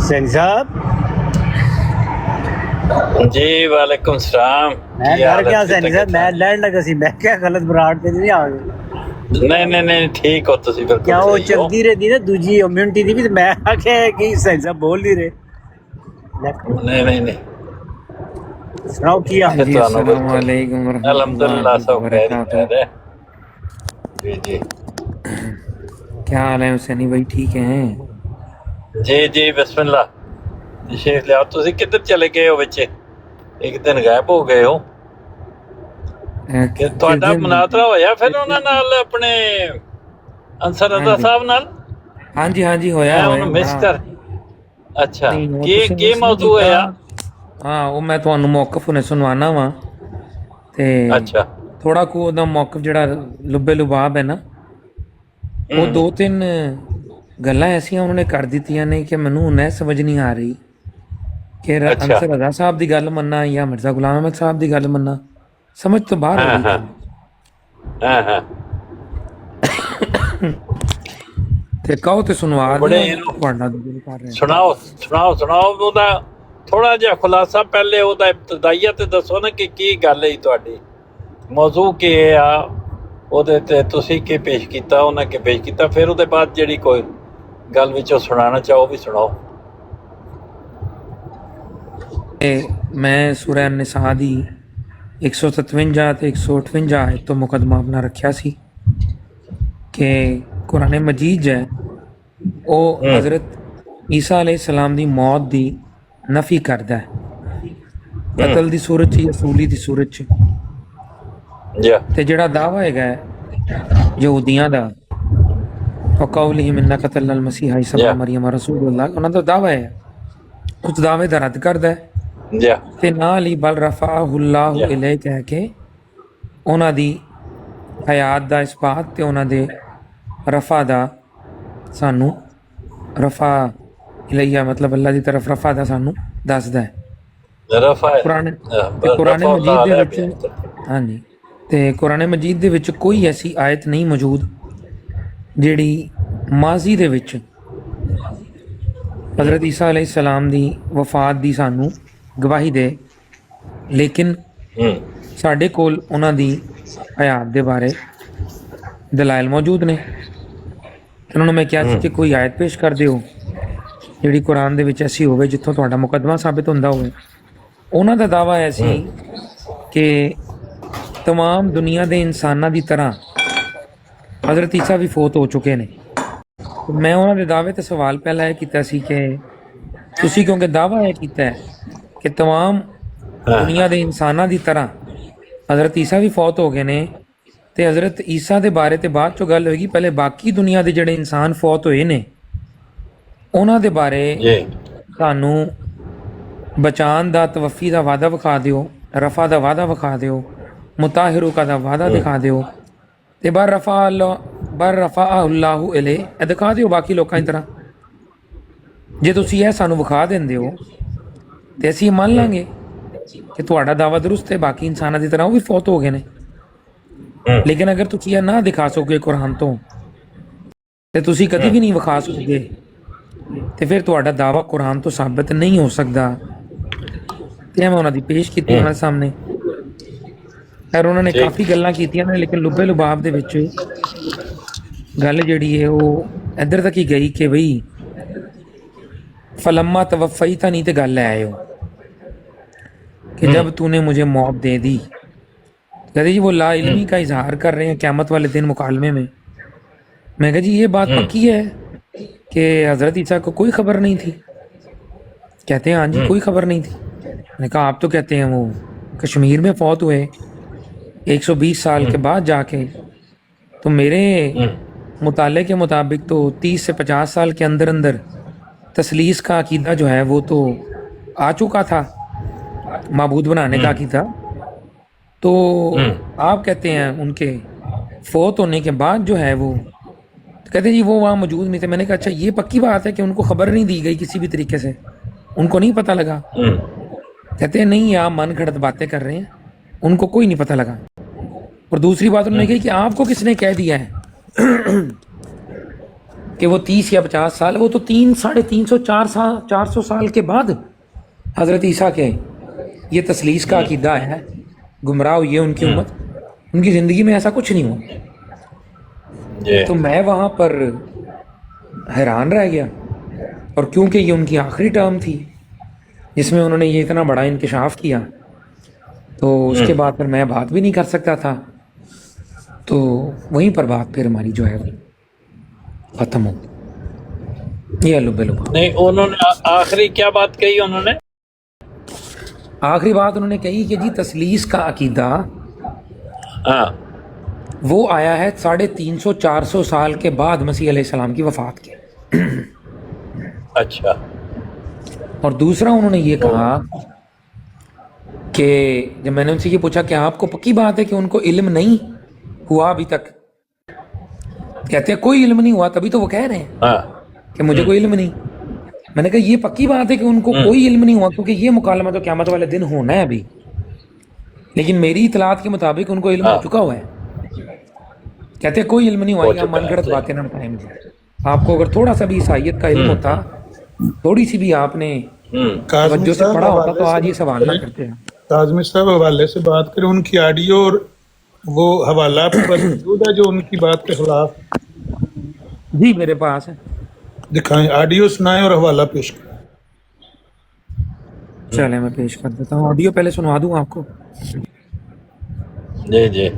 ਸਿੰਘ ਸਾਹਿਬ जी वालेकुम सलाम। मैं घर क्या सैनी साहब मैं लैंड लगा सी मैं क्या गलत बराड़ पे नहीं आ गए नहीं नहीं नहीं ठीक हो तुसी बिल्कुल क्या वो सही हो। चलती रहती ना दूजी इम्यूनिटी दी भी मैं आखे कि सैनी साहब बोल नहीं रहे नहीं नहीं नहीं सुनाओ की हाल जी, है? अस्सलाम वालेकुम अल्हम्दुलिल्लाह सब खैर है। जी जी क्या हाल है हुसैनी भाई, ठीक हैं? जी जी बिस्मिल्लाह तशरीफ ले आओ। तुसी किधर चले गए हो बच्चे, एक दिन गायब हो गए हो कि ਤੁਹਾਡਾ ਮੁਨਾਜ਼ਰਾ ਹੋਇਆ ਫਿਰ ਉਹਨਾਂ ਨਾਲ ਆਪਣੇ ਅੰਸਰ ਰਜ਼ਾ ਸਾਹਿਬ ਨਾਲ? ਹਾਂਜੀ ਹਾਂਜੀ ਹੋਇਆ ਮੈਂ ਉਹਨੂੰ ਮਿਸ ਕਰ ਅੱਛਾ ਕੀ ਮੌਜੂ ਹੋਇਆ? ਹਾਂ ਉਹ ਮੈਂ ਤੁਹਾਨੂੰ ਮੌਕਫ ਹੁਣੇ ਸੁਣਵਾਣਾ ਵਾ ਤੇ ਅੱਛਾ ਥੋੜਾ ਕੋ ਉਹਦਾ ਮੌਕਫ ਜਿਹੜਾ ਲੁੱਬੇ ਲੁਬਾਬ ਹੈ ਨਾ ਉਹ ਦੋ ਤਿੰਨ ਗੱਲਾਂ ਐਸੀਆਂ ਉਹਨਾਂ ਨੇ ਕਰ ਦਿੱਤੀਆਂ ਨੇ ਕਿ ਮੈਨੂੰ ਹੁਣ ਸਮਝ ਨਹੀਂ ਆ ਰਹੀ ਕਿ ਅੰਸਰ ਰਜ਼ਾ ਸਾਹਿਬ ਦੀ ਗੱਲ ਮੰਨਾਂ ਜਾਂ ਮਿਰਜ਼ਾ ਗੁਲਾਮ ਅਹਿਮਦ ਸਾਹਿਬ ਦੀ ਗੱਲ ਮੰਨਾਂ, ਸਮਝ ਤੋਂ ਬਾਹਰ ਹੋ ਗਈ। ਹਾਂ ਹਾਂ ਤੇ ਕਹੋ ਤੇ ਸੁਣਵਾ ਬੜੇ ਤੁਹਾਡਾ ਦਿਲ ਕਰ ਰਿਹਾ। ਸੁਣਾਓ ਸੁਣਾਓ ਸੁਣਾਓ ਉਹਦਾ ਥੋੜਾ ਜਿਹਾ ਖੁਲਾਸਾ ਪਹਿਲੇ ਉਹਦਾ ਇਬਤਦਾਈਆ ਤੇ ਦੱਸੋ ਨਾ ਕਿ ਕੀ ਗੱਲ ਹੈ ਤੁਹਾਡੀ, ਮੌਜੂ ਕੀ ਆ, ਉਹਦੇ ਤੇ ਤੁਸੀਂ ਕੀ ਪੇਸ਼ ਕੀਤਾ, ਉਹਨਾਂ ਕੀ ਪੇਸ਼ ਕੀਤਾ, ਫਿਰ ਉਹਦੇ ਬਾਅਦ ਜਿਹੜੀ ਕੋਈ ਗੱਲ ਵਿੱਚੋਂ ਸੁਣਾਉਣਾ ਚਾਹੋ ਵੀ ਸੁਣਾਓ। ਮੈਂ ਸੂਰਾ ਨਿਸਾ ਦੀ 157 ਤੇ 158 ਆਇਤ ਤੋਂ ਮੁਕੱਦਮਾ ਆਪਣਾ ਰੱਖਿਆ ਸੀ ਕਿ ਕੁਰਾਨ ਮਜੀਦ ਹੈ ਉਹ ਹਜ਼ਰਤ ਈਸਾ ਅਲੈਹਿ ਸਲਾਮ ਦੀ ਮੌਤ ਦੀ ਨਫੀ ਕਰਦਾ ਹੈ, ਕਤਲ ਦੀ ਸੂਰਤ 'ਚ, ਅਸੂਲੀ ਦੀ ਸੂਰਤ 'ਚ। ਤੇ ਜਿਹੜਾ ਦਾਵਾ ਹੈਗਾ ਯਹੂਦੀਆਂ ਦਾ ਕੌਲਹਿਮ ਇੰਨਾ ਕਤਲਨਾ ਅਲ ਮਸੀਹ ਈਸਾ ਇਬਨ ਮਰੀਮ ਰਸੂਲੁल्लाह, ਉਹਨਾਂ ਦਾ ਦਾਵਾ ਹੈ, ਉਸ ਦਾਅਵੇ ਦਾ ਰੱਦ ਕਰਦਾ ਹੈ ਤੇ ਨਾਲ ਹੀ ਬਲ ਰਫਾਹੁੱਲਾਹੁ ਇਲੈਹ ਕਹਿ ਕੇ ਉਹਨਾਂ ਦੀ ਹਯਾਤ ਦਾ ਇਸਬਾਤ ਤੇ ਉਹਨਾਂ ਦੇ ਰਫਾ ਦਾ ਸਾਨੂੰ ਰਫਾ ਇਲੈਹ ਮਤਲਬ ਅੱਲਾ ਦੀ ਤਰਫ ਰਫਾ ਦਾ ਸਾਨੂੰ ਦੱਸਦਾ ਹੈ। ਕੁਰਾਨ ਮਜੀਦ ਦੇ ਵਿੱਚ ਹਾਂਜੀ ਤੇ ਕੁਰਾਨ ਮਜੀਦ ਦੇ ਵਿੱਚ ਕੋਈ ਐਸੀ ਆਇਤ ਨਹੀਂ ਮੌਜੂਦ ਜਿਹੜੀ ਮਾਜ਼ੀ ਦੇ ਵਿੱਚ ਹਜ਼ਰਤ ਈਸਾ ਅਲੈਹਿ ਸਲਾਮ ਦੀ ਵਫਾਤ ਦੀ ਸਾਨੂੰ ਗਵਾਹੀ ਦੇ, ਲੇਕਿਨ ਸਾਡੇ ਕੋਲ ਉਹਨਾਂ ਦੀ ਹਯਾਤ ਦੇ ਬਾਰੇ ਦਲਾਇਲ ਮੌਜੂਦ ਨੇ। ਉਹਨਾਂ ਨੂੰ ਮੈਂ ਕਿਹਾ ਸੀ ਕਿ ਕੋਈ ਆਇਤ ਪੇਸ਼ ਕਰ ਦਿਓ ਜਿਹੜੀ ਕੁਰਾਨ ਦੇ ਵਿੱਚ ਐਸੀ ਹੋਵੇ ਜਿੱਥੋਂ ਤੁਹਾਡਾ ਮੁਕੱਦਮਾ ਸਾਬਿਤ ਹੁੰਦਾ ਹੋਵੇ। ਉਹਨਾਂ ਦਾ ਦਾਵਾ ਹੈ ਸੀ ਕਿ ਤਮਾਮ ਦੁਨੀਆ ਦੇ ਇਨਸਾਨਾਂ ਦੀ ਤਰ੍ਹਾਂ ਹਜ਼ਰਤ ਈਸਾ ਵੀ ਫੌਤ ਹੋ ਚੁੱਕੇ ਨੇ। ਮੈਂ ਉਹਨਾਂ ਦੇ ਦਾਅਵੇ ਤੇ ਸਵਾਲ ਪਹਿਲਾਂ ਇਹ ਕੀਤਾ ਸੀ ਕਿ ਤੁਸੀਂ ਕਿਉਂਕਿ ਦਾਅਵਾ ਇਹ ਕੀਤਾ ਹੈ ਕਿ ਤਮਾਮ ਦੁਨੀਆ ਦੇ ਇਨਸਾਨਾਂ ਦੀ ਤਰ੍ਹਾਂ ਹਜ਼ਰਤ ਈਸਾ ਵੀ ਫੌਤ ਹੋ ਗਏ ਨੇ ਤੇ ਹਜ਼ਰਤ ਈਸਾ ਦੇ ਬਾਰੇ ਤੇ ਬਾਅਦ ਚੋਂ ਗੱਲ ਹੋਏਗੀ, ਪਹਿਲੇ ਬਾਕੀ ਦੁਨੀਆ ਦੇ ਜਿਹੜੇ ਇਨਸਾਨ ਫੌਤ ਹੋਏ ਨੇ ਉਹਨਾਂ ਦੇ ਬਾਰੇ ਸਾਨੂੰ ਬਚਾਉਣ ਦਾ, ਤਵੱਫੀ ਦਾ ਵਾਅਦਾ ਵਿਖਾ ਦਿਓ, ਰਫਾ ਦਾ ਵਾਅਦਾ ਵਿਖਾ ਦਿਓ, ਮੁਤਾਹਿਰੁਕਾ ਦਾ ਵਾਅਦਾ ਦਿਖਾ ਦਿਓ ਤੇ ਬਰ ਰਫਾਹੁੱਲਾਹੁ ਇਲੈਹ ਇਹ ਦਿਖਾ ਦਿਓ ਬਾਕੀ ਲੋਕਾਂ ਦੀ ਤਰ੍ਹਾਂ। ਜੇ ਤੁਸੀਂ ਇਹ ਸਾਨੂੰ ਵਿਖਾ ਦਿੰਦੇ ਹੋ ਤੇ ਅਸੀਂ ਮੰਨ ਲਾਂਗੇ ਕਿ ਤੁਹਾਡਾ ਦਾਵਾ ਦਰੁਸਤ ਹੈ, ਬਾਕੀ ਇਨਸਾਨਾਂ ਦੀ ਤਰ੍ਹਾਂ ਉਹ ਵੀ ਫੌਤ ਹੋ ਗਏ ਨੇ। ਲੇਕਿਨ ਅਗਰ ਤੁਸੀਂ ਇਹ ਨਾ ਦਿਖਾ ਸਕੋਗੇ ਕੁਰਾਨ ਤੋਂ ਤੇ ਤੁਸੀਂ ਕਦੀ ਵੀ ਨਹੀਂ ਵਿਖਾ ਸਕੋਗੇ ਤੇ ਫਿਰ ਤੁਹਾਡਾ ਦਾਵਾ ਕੁਰਾਨ ਤੋਂ ਸਾਬਤ ਨਹੀਂ ਹੋ ਸਕਦਾ। ਤੇ ਮੈਂ ਉਹਨਾਂ ਦੀ ਪੇਸ਼ ਕੀਤੀ ਉਹਨਾਂ ਦੇ ਸਾਹਮਣੇ, ਔਰ ਉਹਨਾਂ ਨੇ ਕਾਫੀ ਗੱਲਾਂ ਕੀਤੀਆਂ ਨੇ, ਲੇਕਿਨ ਲੁੱਬੇ ਲੁਬਾਬ ਦੇ ਵਿੱਚ ਗੱਲ ਜਿਹੜੀ ਹੈ ਉਹ ਇੱਧਰ ਤੱਕ ਹੀ ਗਈ ਕਿ ਬਈ फलम्मा तवफ़्फ़यता नहीं तो गल ले आए हो कि जब तूने मुझे मौत दे दी। कहते जी वो ला इल्मी का इजहार कर रहे हैं क़यामत वाले दिन मुकालमे में। मैं कहा जी ये बात पक्की है कि हज़रत ईसा को कोई ख़बर नहीं थी? कहते हैं हाँ जी कोई ख़बर नहीं थी। मैंने कहा आप तो कहते हैं वो कश्मीर में फ़ौत हुए 120 साल के बाद जाके, तो मेरे मुताले के मुताबिक तो 30 से 50 साल के अंदर अंदर तसलीस का अकीदा जो है वो तो आ चुका था, माबूद बनाने का अकीदा। तो आप कहते हैं उनके फौत होने के बाद जो है वो, तो कहते हैं जी वो वहाँ मौजूद नहीं थे। मैंने कहा अच्छा ये पक्की बात है कि उनको ख़बर नहीं दी गई किसी भी तरीके से, उनको नहीं पता लगा? कहते हैं नहीं आप मन घड़त बातें कर रहे हैं, उनको कोई नहीं पता लगा। और दूसरी बात उन्होंने कही कि आपको किसने कह दिया है کہ وہ 30 یا 50 سال، وہ تو 300 350 400 سال کے بعد حضرت عیسیٰ کے یہ تثلیث کا عقیدہ ہے، گمراہ ہوئی ہے ان کی امت، ان کی زندگی میں ایسا کچھ نہیں ہوا۔ تو میں وہاں پر حیران رہ گیا، اور کیونکہ یہ ان کی آخری ٹرم تھی جس میں انہوں نے یہ اتنا بڑا انکشاف کیا، تو اس کے بعد پھر میں بات بھی نہیں کر سکتا تھا، تو وہیں پر بات پھر ہماری جو ہے ختم ہو یہ لب لبا۔ نہیں، انہوں نے آخری کیا بات کہی؟ انہوں نے آخری بات انہوں نے کہی کہ جی تثلیث کا عقیدہ ہاں وہ آیا ہے 350 400 سال کے بعد مسیح علیہ السلام کی وفات کے۔ اچھا، اور دوسرا انہوں نے یہ کہا کہ جب میں نے ان سے یہ پوچھا کہ آپ کو پکی بات ہے کہ ان کو علم نہیں ہوا ابھی تک، کہتے ہیں کوئی علم نہیں ہوا، تبھی تو وہ کہہ رہے ہیں ہاں کہ مجھے کوئی علم نہیں۔ میں نے کہا یہ پکی بات ہے کہ ان کو کوئی علم نہیں ہوا، کیونکہ یہ مکالمہ تو قیامت والے دن ہونا ہے ابھی، لیکن میری اطلاعات کے مطابق ان کو علم ہو چکا ہوا ہے۔ کہتے ہیں کوئی علم نہیں ہوا، یہ من گھڑت باتیں نہ ٹائم دیں۔ آپ کو اگر تھوڑا سا بھی عیسائیت کا علم ہوتا، تھوڑی سی بھی آپ نے توجہ سے پڑھا ہوتا، تو آج یہ سوال نہ کرتے ہیں۔ کاظمی صاحب حوالے سے بات کریں، ان کی آڈیو اور وہ حوالہ آپ کے پاس موجود ہے جو ان کی بات کے خلاف؟ جی میرے پاس ہے، دکھائیں، آڈیو سنائیں اور حوالہ پیش کریں۔ چلیں میں پیش کر دیتا ہوں، آڈیو پہلے سنوا دوں آپ کو۔ جی جی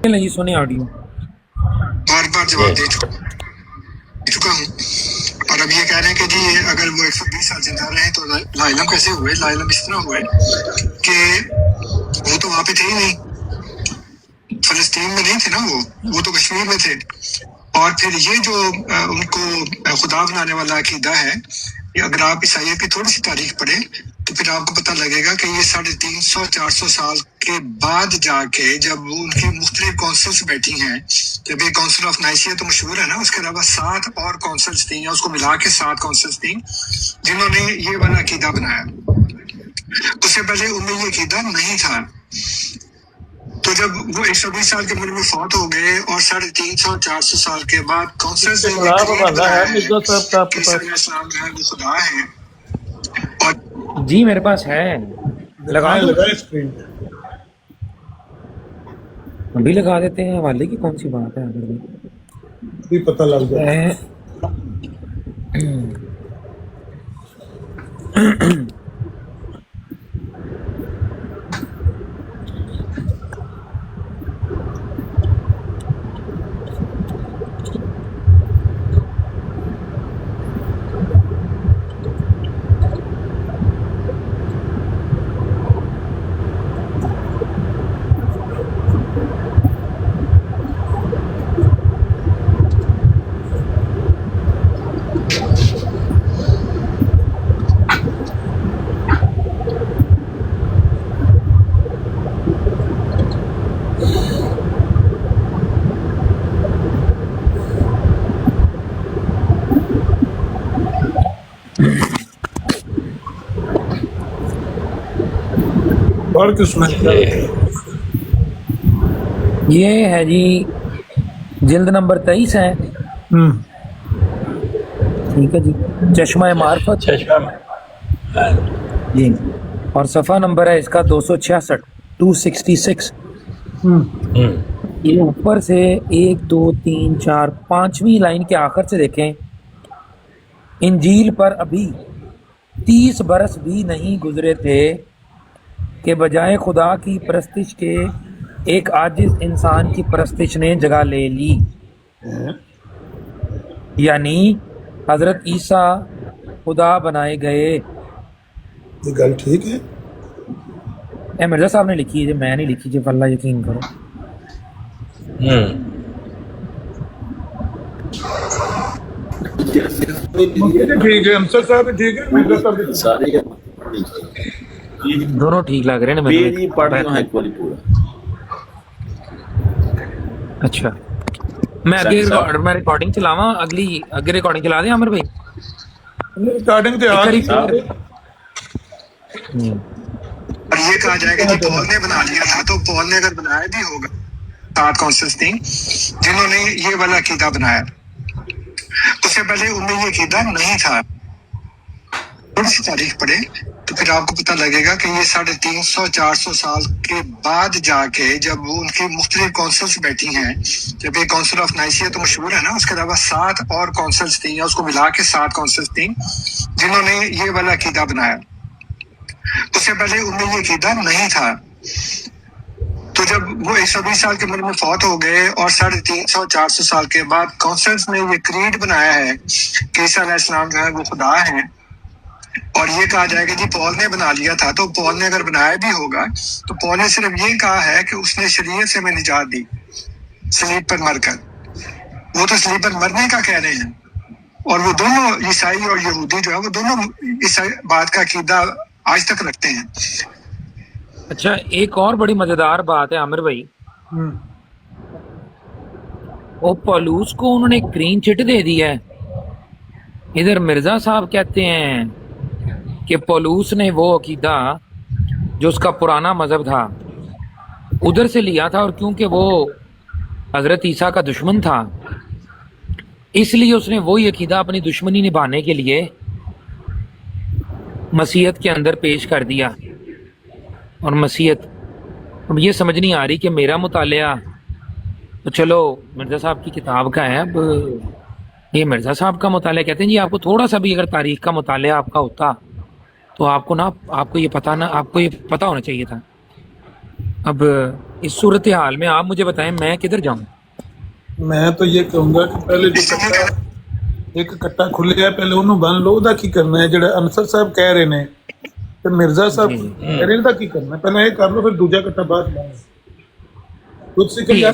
یہ سنیں آڈیو۔ بار بار جواب دے چکا ہوں، اور اب یہ کہہ رہے ہیں کہ جی اگر وہ 120 سال زندہ رہے تو لا علم کیسے ہوئے؟ لا علم اس طرح ہوئے کہ وہ تو وہاں پہ تھے ہی نہیں، فلسطین میں نہیں تھے نا، وہ تو کشمیر میں تھے۔ اور پھر یہ جو ان کو خدا بنانے والا عقیدہ ہے، یہ اگر آپ عیسائیت کی تھوڑی سی تاریخ پڑھیں تو پھر آپ کو پتہ لگے گا کہ یہ 350 400 سال کے بعد جا کے جب وہ ان کی مختلف کونسلز بیٹھی ہیں، جب یہ کونسل آف نائسیہ تو مشہور ہے نا، اس کے علاوہ 7 اور کونسلز تھیں، یا اس کو ملا کے 7 کونسلز تھیں جنہوں نے یہ والا عقیدہ بنایا۔ اس سے پہلے ان میں یہ عقیدہ نہیں تھا۔ تو جب وہ 120 سال کی عمر میں فوت ہو گئے اور 350 400 سال کے بعد کونسلز نے یہ کلیئر بنایا ہے کہ عیسیٰ علیہ السلام جو ہے وہ خدا ہے۔ اور جی میرے پاس ہے، لگائیں اسکرین پہ۔ ابھی لگا دیتے ہیں، حوالے کی کون سی بات ہے؟ اگر بھی پتہ لگ جائے۔ اور کس میں یہ ہے جی جلد نمبر 23 ہے، ٹھیک ہے جی، چشمہ معرفت جی، اور صفحہ نمبر ہے اس کا 266 266۔ یہ اوپر سے 1 2 3 4 5ویں لائن کے آخر سے دیکھیں، انجیل پر ابھی 30 برس بھی نہیں گزرے تھے کہ بجائے خدا کی پرستش کے ایک عاجز انسان کی پرستش نے جگہ لے لی، یعنی حضرت عیسیٰ خدا بنائے گئے۔ یہ گل ٹھیک ہے؟ اے مرزا صاحب نے لکھی ہے، میں نہیں لکھی، جب اللہ یقین کرو۔ ٹھیک ہے، انصر صاحب ٹھیک ہے، مرزا صاحب بھی ٹھیک ہے۔ دونوں ٹھیک لگ رہے ہیں اچھا میں میں ریکارڈنگ چلاواں، اگلی ریکارڈنگ چلا دیں عامر بھائی؟ ریکارڈنگ تے اور یہ کہا جائے کہ جی پول نے بنا لیا تھا، تو پول نے اگر بنایا بھی ہوگا 7 कौंसल्स थी जिन्होंने ये वाला अकीदा बनाया। उससे पहले उनमें ये अकीदा नहीं था। थोड़ी सी तारीख पढ़े तो फिर आपको पता लगेगा कि ये 350-400 साल के बाद जाके जब वो उनकी मुख्तलिफ कौंसल्स बैठी हैं, जब ये काउंसिल ऑफ नाइसिया तो मशहूर है ना, उसके अलावा 7 और कौंसल्स थी या उसको मिला के 7 कौंसल्स थी जिन्होंने ये वाला अकीदा बनाया। उससे पहले उनमें ये अकीदा नहीं था। तो जब वो 120 साल की उम्र में फौत हो गए और 350-400 साल के बाद कौंसल्स ने ये क्रीड बनाया है कि ईसा अलैहिस्सलाम जो है वो खुदा है, और ये कहा जाएगा जी पॉल ने बना लिया था। तो पॉल ने अगर बनाया भी होगा तो पॉल ने सिर्फ ये कहा है कि उसने शरीयत से हमें निजात दी सलीब पर मरकर। वो तो सलीब पर मरने का कह रहे हैं, और वो दोनों ईसाई और यहूदी जो है वो दोनों इस बात का अकीदा आज तक रखते हैं। अच्छा, एक और बड़ी मजेदार बात है आमिर भाई, वो पौलुस को उन्होंने क्लीन चिट दे दी है। इधर मिर्जा साहब कहते हैं कि पौलुस ने वो अकीदा जो उसका पुराना मजहब था उधर से लिया था, और क्योंकि वो हजरत ईसा का दुश्मन था इसलिए उसने वही अकीदा अपनी दुश्मनी निभाने के लिए मसीहत के अंदर पेश कर दिया। और मसीहत, अब ये समझ नहीं आ रही कि मेरा मुतालिया तो चलो मिर्ज़ा साहब की किताब का है, अब ये मिर्ज़ा साहब का मुतालिया कहते हैं जी आपको थोड़ा सा भी अगर तारीख का मुतालिया आपका होता तो आपको ये पता होना चाहिए था। अब इस सूरत हाल में आप मुझे बताएं मैं किधर जाऊं? मैं तो ये कहूंगा कि पहले एक कट्टा खुले है, पहले ਉਹਨੂੰ ਬੰਨ ਲਓ। ਉਹਦਾ ਕੀ ਕਰਨਾ ਹੈ ਜਿਹੜਾ ਅਨਸਰ ਸਾਹਿਬ ਕਹਿ ਰਹੇ ਨੇ ਤੇ ਮਿਰਜ਼ਾ ਸਾਹਿਬ ਕਹਿ ਰਹੇ ਨੇ ਦਾ ਕੀ ਕਰਨਾ? ਪਹਿਲਾਂ ਇਹ ਕਰ ਲਓ, ਫਿਰ ਦੂਜਾ ਕੱਟਾ ਬਾਅਦ ਲਾਓ।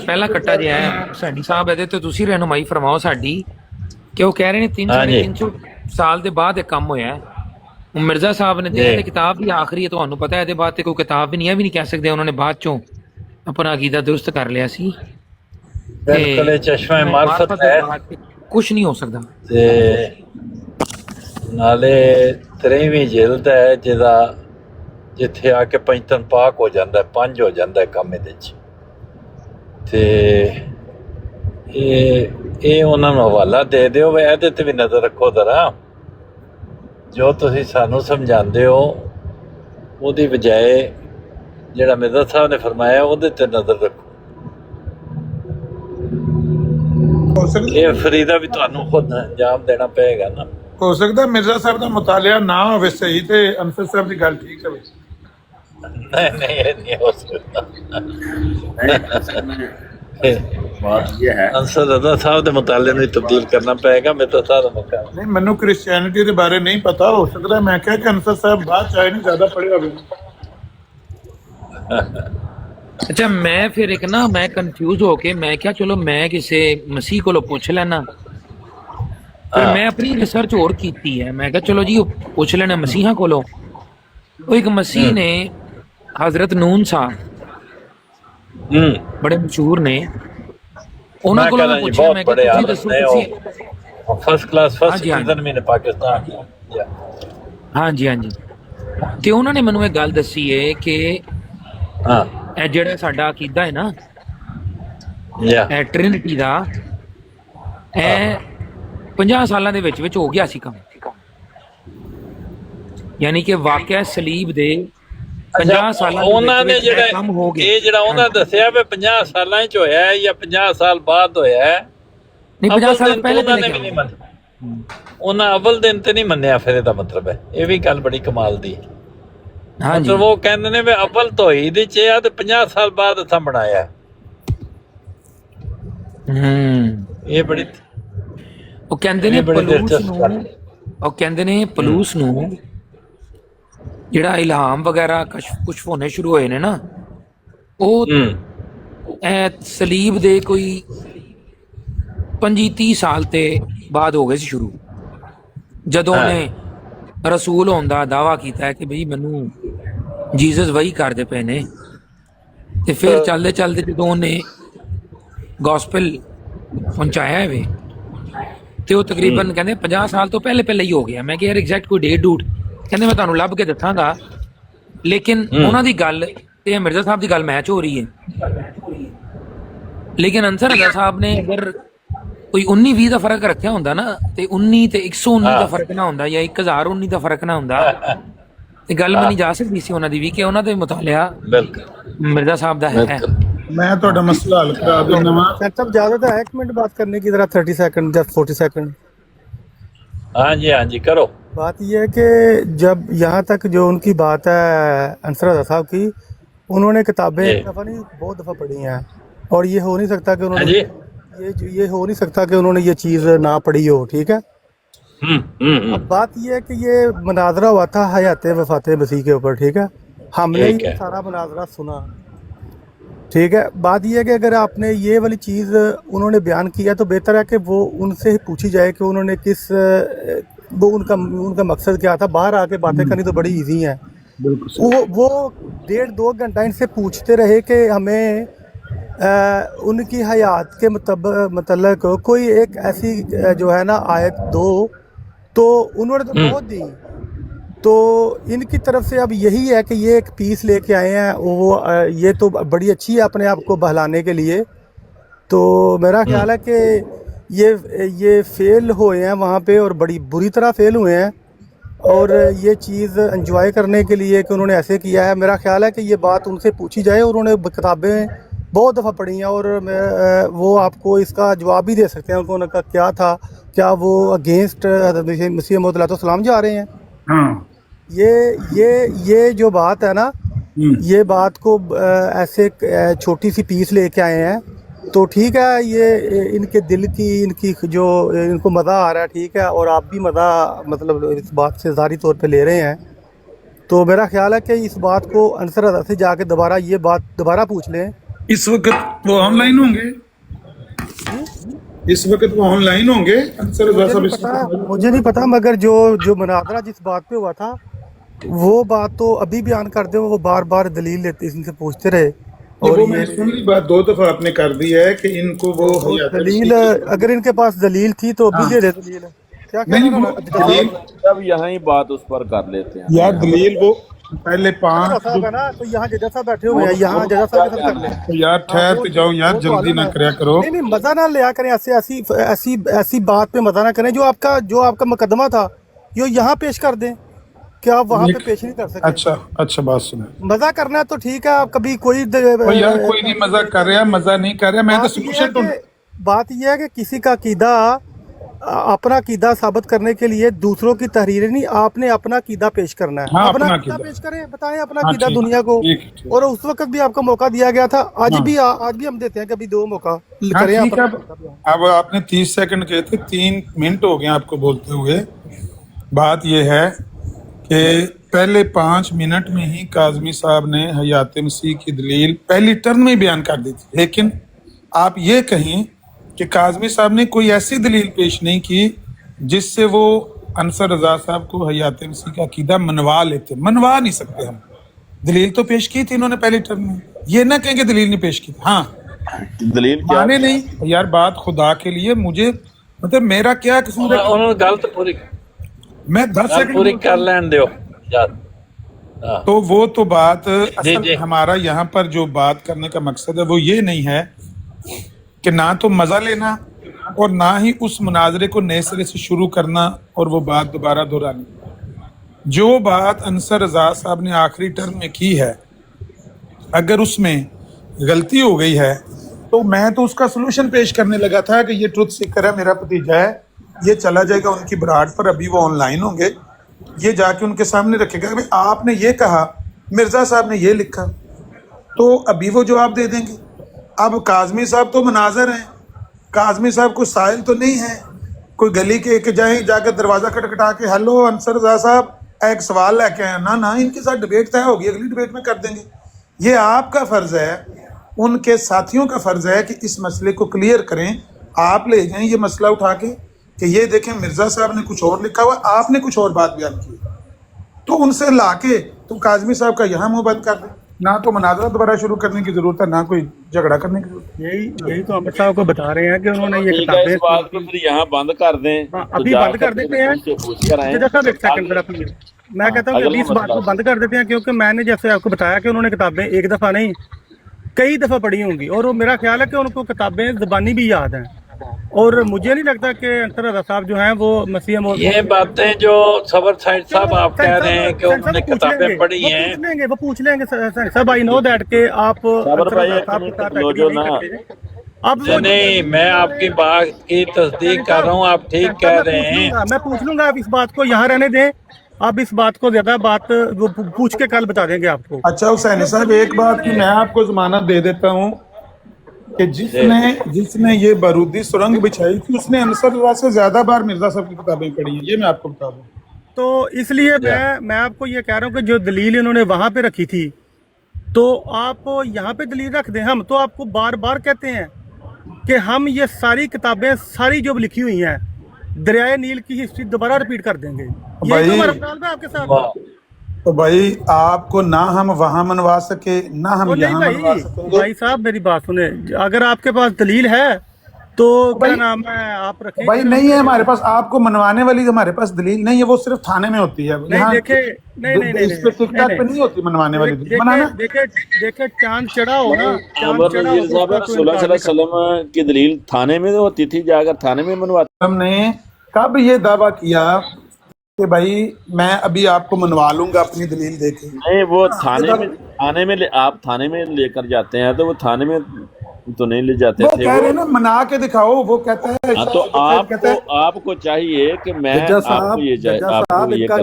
ਪਹਿਲਾ ਕੱਟਾ ਜਿਹਾ ਹੈ ਸਾਡੀ ਸਾਹਿਬ, ਇਹਦੇ ਤੇ ਤੁਸੀਂ ਰਹਿਨੁਮਾਈ ਫਰਮਾਓ ਸਾਡੀ, ਕਿ ਉਹ ਕਹਿ ਰਹੇ ਨੇ 300 ਸਾਲ ਦੇ ਬਾਅਦ ਇਹ ਕੰਮ ਹੋਇਆ ਹੈ। ਮਿਰਜ਼ਾ ਸਾਹਿਬ ਨੇ ਤੇ ਕਿਤਾਬ ਵੀ ਆਖਰੀ ਹੈ, ਤੁਹਾਨੂੰ ਪਤਾ ਹੈ ਇਹਦੇ ਬਾਅਦ ਤੇ ਕੋਈ ਕਿਤਾਬ ਵੀ ਨਹੀਂ ਹੈ, ਵੀ ਨਹੀਂ ਕਹਿ ਸਕਦੇ ਉਹਨਾਂ ਨੇ ਬਾਅਦ ਚੋਂ ਆਪਣਾ ਅਕੀਦਾ ਦੁਰਸਤ ਕਰ ਲਿਆ ਸੀ। ਬਿਲਕੁਲ ਇਹ ਚਸ਼ਮਾ ਮਾਰਫਤ ਹੈ, ਕੁਝ ਨਹੀਂ ਹੋ ਸਕਦਾ। ਤੇ ਨਾਲੇ 23ਵੀਂ ਜਿਲਦ ਹੈ ਜਿਹਦਾ ਜਿੱਥੇ ਆ ਕੇ ਪੰਜਤਨ ਪਾਕ ਹੋ ਜਾਂਦਾ, 5 ਹੋ ਜਾਂਦਾ ਕੰਮ ਇਹਦੇ 'ਚ। ਤੇ ਇਹ ਉਹਨਾਂ ਨੂੰ ਹਵਾਲਾ ਦੇ ਦਿਓ ਵੀ ਇਹਦੇ ਤੇ ਵੀ ਨਜ਼ਰ ਰੱਖੋ ਜ਼ਰਾ, ਜੋ ਤੁਸੀਂ ਸਾਨੂੰ ਸਮਝਾਉਂਦੇ ਹੋ ਉਹਦੀ ਬਜਾਏ ਜਿਹੜਾ ਮਿਰਜ਼ਾ ਸਾਹਿਬ ਨੇ ਫਰਮਾਇਆ ਉਹਦੇ ਤੇ ਨਜ਼ਰ ਰੱਖੋ। ਇਹ ਫਰੀਦਾ ਵੀ ਤੁਹਾਨੂੰ ਖੁਦ ਅੰਜਾਮ ਦੇਣਾ ਪਏਗਾ ਨਾ। ਹੋ ਸਕਦਾ ਮਿਰਜ਼ਾ ਸਾਹਿਬ ਦਾ ਮੁਤਾਲਿਆ ਨਾ ਹੋਵੇ ਸਹੀ ਤੇ ਅਨਸਰ ਸਾਹਿਬ ਦੀ ਗੱਲ ਠੀਕ ਹੋਵੇ। नहीं ये नहीं हो सकता। बात ये है अंसर रज़ा साहब के मुताले में तब्दील करना पड़ेगा। मैं तो सारा मकान नहीं, मैनू क्रिश्चियनिटी के बारे नहीं पता, हो सकता है मैं क्या कि अनसर साहब बात चाहे नहीं ज्यादा पढ़े होवे। अच्छा, मैं फिर एक ना मैं कंफ्यूज हो के मैं क्या चलो मैं किसी मसीह को पूछ लेना, फिर मैं अपनी रिसर्च और की है। मैं क्या चलो जी पूछ लेना मसीहा को। एक मसीह ने हजरत नून साहब बड़े मशहूर ने, उन्होंने को मैं पूछा मैं फर्स्ट क्लास फर्स्ट सीजन में ने पाकिस्तान। हाँ जी ते उन्होंने मैनू एक गल दसी है कि ਇਹ ਜਿਹੜਾ ਸਾਡਾ ਅਕੀਦਾ ਹੈ ਨਾ ट्रिनिटी ਦਾ, ਇਹ 50 ਸਾਲਾਂ ਦੇ ਵਿੱਚ ਹੋ ਗਿਆ ਸੀ ਕੰਮ। ਯਾਨੀ ਕਿ ਵਾਕਿਆ ਸਲੀਬ ਦੇ 50 ਸਾਲਾਂ ਉਹਨਾਂ ਨੇ ਜਿਹੜਾ ਕੰਮ ਹੋ ਗਿਆ। ਇਹ ਜਿਹੜਾ ਉਹਨਾਂ ਦੱਸਿਆ ਵੀ 50 ਸਾਲਾਂ 'ਚ ਹੋਇਆ ਹੈ ਜਾਂ 50 ਸਾਲ ਬਾਅਦ ਹੋਇਆ ਹੈ, ਨਹੀਂ 50 ਸਾਲ ਪਹਿਲੇ ਉਹਨਾਂ ਨੇ ਵੀ ਨਹੀਂ ਮੰਨਿਆ। ਉਹਨਾਂ ਅਵਲ ਦਿਨ ਤੇ ਨਹੀਂ ਮੰਨਿਆ। ਫਿਰ ਇਹਦਾ ਮਤਲਬ ਹੈ ਇਹ ਵੀ ਗੱਲ ਬੜੀ ਕਮਾਲ ਦੀ ਹੈ। ਮਤਲਬ ਉਹ ਕਹਿੰਦੇ ਨੇ ਵੀ ਅਵਲ ਤੌਹੀਦ 'ਚ ਆ ਤੇ 50 ਸਾਲ ਬਾਅਦ ਅਸਾਂ ਬਣਾਇਆ। ਇਹ ਬੜੀ ਉਹ ਕਹਿੰਦੇ ਨੇ ਪਲੂਸ ਨੂੰ ਜਿਹੜਾ ਇਲਹਾਮ ਵਗੈਰਾ ਕੁਛ ਹੋਣੇ ਸ਼ੁਰੂ ਹੋਏ ਨੇ ਨਾ, ਉਹ ਸਲੀਬ ਦੇ ਕੋਈ 25-30 ਸਾਲ ਤੇ ਬਾਅਦ ਹੋ ਗਏ ਸੀ ਸ਼ੁਰੂ, ਜਦੋਂ ਉਹਨੇ ਰਸੂਲ ਹੋਣ ਦਾ ਦਾਵਾ ਕੀਤਾ ਹੈ ਕਿ ਬਈ ਮੈਨੂੰ ਜੀਸਸ ਵਹੀ ਕਰਦੇ ਪਏ ਨੇ। ਤੇ ਫਿਰ ਚੱਲਦੇ ਜਦੋਂ ਉਹਨੇ ਗੋਸਪਲ ਪਹੁੰਚਾਇਆ ਵੇ ਤੇ ਉਹ ਤਕਰੀਬਨ ਕਹਿੰਦੇ 50 ਸਾਲ ਤੋਂ ਪਹਿਲੇ ਹੀ ਹੋ ਗਿਆ। ਮੈਂ ਕਿਹਾ ਯਾਰ ਐਗਜ਼ੈਕਟ ਕੋਈ ਡੇਟ ਡੂਟ, ਕਹਿੰਦੇ ਮੈਂ ਤੁਹਾਨੂੰ ਲੱਭ ਕੇ ਦੱਸਾਂਗਾ, ਲੇਕਿਨ ਉਹਨਾਂ ਦੀ ਗੱਲ ਤੇ ਮਿਰਜ਼ਾ ਸਾਹਿਬ ਦੀ ਗੱਲ ਮੈਚ ਹੋ ਰਹੀ ਹੈ। ਲੇਕਿਨ ਅੰਸਰ ਰਜ਼ਾ ਸਾਹਿਬ ਨੇ ਅਗਰ ਕੋਈ 19-20 ਦਾ ਫਰਕ ਰੱਖਿਆ ਹੁੰਦਾ ਨਾ ਤੇ 19 ਤੇ 119 ਦਾ ਫਰਕ ਨਾ ਹੁੰਦਾ ਜਾਂ 1019 ਦਾ ਫਰਕ ਨਾ ਹੁੰਦਾ ਤੇ ਗੱਲ ਬਣੀ ਜਾ ਸਕਦੀ ਸੀ ਉਹਨਾਂ ਦੀ ਵੀ ਕਿ ਉਹਨਾਂ ਦੇ ਮੁਤਾਲਿਆ ਬਿਲਕੁਲ ਮਿਰਜ਼ਾ ਸਾਹਿਬ ਦਾ ਹੈ। ਮੈਂ ਤੁਹਾਡਾ ਮਸਲਾ ਹੱਲ ਕਰਾ ਦਿੰਦਾ ਵਾਂ। सब ज्यादा था 1 मिनट बात करने की, जरा 30 सेकंड या 40 सेकंड। हाँ जी, हाँ जी, करो। बात यह है कि जब यहाँ तक जो उनकी बात है अंसर रज़ा साहब की, उन्होंने किताबें एक दफ़ा नहीं बहुत दफ़ा पढ़ी हैं और ये हो नहीं सकता कि उन्होंने ये हो नहीं सकता कि उन्होंने ये चीज़ ना पढ़ी हो। ठीक है, अब बात ये है कि ये मुनाजरा हुआ था हयात वफात मसीह के ऊपर। ठीक है, हमने ये सारा मुनाजरा सुना। ठीक है, बात ये है कि अगर आपने ये वाली चीज़ उन्होंने बयान किया तो बेहतर है कि वो उनसे ही पूछी जाए कि उन्होंने वो उनका मकसद क्या था। बाहर आके बातें करनी तो बड़ी इजी है। वो 1.5-2 घंटा इनसे पूछते रहे कि हमें उनकी हयात के मतलब कोई एक ऐसी जो है ना आयत दो, तो उन्होंने तो बहुत दी। तो इनकी तरफ से अब यही है कि ये एक पीस लेके आए हैं, वो ये तो बड़ी अच्छी है अपने आप को बहलाने के लिए। तो मेरा ख्याल है कि ये फेल हुए हैं वहाँ पे और बड़ी बुरी तरह फेल हुए हैं, और ये चीज़ एंजॉय करने के लिए कि उन्होंने ऐसे किया है। मेरा ख्याल है कि ये बात उनसे पूछी जाए, और उन्होंने किताबें बहुत दफ़ा पढ़ी हैं और वो आपको इसका जवाब भी दे सकते हैं उनका क्या था, क्या वो अगेंस्ट मसीह मौद अलैहिस्सलाम जा रहे हैं। हाँ, ये जो बात है ना, ये बात को ऐसे छोटी सी पीस लेके आए हैं तो ठीक है, ये इनके दिल की इनकी जो इनको मज़ा आ रहा है, ठीक है, और आप भी मज़ा मतलब इस बात से ज़ाहिरी तौर पे ले रहे हैं। तो मेरा ख्याल है कि इस बात को अंसर रज़ा से जाके दोबारा ये बात दोबारा पूछ लें। इस वक्त वो ऑनलाइन होंगे, इस वक्त वो ऑनलाइन होंगे अंसर रज़ा साहब? मुझे नहीं पता, मगर जो मुनाजरा जिस बात पे हुआ था वो बात तो अभी बयान कर दे। वो बार बार दलील लेते इनसे पूछते रहे, और वो मैंने सुन ली बात 2 दफा आपने कर दी है कि इनको वो दलील, अगर इनके पास दलील थी तो अभी दे दे दलील। क्या नहीं, दलील अब यहाँ ही बात उस पर कर लेते हैं यार। दलील वो पहले 5 है ना, तो यहाँ जजा साहब बैठे हुए हैं, यहाँ जजा साहब के साथ कर लें। तो यार ठहर के जाओ यार, जल्दी ना करया करो। नहीं, मजा ना लिया करें, ऐसी बात पे मजा ना करें। जो आपका मुकदमा था यो यहाँ पेश कर दें, क्या आप वहाँ पे पेश नहीं कर सकते? अच्छा बात सुनो, मजा करना है तो ठीक है, आप कभी कोई यार कोई नहीं मजा कर रहा, मजा नहीं कर रहा। मैं तो सोल्यूशन बात यह है कि किसी का अकीदा अपना अकीदा साबित करने के लिए दूसरों की तहरीरें नहीं, आपने अपना अकीदा पेश करना है। हाँ, अपना अकीदा पेश करें, बताएं अपना अकीदा दुनिया को। और उस वक्त भी आपको मौका दिया गया था, आज भी हम देते हैं कभी 2 मौका करें। अब आपने 30 सेकंड कहे थे, 3 मिनट हो गए आपको बोलते हुए। बात यह है कि पहले 5 मिनट में ही काज़मी साहब ने हयात मसीह की दलील पहली टर्न में बयान कर दी थी, लेकिन आप ये कहें कि काज़मी साहब ने कोई ऐसी दलील पेश नहीं की जिससे वो अंसर रज़ा साहब को हयात मसीह का अकीदा मनवा लेते। मनवा नहीं सकते हम। दलील तो पेश की थी इन्होंने पहली टर्म में, ये ना कहें कि दलील नहीं पेश की थी। हाँ, दलील क्या माने नहीं यार, बात खुदा के लिए मुझे मतलब मेरा क्या कसूर है? उन्होंने गलत पूरी मैं 10 सेकंड पूरी कर लेने दो यार। तो वो तो बात असल हमारा यहाँ पर जो बात करने का मकसद है वो ये नहीं है कि ना तो मजा लेना और ना ही उस मुनाजरे को नए सिरे से शुरू करना और वो बात दोबारा दोहरानी। जो बात अंसर रज़ा साहब ने आखिरी टर्म में की है, अगर उसमें गलती हो गई है तो मैं तो उसका सलूशन पेश करने लगा था कि ये ट्रुथ सीकर है, मेरा भतीजा है, ये चला जाएगा उनकी बरात पर, अभी वो ऑनलाइन होंगे, ये जाके उनके सामने रखेगा कि भाई आपने ये कहा, मिर्ज़ा साहब ने ये लिखा, तो अभी वो जवाब दे देंगे। अब काज़मी साहब तो मनाजर हैं, काज़मी साहब कोई साहिल तो नहीं है, कोई गली के जाके दरवाज़ा खटखटा के हेलो अंसर रज़ा साहब एक सवाल लेके आए, ना इनके साथ डिबेट तय होगी, अगली डिबेट में कर देंगे। ये आपका फ़र्ज़ है, उनके साथियों का फ़र्ज़ है कि इस मसले को क्लियर करें। आप ले जाएं ये मसला उठा के कि ये देखें मिर्ज़ा साहब ने कुछ और लिखा हुआ, आपने कुछ और बात बयान की, तो उनसे लाके तुम काज़मी साहब का यहाँ मुँह बंद कर दें। ना तो मुनाजरा दोबारा शुरू करने की जरूरत है, ना कोई झगड़ा करने की जरूरत है। यही तो अमित साहब को बता रहे हैं कि उन्होंने ये इस बात को फिर यहाँ बंद कर दें। अभी बंद कर देते हैं। एक सेकंड मेरा प्लीज, मैं कहता हूँ कि अभी इस बात को बंद कर देते हैं, क्योंकि मैंने जैसे आपको बताया कि उन्होंने किताबें एक दफ़ा नहीं कई दफ़ा पढ़ी होंगी, और वो मेरा ख्याल है कि उनको किताबें ज़बानी भी याद हैं। और मुझे नहीं लगता कि अंसर रज़ा साहब जो हैं वो मसीह मौद ये बातें जो सबर साइड साहब आप कह रहे हैं कि उन्होंने किताबें पढ़ी हैं, वो पूछ लेंगे सब। आई नो दैट के आप साबर अंसर भाई रज़ा एक साहब के मिनट साथ लो एग्री जो नहीं ना करते। अब नहीं, मैं आपकी बात की तस्दीक कर रहा हूँ, आप ठीक कह रहे हैं। मैं पूछ लूंगा, आप इस बात को यहाँ रहने दें, आप इस बात को ज्यादा बात वो पूछ के कल बता देंगे आपको। अच्छा हुसैनी साहब, एक बात की मैं आपको जमानत दे देता हूँ कि जिसने ये बारूदी सुरंग बिछाई थी उसने अंसर रज़ा से ज्यादा बार मिर्जा साहब की किताबें पढ़ी हैं, ये मैं आपको बता दूं। तो इसलिए मैं आपको ये कह रहा हूँ कि जो दलील इन्होंने वहां पे रखी थी, तो आप यहाँ पे दलील रख दें। हम तो आपको बार बार कहते हैं कि हम ये सारी किताबें सारी जो लिखी हुई हैं दरियाए नील की हिस्ट्री दोबारा रिपीट कर देंगे। यही तो हमारा ख्याल है आपके साथ। तो भाई आपको ना हम वहां मनवा सके ना हम नहीं यहाँ मनवा सकेंगे। भाई साहब मेरी बात सुने, अगर आपके पास दलील है तो क्या नाम है आप रखें। भाई नहीं है हमारे पास, आपको मनवाने वाली हमारे पास दलील नहीं है, वो सिर्फ थाने में होती है। नहीं देखे, नहीं इस पे टिकटॉक पे नहीं होती मनवाने वाली दलील। मनाना देखे चांद चढ़ा हो ना, चांद अमर चढ़ा नजीर साहब रसूलुल्लाह सल्लल्लाहु अलैहि वसल्लम की दलील थाने में होती थी, जाकर थाने में मनवाते। हमने कब ये दावा किया कि भाई मैं अभी आपको मनवा लूंगा अपनी दलील देके? नहीं, वो थाने में आप थाने में लेकर जाते हैं तो वो थाने में तो नहीं ले जाते वो थे। कह रहे हैं ना मना के दिखाओ, वो कहता है। हाँ, तो आपको चाहिए कि मैं आपको ये चाहिए कि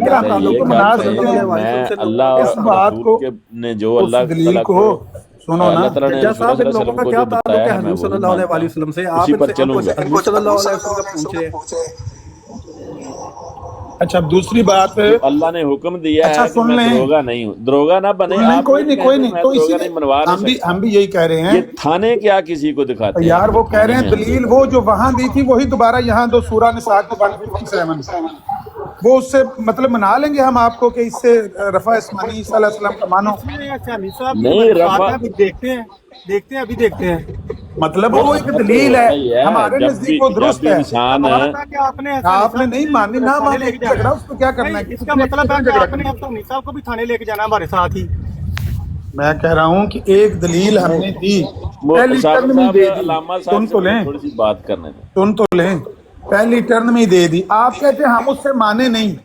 मैं अल्लाह इस बात को ने जो अल्लाह दलील को सुनो ना, जज्जा साहब, इन लोगों का क्या ताल्लुक है हजूर सल्लल्लाहु अलैहि वसल्लम से? आप पर इनसे चलूंगा। हजूर सल्लल्लाहु अलैहि वसल्लम का पूछ रहे हैं। अच्छा दूसरी बात, अल्लाह ने हुक्म दिया अच्छा, है कि सुन मैं लें। दरोगा ना बने। नहीं, कोई नहीं तो इसी इसीलिए मनवा हम भी यही कह रहे ये हैं थाने क्या किसी को दिखाते हैं यार। वो कह रहे हैं दलील वो जो वहां दी थी वही दोबारा यहाँ दो सूरा निसा के 157 वो उससे मतलब मना लेंगे हम आपको कि इससे रफा इस्मानी ईसा अलैहिस्सलाम का मानो। नहीं, रफा देखते हैं अभी देखते हैं। मतलब वो एक दलील है हमारे नजदीक, वो दुरुस्त है। इंसान है, आपने नहीं मानी ना माने झगड़ा, उसको क्या करना है? इसका मतलब है कि आपने अब्दुल साहब को भी थाने लेके जाना हमारे साथ ही। मैं कह रहा हूँ कि एक दलील हमने दी, पहली टर्न में दे दी, सुन तो लें, थोड़ी सी बात करने दें। सुन तो लें, पहली टर्न में दे दी। आप कहते हैं हम उससे माने नहीं,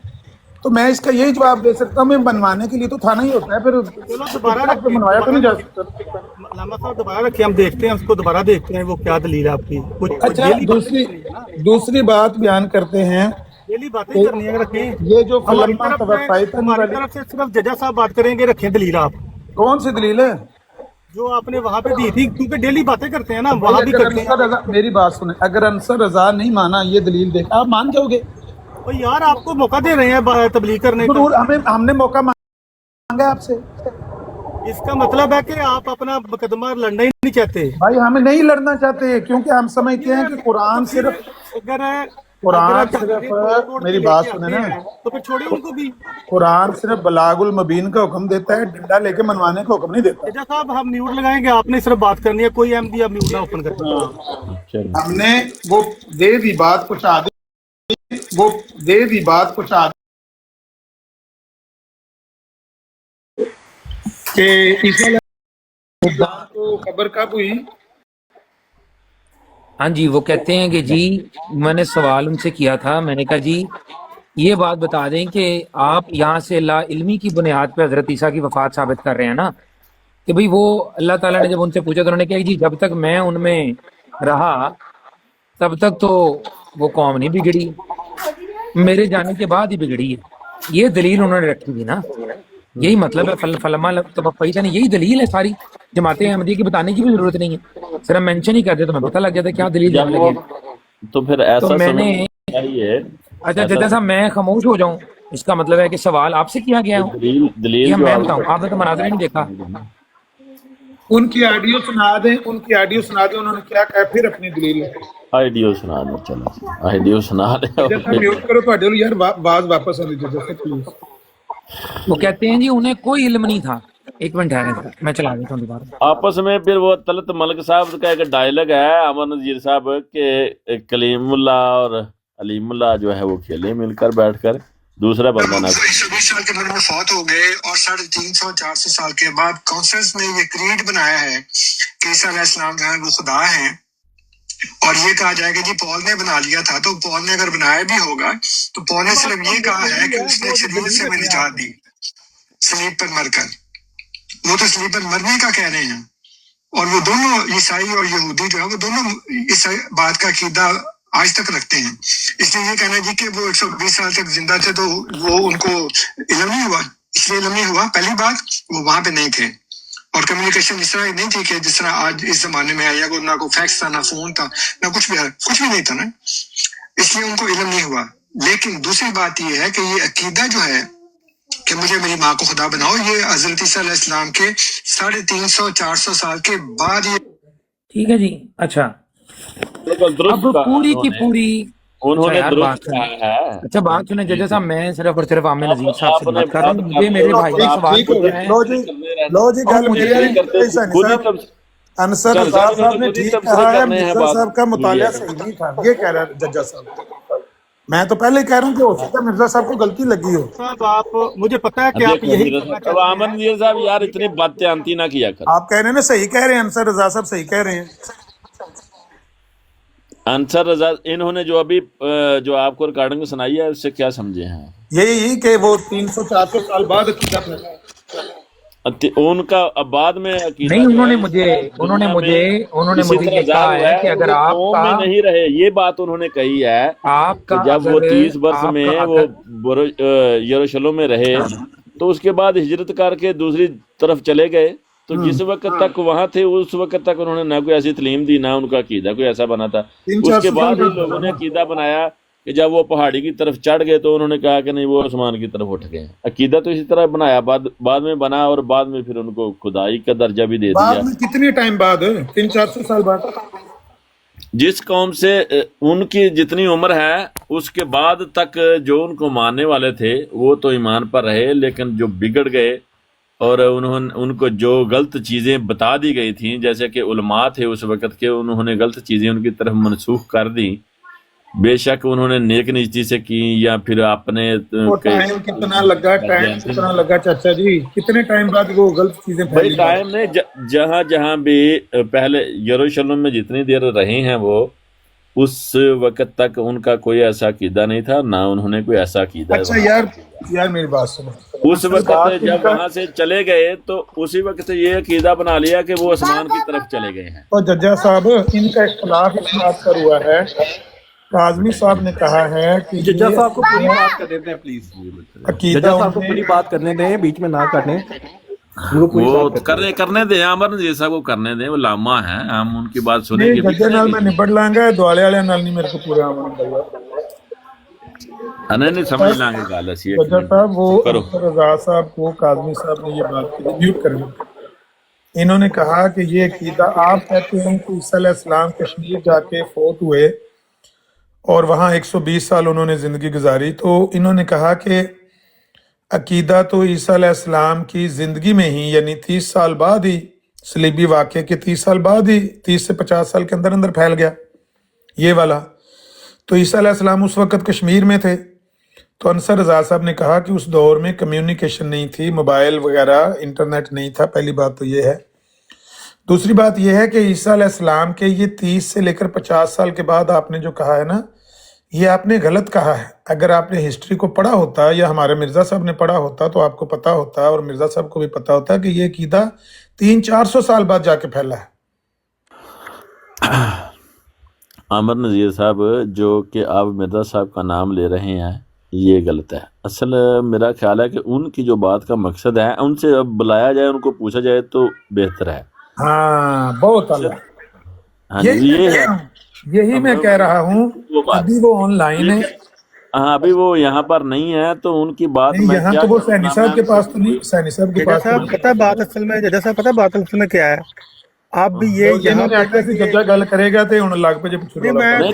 तो मैं इसका यही जवाब दे सकता हूँ, मैं बनवाने के लिए तो थाना ही होता है, फिर दोबारा मनवाया तो नहीं जा सकता। लामा साहब दोबारा रखिए, हम देखते हैं उसको, दोबारा देखते हैं वो क्या दलील है आपकी। अच्छा दूसरी बात बयान करते हैं, डेली बातें करनी है, रखें। ये जो हमारी तरफ से सिर्फ जजा साहब बात करेंगे, रखें दलील आप। कौन सी दलील है जो आपने वहाँ पे दी थी? क्योंकि डेली बातें करते हैं ना, वहाँ भी करते हैं। मेरी बात सुने, अगर अंसर रजा नहीं माना ये दलील देख, आप मान जाओगे? तो यार आपको मौका दे रहे हैं तबलीग करने का। हमने मौका मांगा आपसे। इसका मतलब है कि आप अपना मुकदमा लड़ना ही नहीं चाहते। भाई हमें नहीं लड़ना चाहते, क्योंकि हम समझते हैं कि कुरान सिर्फ मेरी बात सुने ना, तो फिर छोड़िए उनको भी। कुरान सिर्फ बलागुल मुबीन का हुक्म देता है, डंडा लेके मनवाने का हुक्म नहीं देता। जजा साहब हम म्यूट लगाएंगे, आपने सिर्फ बात करनी है, कोई एमडी आप म्यूट ना ओपन करते। हमने वो दे दी बात पहुंचा दी, तो खबर कब हुई? हाँ जी, वो कहते हैं कि जी मैंने सवाल उनसे किया था, मैंने कहा जी ये बात बता दें कि आप यहाँ से ला इल्मी की बुनियाद पे हजरत ईसा की वफात साबित कर रहे हैं ना, कि भाई वो अल्लाह ताला ने जब उनसे पूछा तो उन्होंने कहा जी जब तक मैं उनमें रहा तब तक तो वो कौम नहीं बिगड़ी, मेरे जाने के बाद ही बिगड़ी है। ये दलील उन्होंने रखी थी ना, यही मतलब है फलमा तवफ़्फ़ईता नहीं, यही दलील है सारी। जमाते अहमदिया की बताने की भी जरूरत नहीं है, सिर्फ मेंशन ही कर दे तो मैं पता लग जाता क्या दलील जाने लगे। तो फिर ऐसा तो मैंने अच्छा जैसा साहब मैं खामोश हो जाऊं, इसका मतलब है कि सवाल आपसे किया गया है, दलील मैं बताऊं, आपने तो मनाज़रा नहीं देखा। उनकी ऑडियो सुना दें, उन्होंने क्या कहा, फिर अपनी दलील आइडियो सुना दो। चलो आइडियो सुना दे, म्यूट करो तो यार बात वापस आने दीजिए प्लीज। वो कहते हैं जी उन्हें कोई इल्म नहीं था। एक मिनट ठहरे, मैं चला देता हूँ दोबारा। आपस में फिर वो तलत मलिक साहब का एक डायलॉग है अमर नजीर साहब के, कलीमुल्लाह और अलीमुल्लाह जो है वो खेले मिलकर बैठकर, दूसरा बंदा ना 120 साल की उम्र में फौत हो गए और 350-400 साल के बाद काउंसिल्स ने ये क्रीड बनाया है कि ईसा अलैहिस्सलाम जो है वो खुदा है, और ये कहा जाएगा जी पॉल ने बना लिया था, तो पॉल ने अगर बनाया भी होगा तो पॉल ने सिर्फ ये कहा है कि उसने एक शरीर से हमें निजात दी सलीब पर मरकर, वो तो सलीब पर मरने का कह रहे हैं। और वो दोनों ईसाई और यहूदी जो है वो दोनों इस बात का अकीदा आज तक रखते हैं। इसलिए ये कहना जी कि वो 120 साल तक जिंदा थे तो वो उनको इल्म नहीं हुआ, इसलिए इल्म नहीं हुआ। पहली बात, वो वहां पे नहीं थे और कम्युनिकेशन इस तरह नहीं थी कि जिस तरह आज इस जमाने में आया, को ना कोई फैक्स था, ना फोन था, ना कुछ भी नहीं था ना, इसलिए उनको इल्म नहीं हुआ। लेकिन दूसरी बात ये है कि ये अकीदा जो है कि मुझे मेरी माँ को खुदा बनाओ, ये हजरत ईसा अलैहिस्सलाम के 350-400 साल के बाद ये ठीक है जी। अच्छा, अब पूरी की पूरी उन्होंने यार बात दुरुस्त कहा है। अच्छा बात सुने जजेस साहब, मैं सिर्फ और सिर्फ आमिर नजीर साहब से बात कर रहा हूँ। मुझे मेरे भाई ने सवाल पूछा है। लो जी गल अंसर रज़ा साहब ने ठीक कहा है, मिर्जा साहब का मुतालिया सही नहीं था, ये कह रहा है जज्जा साहब। मैं तो पहले कह रहा हूँ कि हो सकता है मिर्जा साहब को गलती लगी हो। साहब आप मुझे पता है कि आप यही करना चाहते अब आमन नज़ीर साहब यार इतनी बातें आंती ना किया कर। आप कह रहे हैं ना, सही कह रहे हैं, अंसर रज़ा साहब सही कह रहे हैं। अंसर रज़ा, इन्होंने जो अभी जो आपको रिकॉर्डिंग सुनाई है उससे क्या समझे हैं? यही कि वो 300-400 साल बाद अकीदा फैला। उनका अब बाद में अकीदा नहीं, उन्होंने मुझे कहा है कि अगर आप में नहीं रहे, ये बात उन्होंने कही है आपका कि जब वो 30 वर्ष में वो यरूशलेम में रहे तो उसके बाद हिजरत करके दूसरी तरफ चले गए, तो जिस वक्त तक वहां थे उस वक्त तक उन्होंने ना कोई ऐसी तलीम दी, ना उनका अकीदा कोई ऐसा बना था। उसके बाद ही लोगों ने अकीदा बनाया कि जब वो पहाड़ी की तरफ चढ़ गए तो उन्होंने कहा कि नहीं वो आसमान की तरफ उठ गए। अकीदा तो इसी तरह बनाया, बाद में बना और बाद में फिर उनको खुदाई का दर्जा भी दे दिया। कितने टाइम बाद? 300-400 साल बाद। जिस कौम से उनकी जितनी उम्र है उसके बाद तक जो उनको मानने वाले थे वो तो ईमान पर रहे, लेकिन जो बिगड़ गए और उनको जो गलत चीज़ें बता दी गई थी, जैसे कि उलमा थे उस वक़्त के, उन्होंने गलत चीज़ें उनकी तरफ मनसूख कर दी। बेशक उन्होंने नेक नीति से की या फिर अपने टाइम कितना लगा चाचा जी? कितने टाइम बाद वो गलत चीजें भाई टाइम ने जहाँ भी पहले यरूशलेम में जितनी देर रहे हैं वो उस वक़्त तक उनका कोई ऐसा अकीदा नहीं था, ना उन्होंने कोई ऐसा अकीदा। अच्छा यार मेरी बात सुनो, उस वक्त जब वहां से चले गए तो उसी वक्त ये अकीदा बना लिया कि वो आसमान की तरफ चले गए हैं। तो जज्जा साहब इनका इख्तिलाफ इस बात पर हुआ है, काज़मी साहब ने कहा है कि जज्जा साहब को पूरी बात कर देते हैं प्लीज। जज्जा साहब को पूरी बात करने दें, बीच में ना काटें। वो करने दे, अमर नज़ीर साहब को करने दे, वो लामा है, हम उनकी बात सुनेंगे। जज्जे नाल मैं निबड़ लांगा, दुआले वाले नाल नहीं मेरे को पूरा अमन नहीं समझ लांगे गल असी। जज्जा साहब वो रज़ा साहब को काज़मी साहब ने ये बात की, म्यूट कर दी। इन्होंने कहा कि ये अकीदा आप कहते हैं कि ईसा अलैहिस्सलाम कश्मीर जाके फौत हुए और वहाँ 120 साल उन्होंने ज़िंदगी गुजारी, तो इन्होंने कहा कि अकीदा तो ईसा अलैहिस्सलाम की ज़िंदगी में ही, यानी 30 साल बाद ही, सलीबी वाक़े के 30 साल बाद ही, 30 से 50 साल के अंदर फैल गया ये वाला। तो ईसा अलैहिस्सलाम उस वक़्त कश्मीर में थे। तो अंसर रज़ा साहब ने कहा कि उस दौर में कम्युनिकेशन नहीं थी, मोबाइल वगैरह इंटरनेट नहीं था। पहली बात तो ये है। दूसरी बात यह है कि ईसा अलैहिस्सलाम के ये 30 से लेकर 50 साल के बाद आपने जो कहा है ना, ये आपने गलत कहा है। अगर आपने हिस्ट्री को पढ़ा होता या हमारे मिर्ज़ा साहब ने पढ़ा होता तो आपको पता होता, और मिर्ज़ा साहब को भी पता होता कि ये अकीदा 300-400 साल बाद जाके फैला है। आमिर नज़ीर साहब जो कि आप मिर्ज़ा साहब का नाम ले रहे हैं ये गलत है। असल मेरा ख्याल है कि उनकी जो बात का मकसद है उनसे अब बुलाया जाए, उनको पूछा जाए तो बेहतर है। हाँ बहुत अल्लाह, हाँ ये है, यही मैं कह रहा हूँ। अभी वो ऑनलाइन है, हाँ अभी वो यहाँ पर नहीं है, तो उनकी बात नहीं, यहाँ तो वो सैनी साहब के पास तो नहीं, सैनी साहब के पास साहब पता बात असल में, जज्जा साहब पता बात असल में क्या है, आप भी ये यहाँ पे आके सी जज्जा गल करेगा ते हुन लग पे जे मैं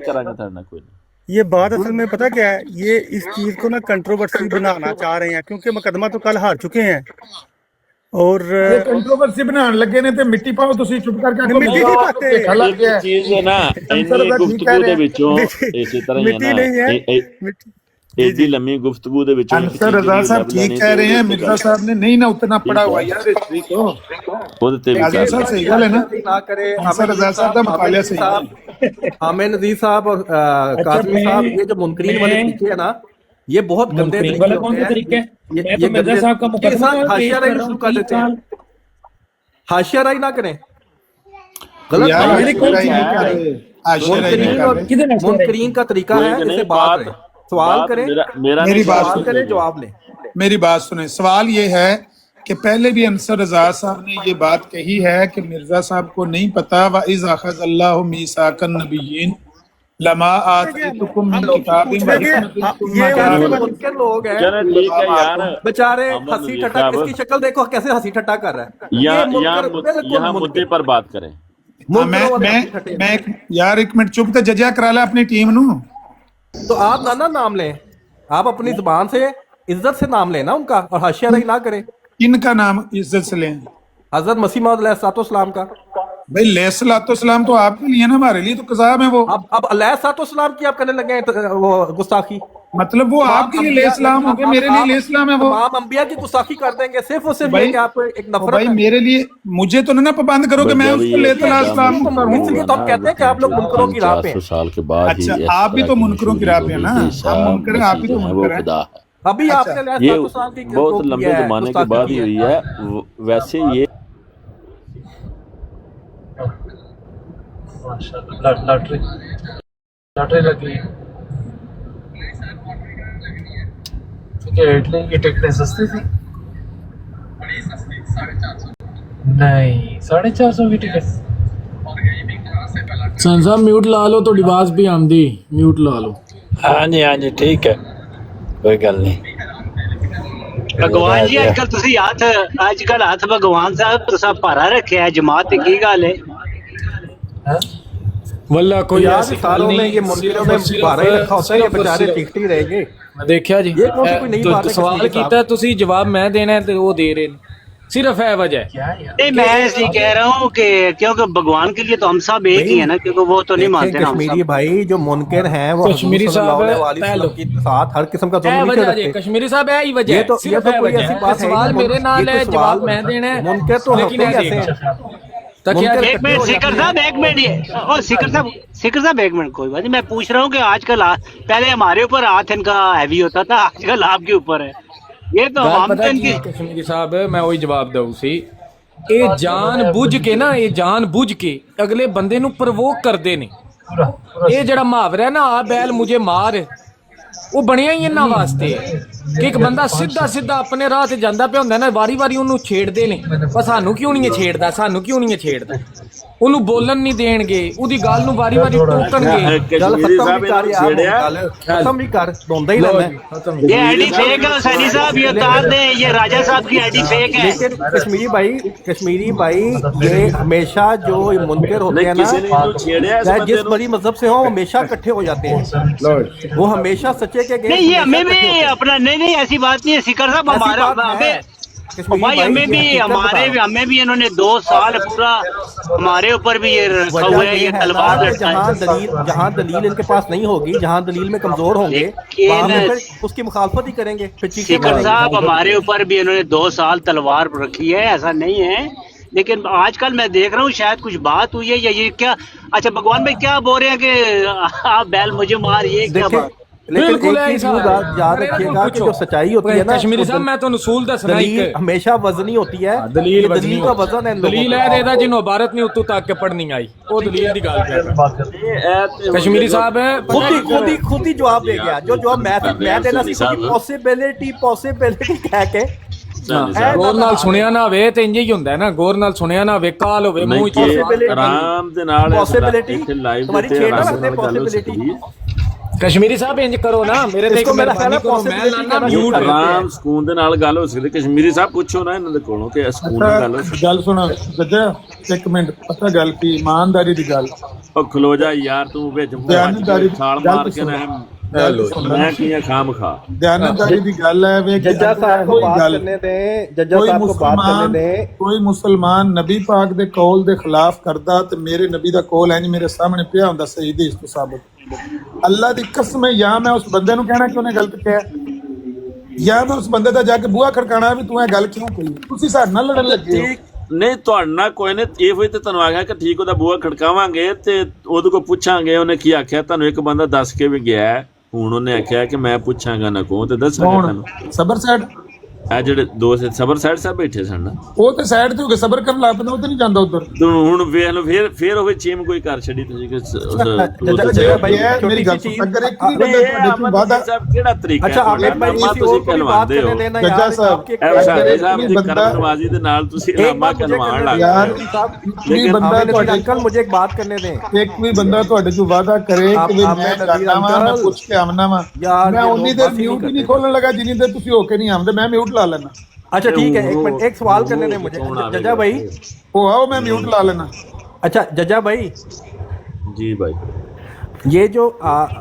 करांगा था कोई ये बात असल में पता क्या है, ये इस चीज को ना कंट्रोवर्सी बनाना चाह रहे हैं, क्योंकि मुकदमा तो कल हार चुके हैं और कंट्रोवर्सी बनाने लगे ने ते मिट्टी पाओ तुसी चुप करके मिट्टी नहीं पाते। एक चीज है ना इन्नी गुफ्तगू दे विचों इसी तरह मिट्टी नहीं है, ایڈی لمبی گفتگو دے وچوں ایک انصر رضا صاحب ٹھیک کہہ رہے ہیں، مرزا صاحب نے نہیں نا اتنا پڑھا ہوا یار ہسٹری کو. خود تے بھی اعظم صاحب صحیح گل ہے نا، نہ کرے. انصر رضا صاحب کا مطالعہ صحیح ہے. حامد نذیر صاحب اور قاسمی صاحب، یہ جو منکرین والے طریقے ہیں نا، یہ بہت گندے طریقے ہوتے ہیں. یہ مرزا صاحب کا مقدمہ حاشیہ رائی شروع کر دیتے ہیں. حاشیہ رائی نہ کریں، غلط یار بات ہے. منکرین منکرین کا طریقہ ہے، اسے بات کریں، سوال کریں، میری بات سوال کریں، جواب لیں. میری بات سنیں. سوال یہ ہے کہ پہلے بھی انصر رضا صاحب نے یہ بات کہی ہے کہ مرزا صاحب کو نہیں پتا وَإِذْ أَخَذَ اللَّهُ مِيثَاقَ النَّبِيِّينَ لَمَا آتَيْتُكُم مِّن كِتَابٍ وَحِكْمَةٍ ثُمَّ منکر لوگ ہیں چلے ٹھیک ہے یار. بیچارے. ہنسی ٹھٹا، اس کی شکل دیکھو کیسے ہنسی ٹھٹا کر رہا ہے. یہاں مدعے پر بات کریں. میں یار ایک منٹ چپ تے ججا کرا لے اپنی ٹیم نو. تو آپ نہ نام لیں، آپ اپنی زبان سے عزت سے نام لیں نا ان کا، اور حاشیہ رائی نہ کریں. ان کا نام عزت سے لیں. حضرت مسیح موعود علیہ السلام کا. بھائی علیہ السلام تو آپ کے لیے نا، ہمارے لیے تو قذاب ہے وہ. اب علیہ السلام کی آپ کرنے لگے ہیں وہ گستاخی. مطلب وہ آپ کے لیے علیہ السلام ہو گئے، میرے لیے علیہ السلام ہے وہ. تمام انبیاء کی گستاخی کر دیں گے صرف اور صرف یہ کہ آپ کو ایک نفرت بھائی ہے. میرے لیے مجھے تو نہ پابند کرو کہ میں اس کو علیہ السلام کروں. اس لیے تو ہم کہتے ہیں کہ آپ لوگ منکروں کی راہ پہ ہیں. سال کے بعد اچھا آپ بھی تو منکروں کی راہ پہ ہیں نا، ہم منکر ہیں، آپ بھی تو منکر ہیں. ابھی آپ نے علیہ یہ السلام کی بہت لمبے زمانے کے بعد ہی ہوئی ہے. ویسے یہ لاٹری لگی اٹلی کی ٹکٹیں سستی تھی. نہیں 450 کی ٹکٹ. سن صاحب میوٹ لا لو، تھوڑی آواز بھی آمدی، میوٹ لا لو. ہاں جی ٹھیک ہے، کوئی گل نہیں. بھگوان جی اج کل ہاتھ بھگوان صاحب تسا بھارا رکھیا ہے جماعت کی گل ہے؟ واللہ کوئی ایسی سالوں میں یہ منکروں نے بھارا ہی رکھا ہوتا ہے، یہ بیچارے ٹکٹ ہی رہیں گے. دیکھا جی سوال کیتا تسی جواب میں دینا ہے تو وہ دے رہے ہیں، صرف ہے وجہ. نہیں میں اس لیے کہہ رہا ہوں کہ کیونکہ بھگوان کے لیے تو ہم سب ایک ہی ہیں نا، کیونکہ وہ تو نہیں مانتے نا. کشمیری بھائی جو منکر ہیں وہ کشمیری صاحب کے ساتھ ہر قسم کا ظلم نہیں کرتے. کشمیری صاحب ہے ہی وجہ ہے، صرف ہے وجہ ہے. سوال میرے نال ہے، جواب میں دینا ہے. منکر تو ہوتے ہی ایسے ہیں. ایک منٹ سکر صاحب، ایک منٹ اور سکر صاحب ایک منٹ، کوئی بات نہیں. میں پوچھ رہا ہوں کہ آج کل پہلے ہمارے اوپر ہاتھ ان کا ہیوی ہوتا تھا، آج کل آپ کے اوپر ہے. یہ تو ہم کشمیری صاحب میں وہی جواب دوں سی. یہ جان بوجھ کے نا، یہ جان بوجھ کے اگلے بندے نو پرووک کردے نے. یہ جڑا محاورہ ہے نا آ بیل مجھے مار، وہ بنیا ہی انہاں واسطے کہ ایک بندہ سیدھا اپنے راہ تے جاندا پیا ہوندا نا، واری انہوں چھیڑدے نے. پر سانو کیوں نہیں چھیڑدا، سانو کیوں نہیں چھیڑدا؟ انہوں بولن نہیں دین گے، اودی گل نو واری ٹوکن گے. ختم بھی کر دوندا ہی رہنا. یہ آئی ڈی فیک ہے سینی صاحب، یہ اتار دیں، یہ راجہ صاحب کی آئی ڈی فیک ہے. لیکن کشمیری بھائی یہ ہمیشہ جو منکر ہوتے ہیں نا، چاہے جس بڑی مذہب سے ہوں، ہمیشہ اکٹھے ہو جاتے ہیں. وہ ہمیشہ سچے کے نہیں، یہ ہمیں بھی اپنا نہیں ایسی بات نہیں ہے سکر صاحب. ہمارا بھائی ہمیں بھی انہوں نے 2 سال پورا ہمارے اوپر بھی یہ رکھا ہوا ہے، یہ تلوار لٹکا ہے. جہاں دلیل ان کے پاس نہیں ہوگی، جہاں دلیل میں کمزور ہوں گے، وہاں پہ اس کی مخالفت ہی کریں گے. سکر صاحب ہمارے اوپر بھی انہوں نے 2 سال تلوار رکھی ہے، ایسا نہیں ہے. لیکن آج کل میں دیکھ رہا ہوں شاید کچھ بات ہوئی ہے یا یہ کیا. اچھا بھگوان بھائی کیا بول رہے ہیں کہ آپ بیل مجھے مار، یہ کیا بات؟ لیکن ایک چیز یاد رکھیے گا کہ جو سچائی ہوتی ہے نا، کشمیری صاحب میں تو اصول دسنا دلیل ہمیشہ وزنی ہوتی ہے. دلیل کا وزن ہے. دلیل ہے دیدا جنوں عبارت نہیں اتو تک کے پڑھنی آئی، وہ دلیل دی گل کر. کشمیری صاحب خود ہی جواب دے گیا. جو جواب میں دینا سی پاسبلٹی کہہ کے گور نال سنیا نہ ہوئے تے انج ہی ہوندا ہے نا. گور نال سنیا نہ ہوئے کال ہوئے منہ چ آرام دے نال پاسبلٹی تمہاری چھیڑنا رکھتے پاسبلٹی. کشمیری صاحب انج کرو نا، میرے تے میرا خیال ہے پاسبلٹی کا میوٹ آرام سکون دے نال گل ہو سکدی. کشمیری صاحب پوچھو نا انہاں دے کولوں کہ سکون دی گل ہو. گل سنا ججا ایک منٹ، پتہ گل کی ایمانداری دی گل. او کھلو جا یار، تو وچ چھال مار کے نہ ਮੈਂ ਕੀਆਂ ਖਾਮ ਖਾ ਧਿਆਨਦਾਰੀ ਦੀ ਗੱਲ ਹੈ ਵੇ ਕਿ जज्जा साहब को कोई बात गल- करने दें, जज्जा कोई साहब को बात करने मुसलमान दें। ਕੋਈ ਮੁਸਲਮਾਨ ਨਬੀ ਪਾਕ ਦੇ ਕੌਲ ਦੇ ਖਿਲਾਫ ਕਰਦਾ ਤੇ ਮੇਰੇ ਨਬੀ ਦਾ ਕੌਲ ਹੈ ਨਹੀਂ ਮੇਰੇ ਸਾਹਮਣੇ ਪਿਆ ਹੁੰਦਾ ਸਹੀ ਹਦੀਸ ਤੋਂ ਸਾਬਤ। ਅੱਲਾ ਦੀ ਕਸਮ ਹੈ, ਜਾਂ ਮੈਂ ਉਸ ਬੰਦੇ ਨੂੰ ਕਹਿਣਾ ਕਿ ਉਹਨੇ ਗਲਤ ਕਿਹਾ, ਜਾਂ ਮੈਂ ਉਸ ਬੰਦੇ ਦਾ ਜਾ ਕੇ ਬੂਹਾ ਖੜਕਾਣਾ ਵੀ ਤੂੰ ਇਹ ਗੱਲ ਕਿਉਂ ਕਹੀ। ਤੁਸੀਂ ਸਾਡੇ ਨਾਲ ਲੜਨ ਲੱਗੇ ਹੋ। ਠੀਕ ਨਹੀਂ ਤੁਹਾਡੇ ਨਾਲ ਕੋਈ ਨਹੀਂ, ਇਹੋ ਹੀ ਤੇ ਤੁਹਾਨੂੰ ਆਖਿਆ ਕਿ ਠੀਕ ਉਹਦਾ ਬੂਹਾ ਖੜਕਾਵਾਂਗੇ ਤੇ ਉਹਦੇ ਕੋਲ ਪੁੱਛਾਂਗੇ ਉਹਨੇ ਕੀ ਆਖਿਆ। ਤੁਹਾਨੂੰ ਇੱਕ ਬੰਦਾ ਦੱਸ ਕੇ ਵੀ ਗਿਆ ਹੈ, ਹੁਣ ਉਹਨੇ ਆਖਿਆ ਕਿ ਮੈਂ ਪੁੱਛਾਂਗਾ ਨਾ ਕੋ ਤੇ ਦੱਸਾਂਗਾ ਤੁਹਾਨੂੰ। ਸਬਰ ਸਾਈਡ ਇਹ ਜਿਹੜੇ ਦੋ ਸਬਰ ਸਾਈਡ ਸਾਹਿਬ ਬੈਠੇ ਸਨ ਨਾ, ਉਹ ਤੇ ਸਾਈਡ ਤੇ ਹੋ ਕੇ ਸਬਰ ਕਰਨ ਲੱਗ ਪੈਂਦਾ, ਉਹ ਤੇ ਨਹੀਂ ਜਾਂਦਾ ਉਧਰ। ਹੁਣ ਵੇਖ ਲਓ ਫਿਰ ਉਹ ਚੀਮ ਕੋਈ ਕਰ ਛੱਡੀ ਤੁਸੀਂ ਕਿ जज्जा भाई ਮੇਰੀ ਗੱਲ छोटी सी ਅਗਰ चीज। ਇੱਕ ਵੀ ਬੰਦਾ ਤੁਹਾਡੇ ਤੋਂ ਵਾਦਾ ਸਾਹਿਬ ਕਿਹੜਾ ਤਰੀਕਾ अच्छा आमिर भाई किसी और को भी बात करने देना जज्जा यार, साहब, आपके ਸਾਹਿਬ ਦੀ ਕਰਮਨਵਾਜ਼ੀ ਦੇ ਨਾਲ ਤੁਸੀਂ एक ਇਲਾਮਾ बात मुझे ਕਰਵਾਉਣ करने ਲੱਗ दें यार, आमिर साहब, ਵੀ ਬੰਦਾ आमिर नजीर ਤੁਹਾਡੇ अंकल मुझे एक बात करने दें। ਇੱਕ ਵੀ ਬੰਦਾ ਤੁਹਾਡੇ ਤੋਂ ਵਾਦਾ ਕਰੇ आप- ਕਿ ਵੀ आप ਮੈਂ नज़ीर ਜਾਣਾ ਵਾਂ, ਮੈਂ अंकल, ਪੁੱਛ ਕੇ ਆਉਣਾ ਵਾਂ, यार, ਮੈਂ ये ਉਨੀ लोग ਦੇਰ बात ही ਮਿਊਟ ਹੀ नहीं ਨਹੀਂ करते। ਖੋਲਣ ਲੱਗਾ ਜਿੰਨੀ ਦੇਰ ਤੁਸੀਂ ਹੋ ਕੇ ਨਹੀਂ ਆਉਂਦੇ। मैं म्यूट ला लेना। अच्छा ठीक है, एक मिनट, एक सवाल करने दें मुझे जज्जा भाई। ओ आओ मैं म्यूट ला लेना। अच्छा जज्जा भाई, जी भाई, ये जो आप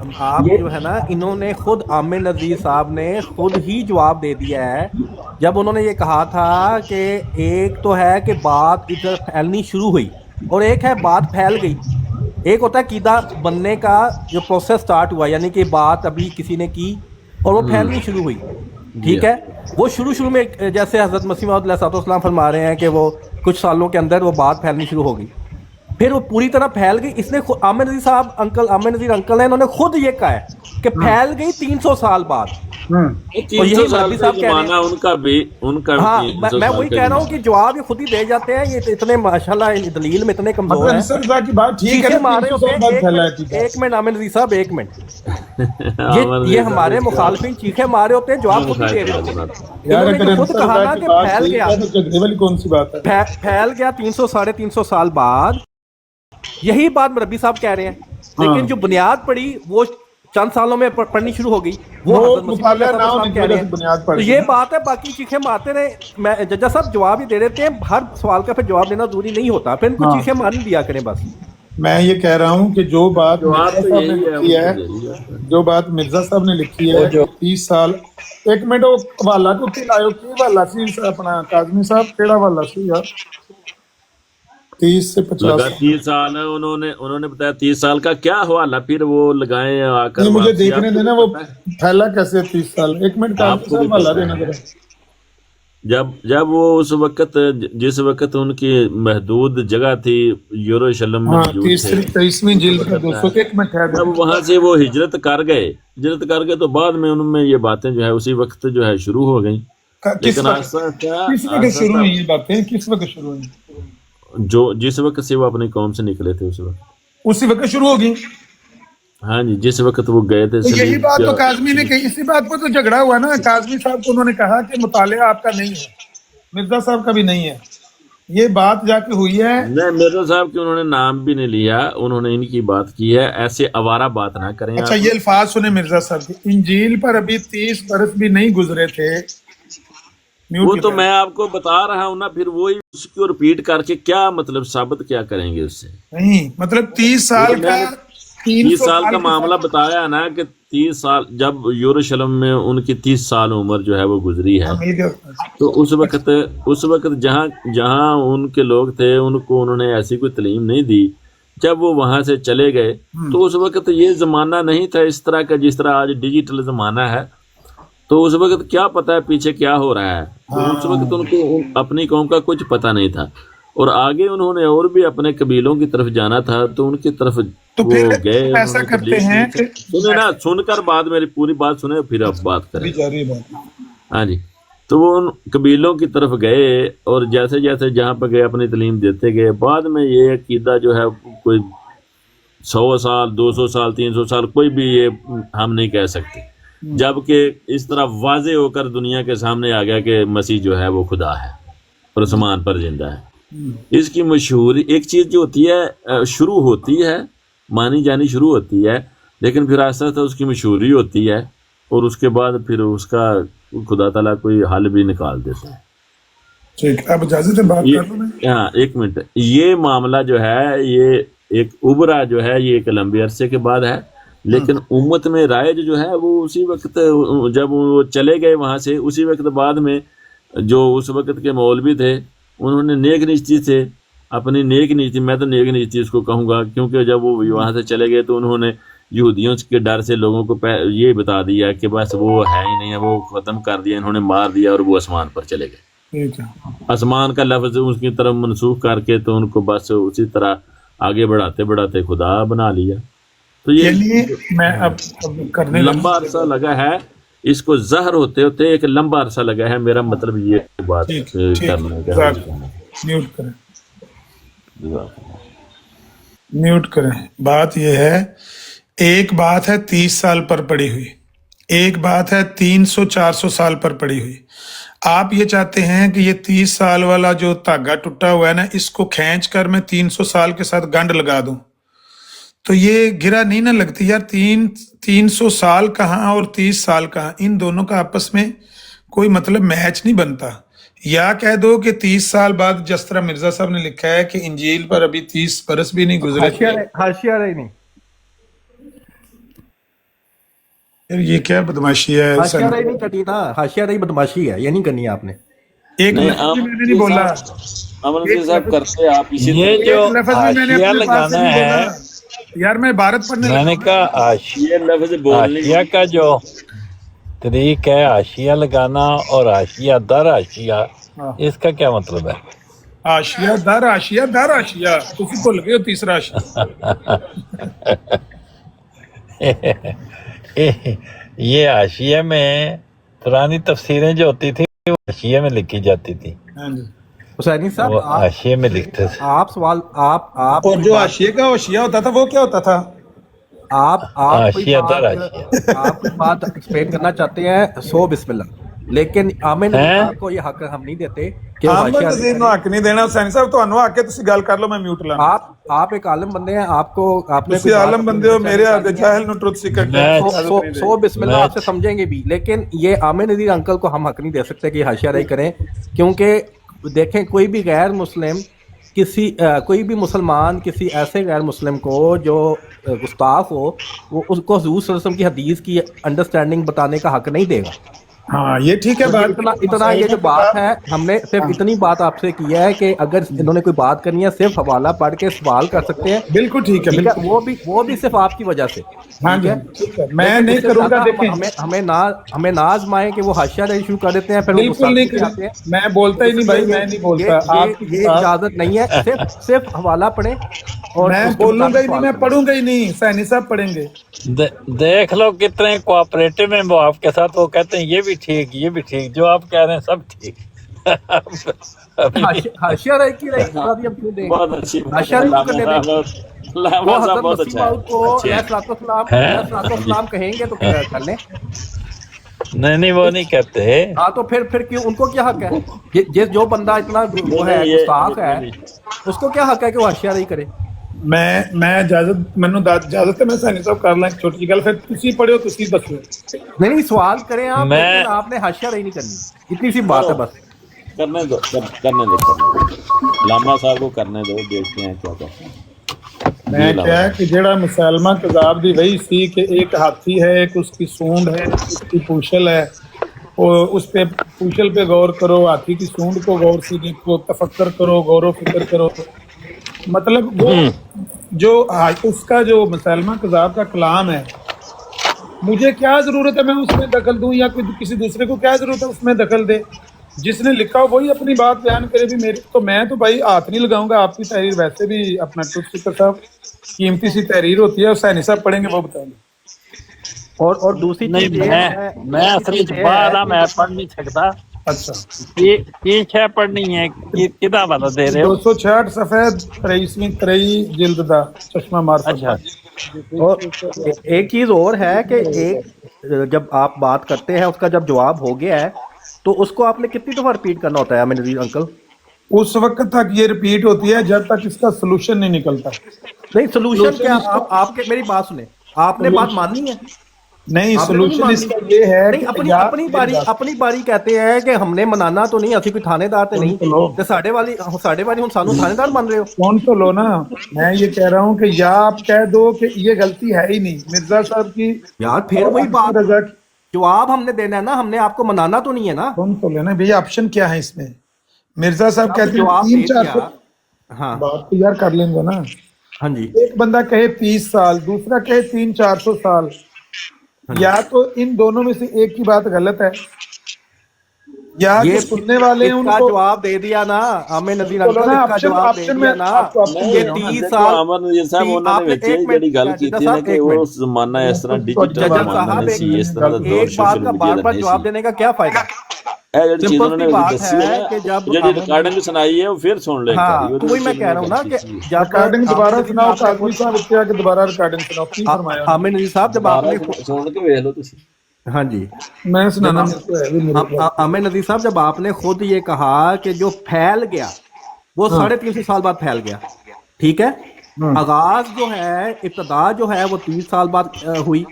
जो है ना, इन्होंने खुद आमिर नज़ीर साहब ने खुद ही जवाब दे दिया है जब उन्होंने ये कहा था कि एक तो है कि बात इधर फैलनी शुरू हुई और एक है बात फैल गई। एक होता है कीदा बनने का जो प्रोसेस स्टार्ट हुआ, यानी कि बात अभी किसी ने की और वो फैलनी शुरू हुई, ठीक है। वो शुरू में जैसे हज़रत मसीह मौऊद अलैहिस्सलाम फरमा रहे हैं कि वो कुछ सालों के अंदर वो बात फैलनी शुरू हो गई, फिर वो पूरी तरह फैल गई। इसने आमिर नज़ीर साहब आमिर नज़ीर अंकल हैं, इन्होंने खुद ये कहा है कि फैल गई 300 साल बाद। और यही मौलवी साहब कह रहे हैं, उनका भी हाँ मैं वही कह रहा हूँ कि जवाब ये खुद ही दे जाते हैं। ये इतने माशाल्लाह दलील में इतने कमजोर हैं। अंसर साहब की बात ठीक है, चीखे मारे होते हैं। एक एक मिनट आमिर नज़ीर साहब, एक मिनट, ये हमारे मुखालफिन चीखे मारे होते हैं, जवाब खुद ही दे रहे होते हैं। यार इन्होंने अगर जो खुद अंसर कहा ना साहब कि की बात फैल ठीक गया, है तो झगड़े वाली कौन सी बात है। फैल गया 300 साढ़े 300 साल बाद, यही बात रब्बी साहब कह रहे हैं। लेकिन जो बुनियाद पड़ी वो चंद सालों में पढ़नी शुरू हो गई, वो हज़रत मसीह मुताला ना होने की कह रहे वजह से हैं। बुनियाद पड़ तो ये बात है, बाकी चीखे मारते रहे। मैं जज्जा साहब जवाब ही दे देते हैं, हर सवाल का फिर जवाब देना जरूरी नहीं होता, फिर इनको चीखे मार ही दिया करें बस। मैं ये कह रहा हूँ कि जो बात मिर्जा तो साहब ने यही है, लिखी है, जो बात मिर्जा साहब ने लिखी है 30 साल। एक मिनट वो हवाला तो उत्ते लायो, की हवाला सी अपना काजमी साहब, केड़ा हवाला सी यार 30 से 50 30 साल है, उन्होंने बताया 30 साल का क्या हवाला फिर वो लगाए आकर। नहीं, मुझे वापसी देखने आपको देना वो पता है? फैला कैसे 30 साल। एक मिनट काजमी आपको साहब भी हवाला पता देना है। जरा। जब वो उस वक्त जिस वक्त उनकी महदूद जगह थी यरूशलेम में हाँ मौजूद 23वीं जिल्द का 200 एक मिनट है। जब वहां से वो हिजरत कर गए तो बाद में उनमें ये बातें जो है उसी वक्त जो है शुरू हो गई। किस लेकिन वक्त आस्ता किस वक्त शुरू हुई ये बातें, किस वक्त शुरू हुई? जो जिस वक्त से वो अपनी कौम से निकले थे उस वक्त, उसी वक्त शुरू होगी। हाँ जी, जिस वक्त वो गए थे तो यही सलीब बात तो का- काजमी ने कही, इसी बात पर तो झगड़ा हुआ ना। काजमी साहब को उन्होंने कहा कि मुतालिया आपका नहीं है, मिर्जा साहब का भी नहीं है। ये बात जाके हुई है। नहीं, मिर्जा साहब की उन्होंने नाम भी नहीं लिया, उन्होंने इनकी बात की है। ऐसे आवारा बात ना करें अच्छा आप। ये अल्फाज सुने मिर्जा साहब के, इंजील पर अभी 30 बरस भी नहीं गुजरे थे। म्यूट वो की तो तरफ। मैं आपको बता रहा हूँ ना, फिर वही उसको रिपीट करके क्या मतलब साबित क्या करेंगे उससे। नहीं मतलब 30 साल का 30 साल का मामला बताया ना कि 30 साल जब यरूशलेम में उनकी 30 साल उम्र जो है वो गुजरी है, तो उस वक्त जहाँ उनके लोग थे उनको उन्होंने ऐसी कोई तालीम नहीं दी। जब वो वहां से चले गए तो उस वक्त ये जमाना नहीं था इस तरह का जिस तरह आज डिजिटल जमाना है। तो उस वक्त क्या पता है पीछे क्या हो रहा है। तो उस वक्त उनको अपनी कौम का कुछ पता नहीं था, और आगे उन्होंने और भी अपने कबीलों की तरफ जाना था तो उनकी तरफ तो वो फिर गए। ऐसा करते हैं कि सुने ना, सुनकर बाद मेरी पूरी बात सुने फिर अब बात करें। जारी बात। हाँ जी, तो वो उन कबीलों की तरफ गए और जैसे जैसे जहाँ पर गए अपनी तालीम देते गए। बाद में ये अकीदा जो है कोई 100 साल 200 साल 300 साल कोई भी ये हम नहीं कह सकते, जबकि इस तरह वाजे होकर दुनिया के सामने आ गया कि मसीह जो है वो खुदा है और आसमान पर जिंदा है। इसकी मशहूर एक चीज़ जो होती है शुरू होती है मानी जानी शुरू होती है, लेकिन फिर आहिस्ता आहिस्ता उसकी मशहूरी होती है और उसके बाद फिर उसका खुदा ताला कोई हल भी निकाल देता है। ठीक, अब इजाजत है बात कर लो। हाँ एक मिनट, ये मामला जो है ये एक उबरा जो है ये एक लंबे अरसे के बाद है, لیکن امت میں رائج جو ہے وہ اسی وقت جب وہ چلے گئے وہاں سے، اسی وقت بعد میں جو اس وقت کے مولوی تھے انہوں نے نیک نیتی سے اپنی نیک نیتی، میں تو نیک نیتی اس کو کہوں گا، کیونکہ جب وہ وہاں سے چلے گئے تو انہوں نے یہودیوں کے ڈر سے لوگوں کو یہ بتا دیا کہ بس وہ ہے ہی نہیں ہے، وہ ختم کر دیا، انہوں نے مار دیا اور وہ آسمان پر چلے گئے۔ آسمان کا لفظ اس کی طرف منسوخ کر کے تو ان کو بس اسی طرح آگے بڑھاتے بڑھاتے خدا بنا لیا۔ تو یہ میں اب کرنے لمبا عرصہ لگا ہے، اس کو زہر ہوتے ہوتے ایک لمبا عرصہ لگا ہے، میرا مطلب یہ بات کرنے کا۔ میوٹ کریں، میوٹ کریں۔ بات یہ ہے، ایک بات ہے 30 سال پر پڑی ہوئی، ایک بات ہے 300-400 سال پر پڑی ہوئی۔ آپ یہ چاہتے ہیں کہ یہ 30 سال والا جو دھاگا ٹوٹا ہوا ہے نا، اس کو کھینچ کر میں 300 سال کے ساتھ گنڈ لگا دوں، تو یہ گرا نہیں نہ لگتی یار۔ 300 سال کہاں اور 30 سال کہاں، ان دونوں کا آپس میں کوئی مطلب میچ نہیں بنتا۔ یا کہہ دو کہ 30 سال بعد، جس طرح مرزا صاحب نے لکھا ہے کہ انجیل پر ابھی 30 برس بھی نہیں گزرے، حاشیہ رہی نہیں، یہ کیا بدماشی ہے؟ حاشیہ رہی نہیں کرنی نا، حاشیہ رہی بدماشی ہے، یہ نہیں کرنی ہے آپ نے۔ ایک لفظ بھی میں نے نہیں بولا، امن صاحب کرتے آپ اسی یہ جو ایک لفظ بھی میں نے حاشیہ اپنے پاس سے لگانا نہیں ہے، بولا یار، میں عبارت پڑھنے میں نے کہا یہ لفظ بولنے حاشیہ کا جو طریق ہے حاشیہ لگانا اور حاشیہ در حاشیہ، اس کا کیا مطلب ہے؟ آشیا در آشیا در آشیا، تسی بھول گئے ہو تیسرا آشیا۔ یہ حاشیے میں پرانی تفسیریں جو ہوتی تھی وہ حاشیے میں لکھی جاتی تھی، حسینی صاحب وہ حاشیے میں لکھتے تھے۔ آپ سوال آپ اور جو آشیے کا آشیا ہوتا تھا وہ کیا ہوتا تھا؟ آپ حاشیہ در حاشیہ۔ آپ کوئی بات ایکسپلین کرنا چاہتے ہیں، سو بسم اللہ، لیکن آمن کو یہ حق ہم نہیں دیتے کہ احمد نذیر نو حق نہیں دینا۔ حسین صاحب تانوں حق ہے، تسی گل کر لو، میں میوٹ لانا۔ آپ ایک عالم بندے ہیں، آپ کو آپ نے تسی عالم بندے ہو، میرے آگے جاہل نو ٹروتھ سیکرٹ سو بسم اللہ آپ سے سمجھیں گے بھی، لیکن یہ عامر نذیر انکل کو ہم حق نہیں دے سکتے کہ حاشیہ رہی کریں، کیونکہ دیکھیں کوئی بھی غیر مسلم کوئی بھی مسلمان کسی ایسے غیر مسلم کو جو گستاخ ہو، وہ اس کو حضور صلی اللہ علیہ وسلم کی حدیث کی انڈرسٹینڈنگ بتانے کا حق نہیں دے گا۔ ہاں یہ ٹھیک ہے بات، اتنا یہ جو بات ہے، ہم نے صرف اتنی بات آپ سے کی ہے کہ اگر انہوں نے کوئی بات کرنی ہے صرف حوالہ پڑھ کے سوال کر سکتے ہیں۔ بالکل ٹھیک ہے، وہ بھی صرف آپ کی وجہ سے۔ ہاں جی میں نہیں کروں گا، دیکھیں ہمیں نہ آزمائیں کہ وہ حاشیہ رہی شروع کر دیتے ہیں، پھر بالکل نہیں کرتے ہیں، میں بولتا ہی نہیں بھائی، میں نہیں بولتا، یہ اجازت نہیں ہے، صرف حوالہ پڑھیں۔ اور میں بولوں گا ہی نہیں، میں پڑھوں گا ہی نہیں، حسینی صاحب پڑھیں گے۔ دیکھ لو کتنے کوآپریٹو ہیں وہ آپ کے ساتھ، وہ کہتے ہیں یہ بھی ٹھیک یہ بھی ٹھیک، جو آپ کہہ رہے ہیں سب ٹھیک۔ حاشیہ رہی کی رہی ہم کیوں دیں؟ حاشیہ رہی کرنے دیں، وہ حضرت مسیح موعود کو علیہ السلام کہیں گے تو کر لیں۔ نہیں وہ نہیں کہتے۔ ہاں تو پھر کیوں، ان کو کیا حق ہے؟ جو بندہ اتنا وہ ہے گستاخ ہے، اس کو کیا حق ہے کہ وہ حاشیہ رہی کرے؟ میں اجازت، مینوں اجازت ہے، میں حسینی صاحب کر لیں چھوٹی جی گل، پھر تسی پڑھو، تسی دسو۔ نہیں سوال کریں آپ، لیکن آپ نے حاشیہ رہی نہیں کرنی، اتنی سی بات ہے بس۔ کرنے دو علامہ صاحب کو کرنے دو، دیکھتے ہیں کیا کہتے ہیں۔ میں کیا ہے کہ جڑا مسلمہ کذاب دی وہی سی کہ ایک ہاتھی ہے، ایک اس کی سونڈ ہے، اس کی پوچھل ہے، اور اس پہ پوچھل پہ غور کرو، ہاتھی کی سونڈ کو غور سے دیکھو، تفکر کرو، غور و فکر کرو۔ مطلب وہ جو اس کا جو مسلمہ کذاب کا کلام ہے، مجھے کیا ضرورت ہے میں اس میں دخل دوں، یا کسی دوسرے کو کیا ضرورت ہے اس میں دخل دے؟ جس نے لکھا ہو وہی اپنی بات بیان کرے، بھی میری تو میں تو بھائی ہاتھ نہیں لگاؤں گا۔ آپ کی تحریر ویسے بھی اپنا ٹروتھ سیکر صاحب قیمتی سی تحریر ہوتی ہے، حسینی صاحب پڑھیں گے وہ بتائیں گے۔ اور دوسری چیز میں اصل باہر میں پڑھ نہیں سکتا۔ اچھا پیچھے پڑھنی ہے کتاب والا دے رہے ہو؟ 266 صفحہ 23 جلد دا چشمہ معرفت۔ اچھا، اور ایک چیز اور ہے کہ جب آپ بات کرتے ہیں اس کا جب جواب ہو گیا ہے تو اس کو آپ نے کتنی دفعہ ریپیٹ کرنا ہوتا ہے عامر نذیر انکل؟ اس وقت تک یہ ریپیٹ ہوتی ہے جب تک اس کا سلوشن نہیں نکلتا۔ نہیں سلوشن کیا؟ آپ کے میری بات سنیں، آپ نے بات ماننی ہے، नहीं आपने तो सोल्यूशन नहीं इसका ये है नहीं, कि अपनी बारी कहते हैं कि हमने मनाना तो नहीं, ਅਸੀਂ ਕੋਈ ਥਾਣੇਦਾਰ ਤੇ ਨਹੀਂ ਤੇ ਸਾਡੇ ਵਾਲੀ ਹੁਣ ਸਾਨੂੰ ਥਾਣੇਦਾਰ ਮੰਨ ਰਹੇ ਹੋ। कौन तो लो ना, मैं ये कह रहा हूँ कि या आप कह दो कि ये गलती है ही नहीं मिर्जा साहब की, यार फिर वही बात, रजा की। जवाब हमने देना है ना, हमने आपको मनाना तो नहीं है ना। कौन तो लेना भैया, ऑप्शन क्या है इसमें? मिर्जा साहब कहते हैं जवाब 300-400, हाँ बात तो यार कर लेंगे ना। हाँ जी, एक बंदा कहे 30 साल, दूसरा कहे 300-400 साल, या तो इन दोनों में से एक की बात गलत है, या ये जो सुनने वाले हैं इसका उनको जवाब दे दिया ना हमें नदीर बोलो अंकल, ना, इसका option- जवाब दे option दिया में ना आपको option ये दे रहा हूँ। 30 देखो साल अमर नजीर साहब ਉਹਨਾਂ आपने ਨੇ ਵਿੱਚ एक ਜਿਹੜੀ मिनट, ਗੱਲ जज ਕੀਤੀ ਨਾ साहब, ਕਿ एक ਉਹ मिनट। ਜ਼ਮਾਨਾ ਇਸ ਤਰ੍ਹਾਂ ਡਿਜੀਟਲ जज ਜ਼ਮਾਨਾ साहब ਨਹੀਂ ਸੀ, ਇਸ ਤਰ੍ਹਾਂ ਦਾ ਦੌਰ एक बात सोशल का मीडिया बार ਦਾ बार नहीं जवाब ਸੀ। देने का क्या फायदा। ਇਹ ਜਿਹੜੀ ਚੀਜ਼ सिंपल ਉਹਨਾਂ सी ਨੇ बात ਦੱਸੀ है ਹੈ कि जब ਜਿਹੜੀ हम- ਰਿਕਾर्डिंग सुनाई है वो फिर सुन ले हाँ तो वही मैं कह रहा हूँ ना कि जब रिकॉर्डिंग दोबारा सुनाओ, काजमी साहब इत्ते आके दोबारा रिकॉर्डिंग सुनाओ, की फरमाया आमिर नजीर साहब जब आपने सुन के ਵੇਖ ਲਓ ਤੁਸੀਂ। हाँ जी मैं सुनाना मेरे को है भी मेरे आमिर नजीर साहब जब आपने खुद ये कहा कि जो फैल गया वो 350 साल बाद फैल गया, ठीक है, आगाज जो है इब्तदा जो है वो 30 साल बाद हुई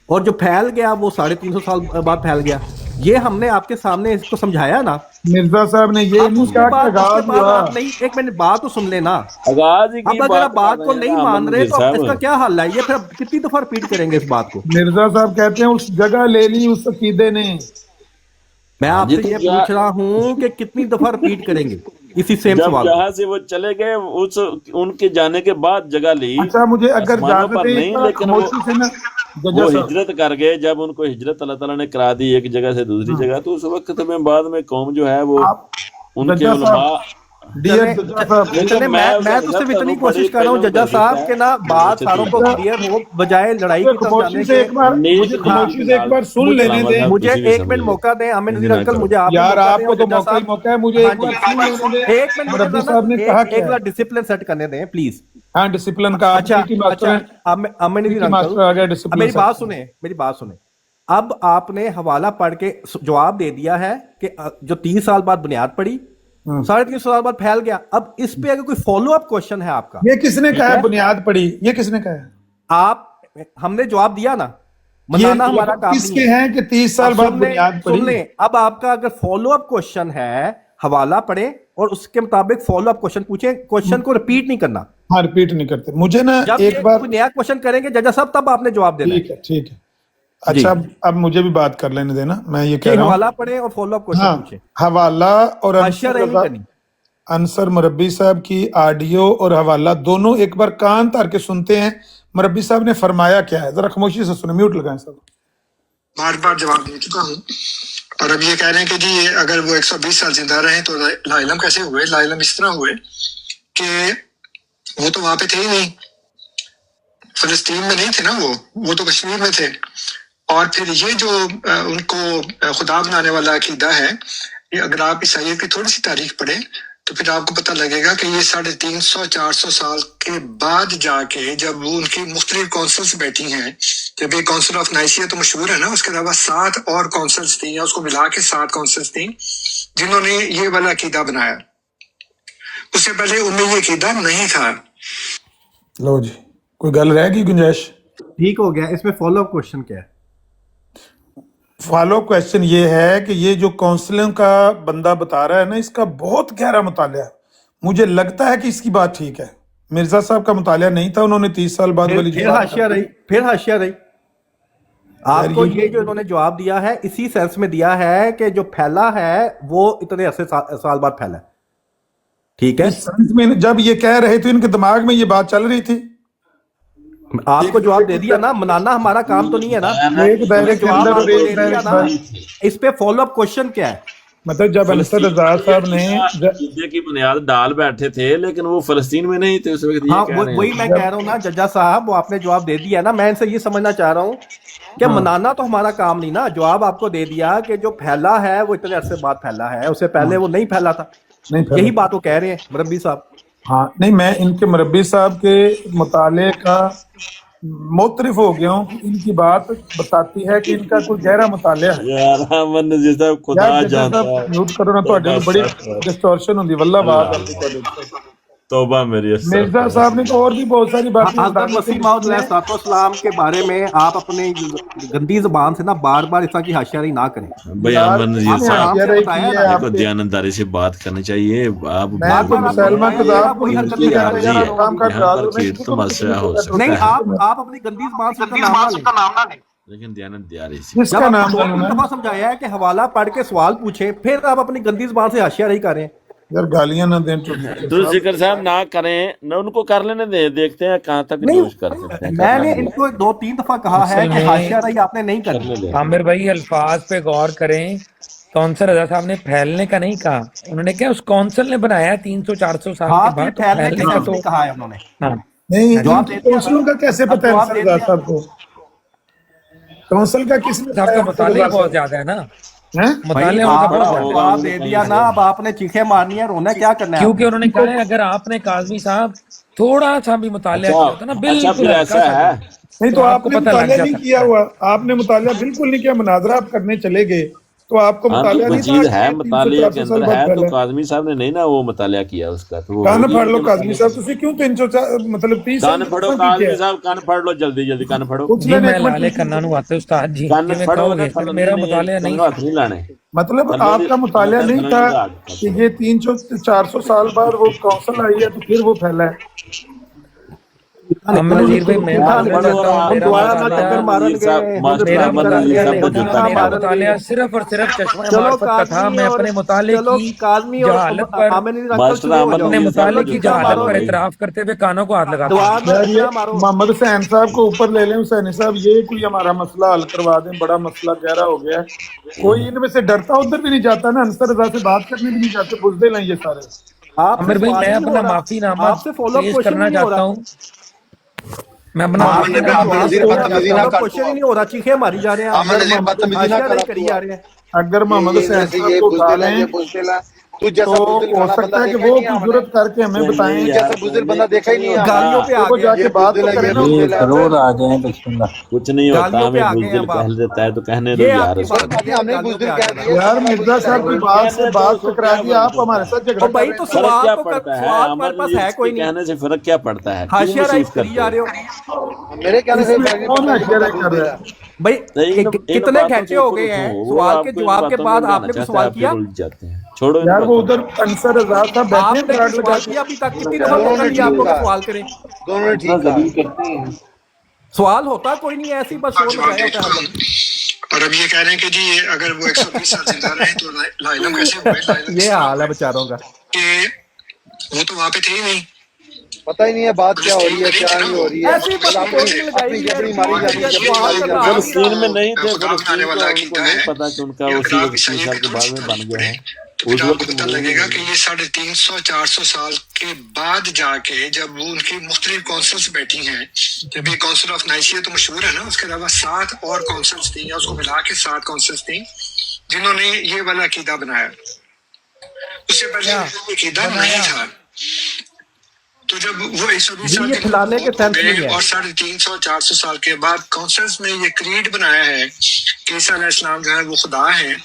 और जो फैल गया वो 350 साल बाद फैल गया, ये हमने आपके सामने इसको समझाया ना। मिर्जा साहब ने ये अब नहीं उसके कहा बाद कि आगाज हुआ। आप नहीं, एक मिनट बात तो सुन लेना। आगाज ही की अब अगर आप बात को कर नहीं रहे हैं मान रहे अमर तो नजीर इसका साहब। क्या हल है, ये फिर कितनी दफा रिपीट करेंगे इस बात को। मिर्जा साहब कहते हैं उस जगह ले ली उस अकीदे ने। मैं आपसे तो ये क्या- पूछ रहा हूँ कि कितनी दफा रिपीट करेंगे इसी सेम जब सवाल। जहाँ से वो चले गए उस उनके जाने के बाद जगह ली, अच्छा मुझे अगर आसमानों पर इजाजत नहीं, है लेकिन वो खामोशी से ना वो जजा साहब, हिजरत कर गए। जब उनको हिजरत अल्लाह ताला ने करा दी एक जगह से दूसरी जगह, तो उस वक्त में बाद में कौम जो है वो आप उनके जजा उलमा साहब, डियर जजा साहब, चले मैं तो सिर्फ इतनी कोशिश कर रहा हूँ जजा साहब के ना बात सारों को क्लियर हो, बजाय लड़ाई की तरफ खामोशी जाने से एक के। बार नहीं, मुझे हाँ, खामोशी से एक बार सुन मुझे लेने दें। मुझे किसी भी एक समझ मिनट लो। मौका दें आमिर नजीर नहीं, अंकल, नहीं, मुझे आप यार मौका आपको दें, तो जजा मौका ही साहब। मौका है, मुझे हाँ एक बार जी, सुन लेने दें। एक मिनट रब्बी साहब ने कहा एक क्या बार डिसिप्लिन सेट करने दें प्लीज। हाँ डिसिप्लिन का अच्छा आप मास्टर हैं। आमिर नजीर पीटी मास्टर आ गया अंकल डिसिप्लिन मेरी से। बात सुने, मेरी बात सुने। अब आपने हवाला पढ़ के जवाब दे दिया है कि जो 30 साल बाद बुनियाद पड़ी 350 साल बाद फैल गया। अब इस पे अगर कोई फॉलो अप क्वेश्चन है आपका, ये किसने कहा है बुनियाद पड़ी, ये किसने कहा है? आप हमने जवाब दिया ना, मनाना ये हमारा काम किसके नहीं है। हैं कि 30 साल अब बाद सुन लें, बुनियाद सुन पड़ी? लें, अब आपका अगर फॉलो अप क्वेश्चन है हवाला पढ़े और उसके मुताबिक फॉलो अप क्वेश्चन पूछे, क्वेश्चन को रिपीट नहीं करना। हाँ रिपीट नहीं करते मुझे ना जब एक बार। कोई नया क्वेश्चन करेंगे जजा साहब तब आपने जवाब देना है। ठीक है ठीक है। अच्छा अब मुझे भी बात कर लेने देना, मैं ये कि कह रहा हूँ हवाला पढ़े और फॉलो अप क्वेश्चन हाँ पूछे, हवाला और हाशिया नहीं करनी। अंसर मुरब्बी साहब की ऑडियो और हवाला दोनों एक बार कान तार के सुनते हैं। मुरब्बी साहब ने फरमाया क्या है, जरा खामोशी से सुने, म्यूट लगाएं सब। बार बार जवाब दे चुका हूँ और अब ये कह रहे हैं कि जी अगर वो 120 साल जिंदा रहे तो लाइलम कैसे हुए। लाइलम इस तरह हुए कि वो तो वहां पे थे ही नहीं, फलस्तीन में नहीं थे ना, वो तो कश्मीर में थे। और फिर ये जो उनको खुदा बनाने वाला अकीदा है, ये अगर आप ईसाइयत की थोड़ी सी तारीख पढ़े तो फिर आपको पता लगेगा कि ये 350-400 साल के बाद जाके जब वो उनकी मुख्तलिफ काउंसिल्स बैठी हैं, जब ये काउंसिल ऑफ नाइसिया तो मशहूर है ना, उसके अलावा 7 और काउंसिल्स थी या उसको मिला के 7 काउंसिल्स थी जिन्होंने ये वाला अकीदा बनाया। उससे पहले उनमें ये अकीदा नहीं था। लो जी कोई गल रह गई गुंजाइश? ठीक हो गया। इसमें फॉलो अप क्वेश्चन क्या है? फॉलो क्वेश्चन ये है कि ये जो काउंसलिंग का बंदा बता रहा है ना, इसका बहुत गहरा मुतालिया है। मुझे लगता है कि इसकी बात ठीक है। मिर्जा साहब का मुतालिया नहीं था, उन्होंने 30 साल बाद वाली फिर हाशिया रही, फिर हाशिया रही। आपको ये जो इन्होंने जवाब दिया है इसी सेंस में दिया है कि जो फैला है वो इतने अरसे साल बाद फैला है, ठीक है। सेंस में जब ये कह रहे थे इनके दिमाग में ये बात चल रही थी। आपको जवाब दे दिया ना, मनाना हमारा काम तो नहीं है ना। एक दायरे के जवाब अंदर आपको और दे एक दायरे दिया के ना। बाहर। इस पे फॉलो अप क्वेश्चन क्या है? मतलब जब अंसर रजा साहब ने अकीदे की बुनियाद डाल बैठे थे, लेकिन वो फलस्तीन में नहीं थे उस वक्त। हाँ वही मैं कह रहा हूँ ना जजा साहब, वो आपने जवाब दे दिया ना। मैं इनसे ये समझना चाह रहा हूँ कि मनाना तो हमारा काम नहीं ना। जवाब आपको दे दिया कि जो फैला है वो इतने अरसे बाद फैला है, उससे पहले वो नहीं फैला था। यही बात वो कह रहे हैं मुरब्बी साहब। हाँ नहीं, मैं इनके मुरब्बी साहब के मुताले का मोतरिफ हो गया हूँ कि इनकी बात बताती है कि इनका कोई गहरा मुतालिया है। यार अमर नजीर साहब खुदा यार जानता है। म्यूट करो ना, ਤੁਹਾਡੇ ਨੂੰ ਬੜੀ डिस्टॉर्शन ਹੁੰਦੀ, वल्ला बात आती ਤੁਹਾਡੇ। तौबा मेरी मिर्जा साहब ने तो और भी बहुत सारी बातें हज़रत मसीह मौद अलैहिस्सलाम के बारे में आप अपने गंदी जुबान से ना बार बार इस तरह की हाशियारी ना करें। भाई अमन नजीर आपने साहब आराम से बताया ना, आपको दयानतदारी से बात करनी चाहिए। आप मैं तो मुसलमान खुदा को कोई हरकत उनकी नहीं कर अर्जी रहे। है, काम का यहाँ पर नहीं, खेत तो मसला हो सकता नहीं, है, आप अपनी गंदी जुबान से उसका नाम ना लें। लेकिन दयानतदारी से किसका जब नाम आपको बोलूं मैं? 2 दफा समझाया है कि हवाला पढ़ के सवाल पूछे, फिर आप अपनी गंदी जुबान से हाशियारी करें। यार गालियां ना दें तो जिक्र साहब ना करें, न उनको कर लेने दे, देखते हैं कहाँ तक नहीं, जोश कर सकते हैं। मैंने इनको 2-3 दफा कहा है कि हाशियारी आपने नहीं करनी। आमिर भाई अल्फाज पे गौर करें। कौंसल रजा साहब ने फैलने का नहीं कहा, उन्होंने क्या उस कौंसल ने बनाया 300-400 साल हाँ, के बाद, तो फैलने फैलने का का तो तो कहा है उन्होंने। हाँ नहीं, जवाब दे दिया। काउंसिलों का कैसे पता है सरदार साहब को? काउंसिल का किसने साहब का मुतालिया बहुत ज्यादा है ना, हैं? मुतालिया आप उनका बहुत ज्यादा है। जवाब दे दिया ना, अब आपने चीखें मारनी है, रोना क्या करना है? क्योंकि उन्होंने कहा है अगर आपने काजमी साहब थोड़ा सा भी मुतालिया किया होता ना, अच्छा बिल्कुल फिर हल्का ऐसा सा है। भी, नहीं तो आपको आपने पता लग मुतालिया नहीं जाता। किया हुआ, आपने मुतालिया बिल्कुल नहीं किया, मुनाजरा आप करने चले गए तो आपको हाँ मुतालिया तो नहीं वजीद है, था कि मुतालिया के 300-400 साल अंदर बाद है, तो फैला। काजमी साहब ने नहीं ना वो मुतालिया किया उसका, तो वो कान होगी फाड़ लो कि काजमी साहब, मुतालिया। तुसी क्यों 300 मतलब 30 कान साल फड़ो की काजमी किया? साहब, कान फड़ लो जल्दी जल्दी, कान फड़ो, पूछ जी लेने मैं एक मिनट लाले कन्ना नु आते उस्ताद जी, कान जिवें फड़ो कहोगे, ना, फिर मेरा मुतालिया नहीं हाथ नहीं लाने। मतलब थल्ले दी- आपका मुतालिया नहीं थल्ले था दी दाग। कि ये 300-400 साल बाद वो कौंसल आई है तो फिर वो फैला है। अमन नजीर भाई मैं कान बताना फड़ो चाहता और हूँ, आप मेरा दोबारा ना मुतालिया टक्कर मारन साहब, गए, मास्टर मेरा अहमद मुतालिया नजीर साहब नहीं को था, जूता मेरा मारो। मुतालिया सिर्फ और सिर्फ चश्मा चलो मार्फत का था। मैं अपने मुताले चलो की काजमी और जहालत पर, मास्टर अहमद अपने नजीर साहब मुताले को की जूता जहालत मारो पर भाई। इतराफ करते हुए कानों को हाथ लगाता हूँ। दोबारा यार ये ना मारो। मोहम्मद हुसैन साहब को ऊपर ले लें, हुसैन साहब ये कोई हमारा मसला हल करवा दें, बड़ा मसला गहरा हो गया है। कोई इनमें से डरता उधर भी नहीं जाता ना, अंसर रजा से बात करने भी नहीं जाते, बुज़दिल हैं ये सारे। आपसे आमिर भाई सवाल मैं ही नहीं अपना हो रहा, माफीनामा आपसे फॉलो अप पेश क्वेश्चन करना ही नहीं हो चाहता रहा। हूँ। मैं अपना आपसे माफीनामा सवाल पेश तो करना चाहता हूँ। क्वेश्चन ही नहीं हो रहा, चीखें मारी जा रहे हैं, हाशियारी करी जा रहे हैं। अगर मोहम्मद हुसैन साहब को उठा लें तो हो सकता है कि वो कुछ जरूरत करके हमें बताएं। गालियों पे आ वो गए, जाके बात तो करें ना उनके साथ। आ जाए बिस्मिल्लाह। कुछ नहीं होता, गालियों पे हमें आ गए बुज़दिल अब आप। कह देता है तो कहने दो ये यार आपकी उसको। बात है, गालियों पे आ गए। यार मिर्जा साहब की बात से बात टकरा दी, आप हमारे साथ झगड़ा और कर भाई रहे तो हैं। फर्क क्या सवाल तो पड़ता है? सवाल अमर तुम्हारे पास नजीर है कोई के नहीं, कहने से फर्क क्या पड़ता है? क्यों हाशिया राइज महसूस करी करते जा हो? रहे हो। इसमें कौन हाशिया कर रहा है? भाई इन कितने बातों घंटे के हो ऊपर गए हैं, उठो, वो सवाल के आपको इन जवाब के बातों में बाद उलझाना आपने कोई चाहता है, सवाल आप किया? फिर उलझ जाते हैं। छोड़ो इन यार वो बातों उधर अंसर रजा साहब बैठे आपने हैं, कोई गार्ड लगा सवाल के। किया अभी तक? कितनी दफा मौका लिया आपको कि सवाल करें? इतना जलील करते हैं। सवाल होता कोई नहीं है, ऐसे ही बस शोर जवाब मचाया दे होता चुका है। हूं। और अब ये कह रहे हैं कि जी अगर वो 120 साल जिंदा रहे तो लाइलम कैसे हुए? लाइलम ये हाल है बेचारों का। कि वो तो वहां पे थे ही नहीं, पता ही नहीं है बात क्या हो रही है, क्या नहीं हो रही है। ऐसे ही बस रिकॉर्डिंग लगाई हुई है, जबरी मारी जा रही है, जबरी सवाल मारी का जा जवाब रही है। नहीं रहा। फलस्तीन में नहीं थे, खुदा बनाने फलस्तीन वाला का अकीदा उनको नहीं है। पता कि उनका ये उसी अगर आप वक्त 30 ईसाइयत साल की के थोड़ी बाद सी में बन तारीफ गया है। करें तो उस फिर आपको वक्त पता लगेगा कि ये 350-400 साल के बाद जाके जब वो उनकी मुख्तलिफ काउंसिल्स बैठी हैं, जब ये काउंसिल ऑफ नाइसिया तो मशहूर है ना, उसके अलावा 7 और काउंसिल्स थी, या उसको मिला के 7 काउंसिल्स थी जिन्होंने ये वाला अकीदा बनाया। उससे पहले ये अकीदा नहीं था। तो जब वो 120 साल ये खिलाने के सेंस नहीं है। और 350-400 साल के बाद काउंसिल्स ने ये क्रीड बनाया है कि ईसा अलैहिस्सलाम जो है वो खुदा है,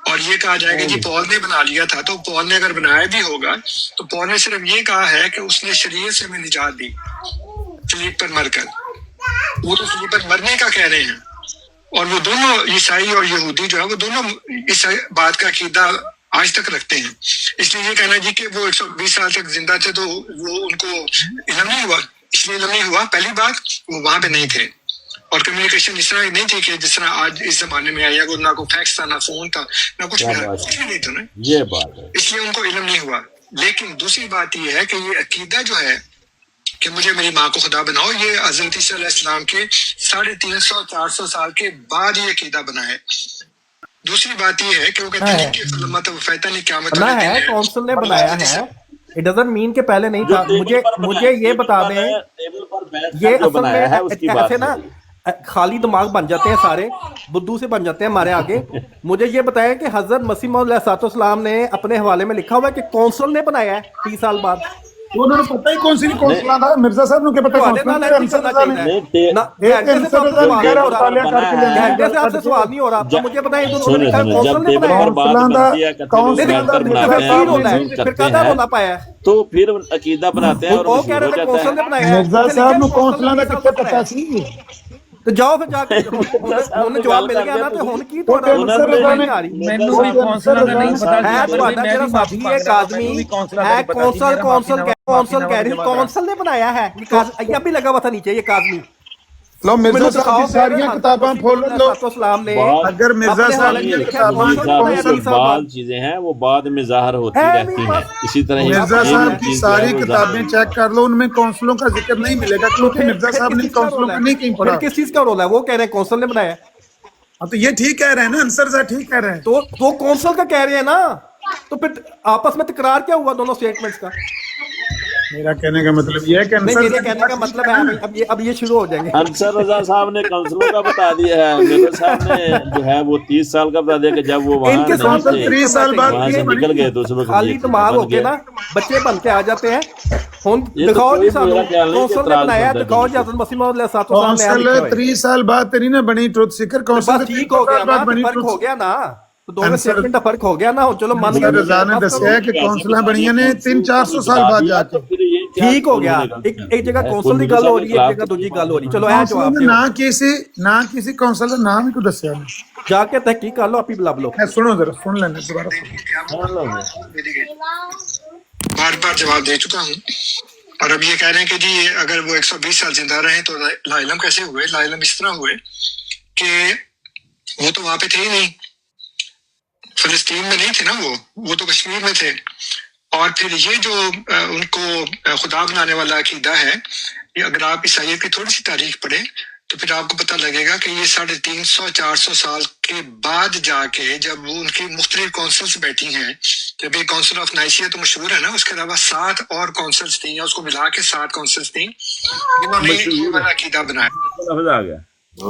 और ये कहा जाए कि जी पॉल ने बना लिया था, तो पॉल ने अगर बनाया भी होगा तो पॉल ने सिर्फ ये कहा है कि उसने शरीयत से हमें निजात दी सलीब पर मरकर। वो तो सलीब पर मरने का कह रहे हैं, और वो दोनों ईसाई और यहूदी जो है वो दोनों इस बात का अकीदा आज तक रखते हैं। इसलिए ये कहना जी कि वो 120 साल तक जिंदा थे तो वो उनको इल्म नहीं हुआ, इसलिए इल्म नहीं हुआ। पहली बात, वो वहां पे नहीं थे, और कम्युनिकेशन इस तरह नहीं थी कि जिस तरह आज इस जमाने में आया, ना कोई फैक्स था, ना फोन था, ना कुछ भी नहीं था ना, ये बात है। इसलिए उनको इल्म नहीं हुआ। लेकिन दूसरी बात ये है कि ये अकीदा जो है कि मुझे मेरी माँ को खुदा बनाओ, ये हजरत ईसा अलैहिस्सलाम के 350-400 साल के बाद ये अकीदा बना है। दूसरी बात ये है कि वो कहते हैं कि मतलब फैता ने क्या बना है, काउंसिल ने बनाया है, इट डजंट मीन के पहले नहीं था। मुझे ये बता दें, ये असल में ऐसे ना खाली दिमाग बन जाते हैं सारे, बुद्धू से बन जाते हैं हमारे आगे। मुझे ये बताया कि हजरत मसीह मौद अलैहिस्सलाम ने अपने हवाले में लिखा हुआ है कि काउंसिल ने बनाया है 30 साल बाद। ਉਹਨਾਂ ਨੂੰ ਪਤਾ ਹੀ ਕੌਂਸਲਾਂ ਦਾ ਮਿਰਜ਼ਾ ਸਾਹਿਬ ਨੂੰ ਕੀ ਪਤਾ ਤੁਹਾਡੇ ਕੌਂਸਲਾਂ ਨਾਲ ਦਾ ऐसे करना ਅੰਸਰ चाहिए नहीं, ना ये घंटे से तो अंसर आपसे सवाल नहीं हो रहा मुतालिया करके लेना है। घंटे से आपसे सवाल नहीं हो रहा अब मुझे बताइए तो सुनो उन्होंने कहा सुनो, कौंसल जब ने टेबल बनाया पर बात कौंसलां दा- बनती है, कथन कौंसलां बैठ कर तो बनाते फिर हैं, की रोना है मजूम फिर करते कहता रोना हैं, पाया तो फिर अकीदा बनाते हैं और वो कह मशहूर रहे हो थे जाता कौंसल ने है। बनाया ਮਿਰਜ਼ਾ उसने ਸਾਹਿਬ लिखा ਨੂੰ कौंसल ਕੌਂਸਲਾਂ ਦਾ ने ਕਿੱਥੇ बनाया। ਪਤਾ ਸੀ ਤੇ ਜਾਓ ਫਿਰ ਜਾ ਕੇ ਹੁਣ ਜਵਾਬ ਮਿਲ ਗਿਆ ਨਾ ਤੇ ਹੁਣ ਕੀ ਤੁਹਾਡਾ ਉਹਨਾਂ ਸਮਝ ਨੇ- ਨਹੀਂ ਆ ਰਹੀ ਮੈਨੂੰ ਵੀ ਕੌਂਸਲਾਂ ਦਾ ਨਹੀਂ ਪਤਾ ਹੈ ਤੁਹਾਡਾ ਜਿਹੜਾ ਸਾਥੀ ਹੈ ਕਾਜ਼ਮੀ ਹੈ कौंसल कह रही कौंसल ने बनाया है ये भी लगा हुआ था नीचे ये काजमी ਲਓ ਮਿਰਜ਼ਾ ਸਾਹਿਬ ਦੀ ਸਾਰੀਆਂ ਕਿਤਾਬਾਂ ਫੋਲ ਲਓ इस्लाम ने अगर मिर्जा साहब अपने की हाल में किताबों लिखा है, कौंसल सिर्फ बनाया बाद चीजें हैं वो बाद में ज़ाहिर होती है रहती भी हैं, बस। इसी तरह ही मिर्जा एक साहब की चीज़ जो सारी है वो किताबें ज़ाहिर- चेक कर लो उनमें कौंसलों का जिक्र नहीं मिलेगा क्योंकि मिर्जा साहब ने कौंसलों का नहीं कहीं पढ़ा। फिर किस चीज का रोल है वो कह रहे हैं कौंसल ने बनाया हाँ, तो ये ठीक कह रहे हैं ना अंसर साहब ठीक कह रहे हैं। तो कौंसल का कह रहे हैं ना तो फिर आपस में तकरार क्या हुआ दोनों स्टेटमेंट्स का मेरा कहने का मतलब ये है कि नहीं अंसर मेरे साहब कहने का मतलब है अब ये शुरू हो जाएंगे अंसर रजा साहब ने काउंसलों का बता दिया है, मेरे साहब ने जो है वो 30 साल का बता दिया कि जब वो वहाँ इनके नहीं साथ थे, 30 साल बाद वहाँ से निकल गए तो उस वक्त खाली ये दिमाग बन होके गया। ना बच्चे बन के आ जाते हैं हुन ये तो दिखाओ कोई जी सानू मेरा ख्याल नहीं कि कौंसल ने इतराज बनाया बनता है दिखाओ जी बिल्कुल। हज़रत मसीह मौद अलैहिस्सलाम ने कौंसल लिखा है 30 साल बाद तेरी ना बनी ट्रुथ सीकर कौंसल बस ठीक हो गया ना फर्क हो गया ना तो दोनों अंसर- स्टेटमेंट का फर्क हो गया ना चलो मान अंसर रजा ने दसिया कि कौंसलां बणियां ने 300-400 साल बाद जाके फिर ये क्या ठीक हो गया उन्होंने एक जगह है, कौंसल की कुल गल हो मिला रही के है एक जगह दूसरी गल हो रही चलो ऐ कौंसल जवाब ने दियो ना किसी कौंसल का नाम ही को दसिया नहीं। जाके तहकीक कर लो आप ही लब लो मैं सुनो जरा सुन लेने दोबारा सुनो। बार बार जवाब दे चुका हूँ और अब ये कह रहे हैं कि जी अगर वो 120 साल जिंदा रहे तो लाइलम कैसे हुए। लाइलम इस तरह हुए कि वो तो वहां पे थे ही नहीं, फिलिस्तीन में नहीं थे ना, वो तो कश्मीर में थे। और फिर ये जो उनको खुदा बनाने वाला अकीदा है, ये अगर आप ईसाइयत की थोड़ी सी तारीख पढ़े तो फिर आपको पता लगेगा कि ये 350-400 साल के बाद जाके जब वो उनकी मुख्तलिफ काउंसिल्स बैठी हैं, जब ये काउंसिल ऑफ नाइसिया तो मशहूर है ना, उसके अलावा 7 और काउंसिल्स थी या उसको मिला के 7 काउंसिल्स थी जिन्होंने ये वाला अकीदा बनाया। लफ्ज आ गया।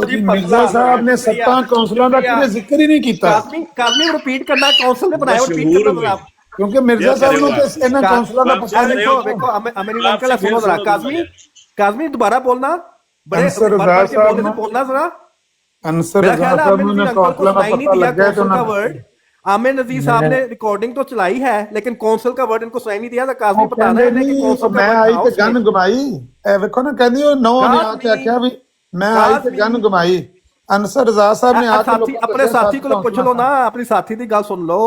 जी मिर्जा साहब ने 7 कौंसलों का किसी जिक्र ही नहीं किया काजमी रिपीट करना कौंसल ने बनाया रिपीट करना आप क्योंकि मिर्जा साहब ने तो इन्हें कौंसलों का पता नहीं देखो देखो अमेरिकन अंकल सुनो जरा काजमी दोबारा बोलना बड़े अंसर बार रजा के साहब बोलने से ने- बोलना जरा अंसर मेरा रजा ख्याल है साहब आमिर ने नजीर अंकल को कौंसलों का सुनाई नहीं पता दिया लग गया तो कौंसल का उन्होंने वर्ड आमिर नजीर साहब ने रिकॉर्डिंग तो चलाई है लेकिन कौंसल का वर्ड इनको सुनाई नहीं दिया तो काजमी बताना है कि कौंसल मैं का आई वर्ड ते गन घुमाई ए वेखो ना कहंदी ओ नौ ने आके आख्या भी मैं आई ते गन घुमाई अंसर रजा साहब ने आके साथी अपने साथी को पुछ लो ना अपनी साथी दी गल सुन लो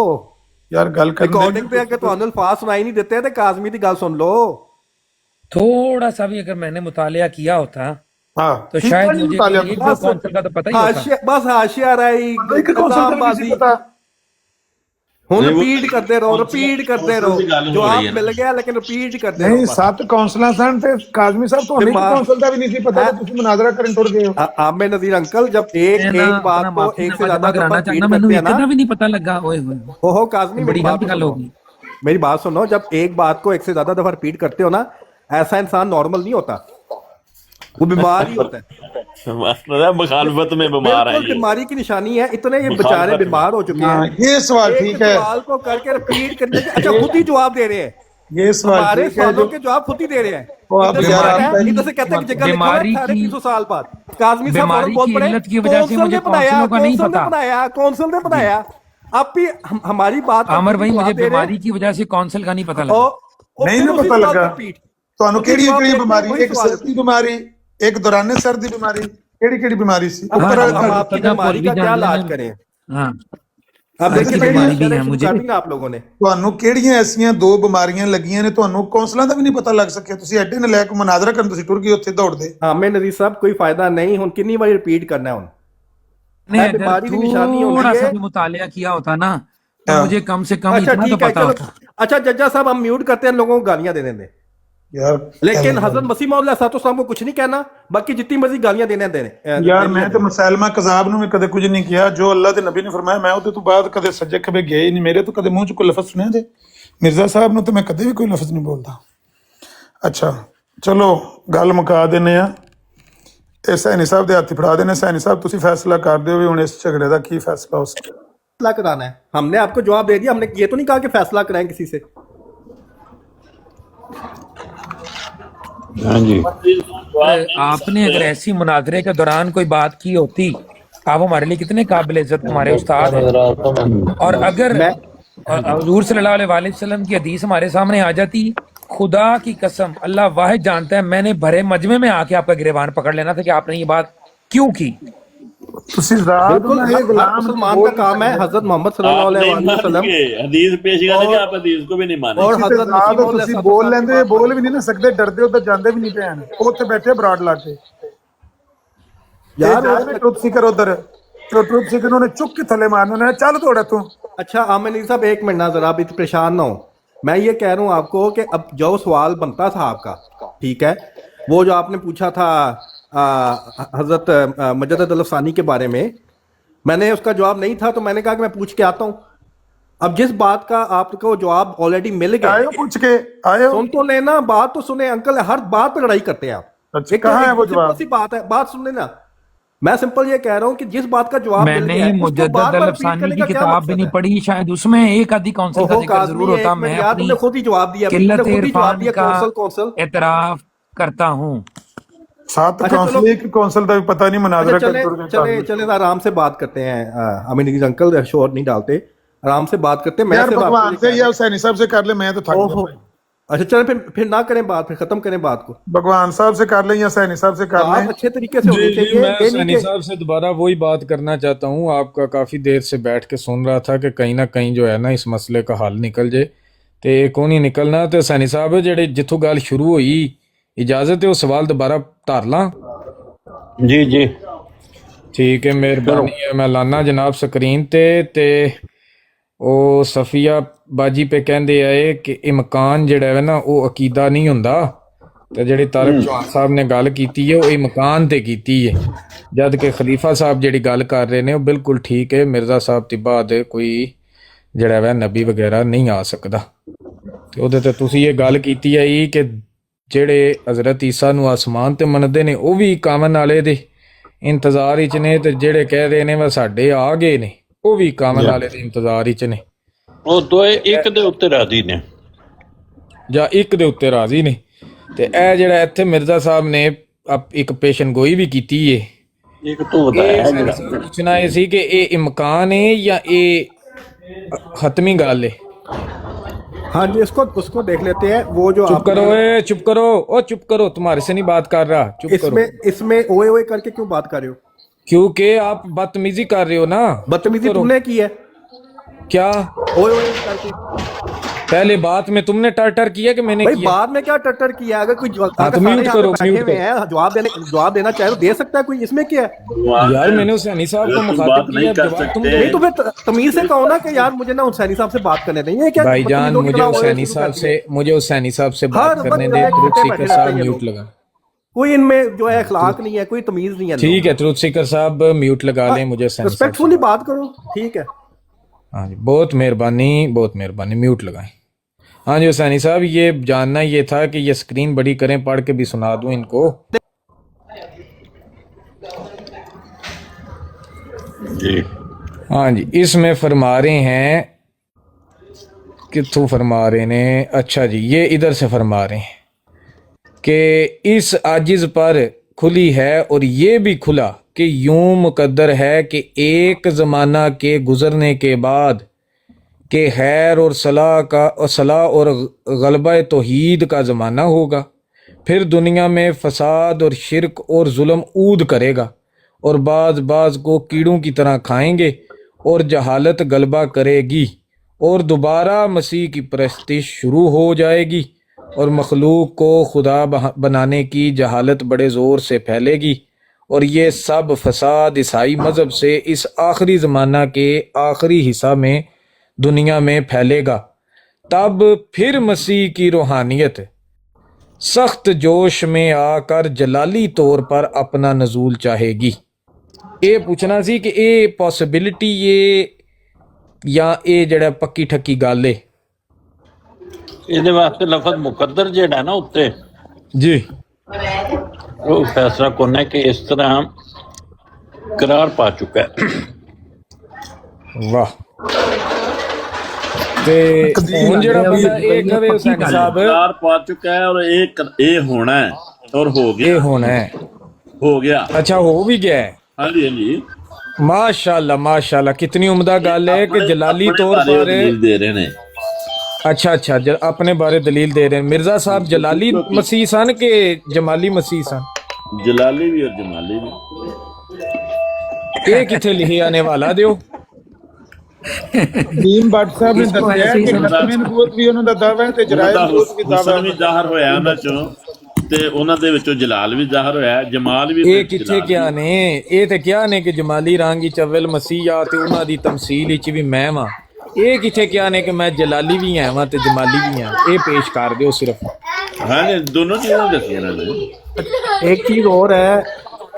यार गल कर रिकॉर्डिंग पे अगर ਤੁਹਾਨੂੰ अल्फाज सुनाई नहीं देते तो काजमी दी गल सुन लो थोड़ा सा भी अगर मैंने मुतालिया किया होता हां तो शायद मुझे एक दो कौंसल का तो पता ही होता बस हाशिया रही कौंसल पता ਹੁਣ ਰਿਪੀਟ ਕਰਦੇ ਰਹੋ ਜੋ ਆਪ ਮਿਲ ਗਿਆ ਲੇਕਿਨ ਰਿਪੀਟ ਕਰਦੇ नहीं 7 कौंसलां सन ते काजमी साहब तो नहीं कौंसल का भी नहीं थी पता तो तुम मुनाजरा करन टुर गए हो आमिर नजीर अंकल जब एक बात को एक से ज्यादा कराना चाहना मैंने इतना भी नहीं पता लगा ओए होए हो काजमी बड़ी गलत गल होगी मेरी बात सुनो जब एक बात को एक से ज्यादा दफा रिपीट करते हो ना ऐसा इंसान नॉर्मल नहीं होता वो बीमार ही होता है मुखालफत में बीमार है बीमारी की निशानी है इतने ये बेचारे बीमार हो चुके हैं ये सवाल ठीक है सवाल को करके रिपीट करने के अच्छा खुद ही जवाब दे रहे हैं ये सवाल हमारे ठीक है सवालों के जवाब खुद ही दे रहे हैं वो आप इधर से कहते हैं जगह बीमारी की 300 साल बाद काजमी साहब बीमारी बोल की पड़े इल्लत की वजह से मुझे कौंसलों का नहीं पता कौंसल ने बनाया आप भी हमारी बात आमर भाई मुझे बीमारी की वजह से कौंसल का नहीं पता लगा नहीं ना पता लगा ਤੁਹਾਨੂੰ ਕਿਹੜੀ ਬਿਮਾਰੀ ਇੱਕ ਸਿਰ ਦੀ ਬਿਮਾਰੀ ਇੱਕ ਦੌਰਾਨੇ ਸਰ ਦੀ ਬਿਮਾਰੀ ਕਿਹੜੀ ਬਿਮਾਰੀ ਸੀ आपकी बीमारी का क्या इलाज करें हाँ अब देखिए बीमारी भी है मुझे आप लोगों ने ਤੁਹਾਨੂੰ ਕਿਹੜੀਆਂ ਐਸੀਆਂ 2 ਬਿਮਾਰੀਆਂ ਲੱਗੀਆਂ ਨੇ ਤੁਹਾਨੂੰ ਕੌਂਸਲਾਂ ਦਾ ਵੀ ਨਹੀਂ ਪਤਾ ਲੱਗ ਸਕਿਆ ਤੁਸੀਂ ਐਡੇ ਨਲਾਇਕ ਮੁਨਾਜ਼ਰਾ ਕਰਨ ਤੁਸੀਂ ਟੁਰ ਗਏ ਉੱਥੇ ਦੌੜਦੇ आमिर नजीर साहब कोई फायदा नहीं हुन कितनी बार रिपीट करना है हुन नहीं बीमारी अगर की निशानी होती थोड़ा सा है भी मुतालिया किया होता ना तो मुझे कम से कम अच्छा इतना तो ठीक है पता चलो होता अच्छा जज्जा साहब हम म्यूट करते हैं लोगों को गालियां दे देंगे यार लेकिन हजरत मसीह मौद अलैहिस्सलाम को कुछ नहीं कहना बाकी जितनी मर्जी गालियां देने देने ਯਾਰ ਮੈਂ ਤਾਂ ਮੁਸਲਮਾ ਕਜ਼ਾਬ ਨੂੰ ਵੀ ਕਦੇ ਕੁਝ ਨਹੀਂ ਕਿਹਾ ਜੋ ਅੱਲਾਹ ਦੇ ਨਬੀ ਨੇ ਫਰਮਾਇਆ ਮੈਂ ਉਹਦੇ ਤੋਂ ਬਾਅਦ ਕਦੇ ਸੱਜੇ ਖੱਬੇ ਗਿਆ ਹੀ ਨਹੀਂ ਮੇਰੇ ਤੋਂ ਕਦੇ ਮੂੰਹ ਚ ਕੋਈ ਲਫ਼ਜ਼ ਸੁਣਿਆ ਜੇ ਮਿਰਜ਼ਾ ਸਾਹਿਬ ਨੂੰ ਤਾਂ ਮੈਂ ਕਦੇ ਵੀ ਕੋਈ ਲਫ਼ਜ਼ ਨਹੀਂ ਬੋਲਦਾ ਅੱਛਾ ਚਲੋ ਗੱਲ ਮੁਕਾ ਦਿੰਨੇ ਆ ਇਹ ਸੈਣੀ ਸਾਹਿਬ ਦੇ ਹੱਥ ਫੜਾ ਦੇਣੇ ਸੈਣੀ ਸਾਹਿਬ ਤੁਸੀਂ ਫੈਸਲਾ ਕਰ ਦਿਓ ਵੀ ਹੁਣ ਇਸ ਝਗੜੇ ਦਾ ਕੀ ਫੈਸਲਾ ਹੋ ਸਕਦਾ फैसला कराना है हमने आपको जवाब दे दिया हमने ये तो नहीं कहा कि फैसला कराएं किसी से ہاں جی آپ نے اگر ایسی مناظرے کے دوران کوئی بات کی ہوتی، آپ ہمارے لیے کتنے قابل عزت ہمارے استاد ہیں، اور اگر حضور صلی اللہ علیہ وآلہ وسلم کی حدیث ہمارے سامنے آ جاتی، خدا کی قسم اللہ واحد جانتا ہے، میں نے بھرے مجمع میں آ کے آپ کا گریبان پکڑ لینا تھا کہ آپ نے یہ بات کیوں کی۔ بالکل ہر مسلمان کا کام ہے حضرت محمد صلی اللہ علیہ وسلم حدیث پیش کرنے کے آپ حدیث کو بھی نہیں مانے، اور حضرت مسیح بول لیندے بول بھی نہیں نہ سکتے، ڈردے ادھر جاندے بھی نہیں پے ہیں، اوتھے بیٹھے براڈ لا کے یار ٹروپ سیکر ادھر ٹروپ سیکر انہوں نے چک کے تھلے مارنے، انہوں نے چل توڑا تو۔ اچھا عامر صاحب ایک منٹ نہ ذرا آپ پریشان نہ ہو، میں یہ کہہ رہا ہوں آپ کو کہ اب جو سوال بنتا تھا آپ کا، ٹھیک ہے، وہ جو آپ نے پوچھا تھا حضرت مجدد الافسانی کے بارے میں نے اس کا جواب نہیں تھا، تو میں نے کہا کہ میں پوچھ کے آتا ہوں۔ اب جس بات کا آپ کو جواب آلریڈی مل گیا، آئے ہو پوچھ کے آئے ہو، سن تو لینا، بات تو سنیں انکل، ہر بات پہ لڑائی کرتے ہیں آپ۔ اچھا کہاں ہے وہ جواب؟ سی بات ہے، بات سن لینا، میں سمپل یہ کہہ رہا ہوں کہ جس بات کا جواب میں مل نے گیا ہے، اس کو مجدد بار بار repeat الافسانی کرنے کی کا کیا کتاب مقصد بھی نہیں ہے؟ پڑھی، شاید اس میں ایک آدھی کونسل کا اوہو ذکر ضرور کاظمی، ہوتا، ایک منٹ میں یار، اپنی تم نے خود ہی جواب دیا، تم قلت نے خود ہی جواب عرفان دیا، کا کونسل اعتراف کرتا ہوں۔ ساتھ اچھا چلو، کونسل کی کونسل کا بھی پتہ نہیں مناظرہ چلے آرام سے بات کرتے ہیں، امین انکل شور نہیں ڈالتے، آرام سے بات کرتے ہیں۔ میں یار صرف بھگوان سے یا حسینی صاحب سے کر لیں، میں تو تھک گیا۔ اچھا چلیں پھر نہ کریں بات، پھر ختم کریں بات کو، بھگوان صاحب سے کر لیں یا حسینی صاحب سے کر لیں، بات اچھے طریقے سے ہونی چاہیے۔ میں حسینی صاحب سے دوبارہ وہی بات کرنا چاہتا ہوں، آپ کا کافی دیر سے بیٹھ کے سن رہا تھا کہ کہیں نہ کہیں جو ہے نا اس مسئلے کا حل نکل جائے، تے کون نہیں نکلنا۔ تے حسینی صاحب جڑے جتوں گل شروع ہوئی، اجازت ہے وہ سوال دوبارہ دھار لاں؟ جی جی ٹھیک ہے، مہربانی ہے، میں لانا جناب سکرین تے او صفیہ باجی پہ کہندے آئے کہ امکان جڑا ہے نا وہ عقیدہ نہیں ہوندا، تے جڑی طارق چوہان صاحب نے گل کیتی ہے وہ امکان تے کیتی ہے، جد کہ خلیفہ صاحب جڑی گل کر رہے نے وہ بالکل ٹھیک ہے، مرزا صاحب تے بعد کوئی جڑا ہے نبی وغیرہ نہیں آ سکدا، تے او تے تسی یہ گل کیتی ہے کہ جڑے حضرت عیسیٰ نو آسمان تے مندے نے وہ بھی کامن والے دے انتظار وچ نے، تے جڑے کہہ رہے نے وہ ساڈے آ گئے نے وہ بھی کامن والے دے انتظار وچ نے، وہ دوئے ایک دے اتنے راضی نے یا ایک دے اتنے راضی نے۔ تے اے جڑا ایتھے مرزا صاحب نے ایک پیشن گوئی بھی کیتی ہے، ایک تو بتایا جڑا پوچھنا یہ سی کہ اے امکان ہے یا اے حتمی گل ہے؟ ہاں جی، اس کو دیکھ لیتے ہیں۔ وہ جو چپ کرو اے چپ کرو، او چپ کرو، تمہارے سے نہیں بات کر رہا، چپ کرو۔ اس میں اوئے اوئے کر کے کیوں بات کر رہے ہو؟ کیونکہ آپ بدتمیزی کر رہے ہو نا۔ بدتمیزی تم نے کی ہے کیا؟ اوئے اوئے کر کے؟ پہلے بات میں تم نے ٹر ٹر کیا کہ میں نے بھائی کیا؟ بعد میں کیا ٹر کیا؟ اگر کوئی تو میوٹ کرو، میوٹ کرو۔ جواب دینا چاہے تو دے سکتا ہے کوئی، اس میں کیا ہے؟ یار میں نے حسینی صاحب کو مخاطب کیا، جواب تم نہیں تو پھر تمیز سے کہو نا کہ یار مجھے نا حسینی صاحب سے بات کرنے دیں۔ یہ کیا بھائی جان، مجھے حسینی صاحب سے بات کرنے دے۔ ٹروتھ سیکر صاحب میوٹ لگا، کوئی ان میں جو ہے اخلاق نہیں ہے، کوئی تمیز نہیں ہے۔ ٹھیک ہے، ٹروتھ سیکر صاحب میوٹ لگا لیں، مجھے حسینی صاحب ریسپیکٹفلی بات کرو، ٹھیک ہے؟ ہاں جی، بہت مہربانی، میوٹ لگائیں۔ ہاں جی حسینی صاحب، یہ جاننا یہ تھا کہ یہ سکرین بڑی کریں، پڑھ کے بھی سنا دوں ان کو۔ جی ہاں جی، اس میں فرما رہے ہیں، کتوں فرما رہے ہیں؟ اچھا جی، یہ ادھر سے فرما رہے ہیں کہ اس عاجز پر کھلی ہے اور یہ بھی کھلا کہ یوں مقدر ہے کہ ایک زمانہ کے گزرنے کے بعد کہ خیر اور صلاح اور غلبہ توحید کا زمانہ ہوگا، پھر دنیا میں فساد اور شرک اور ظلم عود کرے گا، اور بعض کو کیڑوں کی طرح کھائیں گے، اور جہالت غلبہ کرے گی، اور دوبارہ مسیح کی پرستش شروع ہو جائے گی، اور مخلوق کو خدا بنانے کی جہالت بڑے زور سے پھیلے گی، اور یہ سب فساد عیسائی مذہب سے اس آخری زمانہ کے آخری حصہ میں دنیا میں پھیلے گا۔ تب پھر مسیح کی روحانیت سخت جوش میں آ کر جلالی طور پر اپنا نزول چاہے گی۔ یہ پوچھنا سی کہ یہ پاسبلٹی یہ یا یہ جڑا پکی ٹھکی گل ہے؟ یہ واسطے لفظ مقدر جڑا نا اتنے جی وہ فیصلہ کون ہے کہ اس طرح قرار پا چکا ہے۔ واہ، ਤੇ ਹੁਣ ਜਿਹੜਾ ਬੰਦਾ ਇਹ ਕਵੇ ਹੁਸੈਨ ਸਾਹਿਬ ਇਕਰਾਰ ਪਾ ਚੁੱਕਾ ਹੈ ਔਰ ਇਹ ਹੋਣਾ ਹੈ ਔਰ ਹੋ ਗਿਆ, ਇਹ ਹੋਣਾ ਹੈ, ਹੋ ਗਿਆ। ਅੱਛਾ ਹੋ ਵੀ ਗਿਆ ਹੈ। ਹਾਂਜੀ ਹਾਂਜੀ, माशाल्लाह माशाल्लाह, कितनी उम्दा गल है कि जलाली तौर पर दे रहे ने। अच्छा अपने बारे दलील दे रहे हैं। मिर्जा साहब जलाली मसीह सन के जमाली मसीह सन? जलाली भी और जमाली भी। ये किथे लिखे आने वाला दियो? ਦੀਨ ਭੱਟ ਸਾਹਿਬ ਨੇ ਦੱਸਿਆ ਕਿ ਖਤਮੇ ਨਬੂਵਤ ਵੀ ਉਹਨਾਂ ਦਾ ਦਾਅਵਾ ਹੈ ਤੇ ਜਲਾਲ ਨਬੂਵਤ ਵੀ ਦਾਅਵਾ ਵੀ ਜ਼ਾਹਰ ਹੋਇਆ ਉਹਨਾਂ ਚੋਂ, ਤੇ ਉਹਨਾਂ ਦੇ ਵਿੱਚੋਂ ਜਲਾਲ ਵੀ ਜ਼ਾਹਰ ਹੋਇਆ, ਜਮਾਲ ਵੀ। ਇਹ ਕਿੱਥੇ ਕਿਹਾ ਨੇ? ਇਹ ਤੇ ਕਿਹਾ ਨੇ ਕਿ ਜਮਾਲੀ ਰੰਗ ਵਿੱਚ ਅਵਲ ਮਸੀਹ ਆ ਤੇ ਉਹਨਾਂ ਦੀ ਤਮਸੀਲ ਵਿੱਚ ਵੀ ਮੈਂ ਵਾਂ। ਇਹ ਕਿੱਥੇ ਕਿਹਾ ਨੇ ਕਿ ਮੈਂ ਜਲਾਲੀ ਵੀ ਹਾਂ ਵਾਂ ਤੇ ਜਮਾਲੀ ਵੀ ਹਾਂ? ਇਹ ਪੇਸ਼ ਕਰ ਦਿਓ ਸਿਰਫ। ਹਾਂ ਨੇ ਦੋਨੋਂ ਚੀਜ਼ਾਂ ਦੱਸੀਆਂ ਨੇ। एक चीज और है,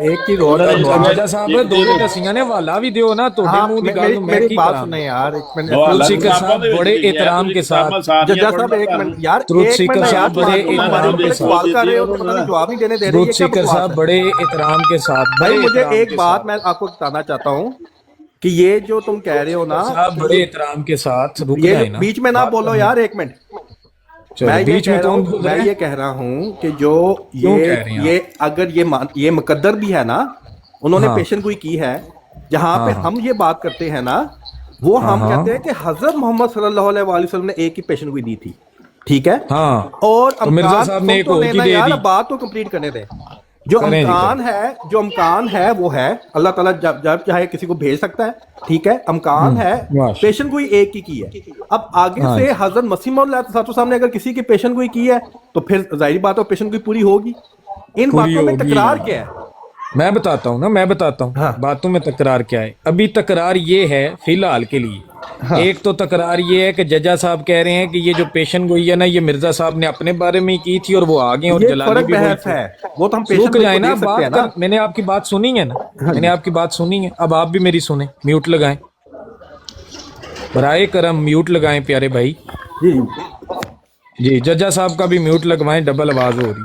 एक चीज और है राजा साहब दोनों दसियां ने हवाला भी दियो ना, तो मुंह की गल मैं मेरी की बात करा? सुने यार, एक मिनट। ट्रुथ सीकर साहब बड़े एहतराम के साथ, जज्जा साहब एक मिनट यार, ट्रुथ एक सीकर मिनट यार, साहब बड़े एहतराम के सवाल कर रहे हो तो साथ, पता नहीं जवाब नहीं देने दे रहे। ट्रुथ सीकर साहब बड़े एहतराम के साथ। भाई मुझे एक बात मैं आपको बताना चाहता हूँ कि ये जो तुम कह रहे हो ना, बड़े एहतराम के साथ रुक ये जाए ना, बीच में ना बोलो यार, एक मिनट। मैं ये कह रहा हूँ कि जो ये अगर ये मुकद्दर भी है ना, उन्होंने पेशन गोई की है, जहाँ पे हम ये बात करते हैं ना, वो हम कहते हैं कि हजरत मोहम्मद सल्लल्लाहु अलैहि वसल्लम ने एक ही पेशन गोई दी थी, ठीक है? और तो मिर्जा साहब ने एक और की दे दी। बात तो कंप्लीट करने दें। जो अमकान है वो है, अल्लाह ताला जब चाहे किसी को भेज सकता है, ठीक है? अमकान है, पेशन गोई एक की है। अब आगे से हजरत मसीह मौद साहब ने अगर किसी की पेशन गोई की है तो फिर जाहिर बात है पेशन गोई पूरी होगी। इन बातों में तकरार क्या है? मैं बताता हूँ ना, मैं बताता हूँ बातों में तकरार क्या है। अभी तकरार ये है फिलहाल के लिए, एक तो तकरार ये है कि जजा साहब कह रहे हैं कि ये जो पेशन गोई है ना, ये मिर्जा साहब ने अपने बारे में की थी और वो आगे और जलाली भी है, वो तो हम पेशन रुक जाए ना, बात मैंने आपकी बात सुनी है ना, मैंने आपकी बात सुनी है, अब आप भी मेरी सुने। म्यूट लगाएं, बराए करम म्यूट लगाएं प्यारे भाई जी। जजा साहब का भी म्यूट लगवाएं, डबल आवाज हो रही।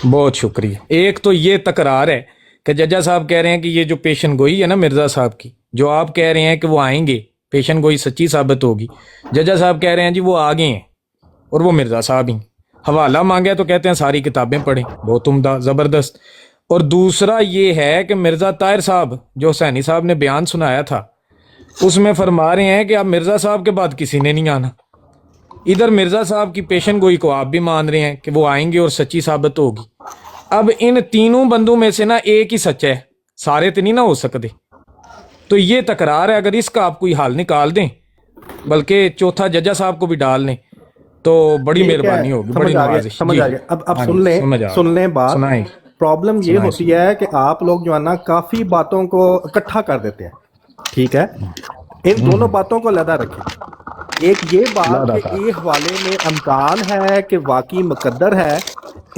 बहुत शुक्रिया। एक तो ये तकरार है कि जजा साहब कह रहे हैं कि ये जो पेशन गोई है ना मिर्जा साहब की, जो आप कह रहे हैं कि वो आएंगे, पेशन गोई सच्ची साबित होगी, जजा साहब कह रहे हैं जी वो आ गए हैं और वो मिर्जा साहब ही। हवाला मांगे तो कहते हैं सारी किताबें पढ़ें, बहुत उम्दा ज़बरदस्त। और दूसरा ये है कि मिर्जा ताहिर साहब जो हुसैनी साहब ने बयान सुनाया था, उसमें फरमा रहे हैं कि अब मिर्जा साहब के बाद किसी ने नहीं आना। इधर मिर्जा साहब की पेशन गोई को आप भी मान रहे हैं कि वो आएंगे और सच्ची साबित होगी। अब इन तीनों बंदों में से ना एक ही सच है, सारे तो नहीं ना हो सकते। तो ये तकरार है, अगर इसका आप कोई हल निकाल दें, बल्कि चौथा जजा साहब को भी डाल लें, तो बड़ी मेहरबानी होगी, बड़ी नवाजिश। समझ आ गया। अब सुन लें बात। प्रॉब्लम ये होती है कि आप लोग जो है ना काफी बातों को इकट्ठा कर देते हैं, ठीक है? इन दोनों बातों को अलग रखें। एक ये बात कि ये हवाले में अमकान है कि वाकई मुकद्दर है,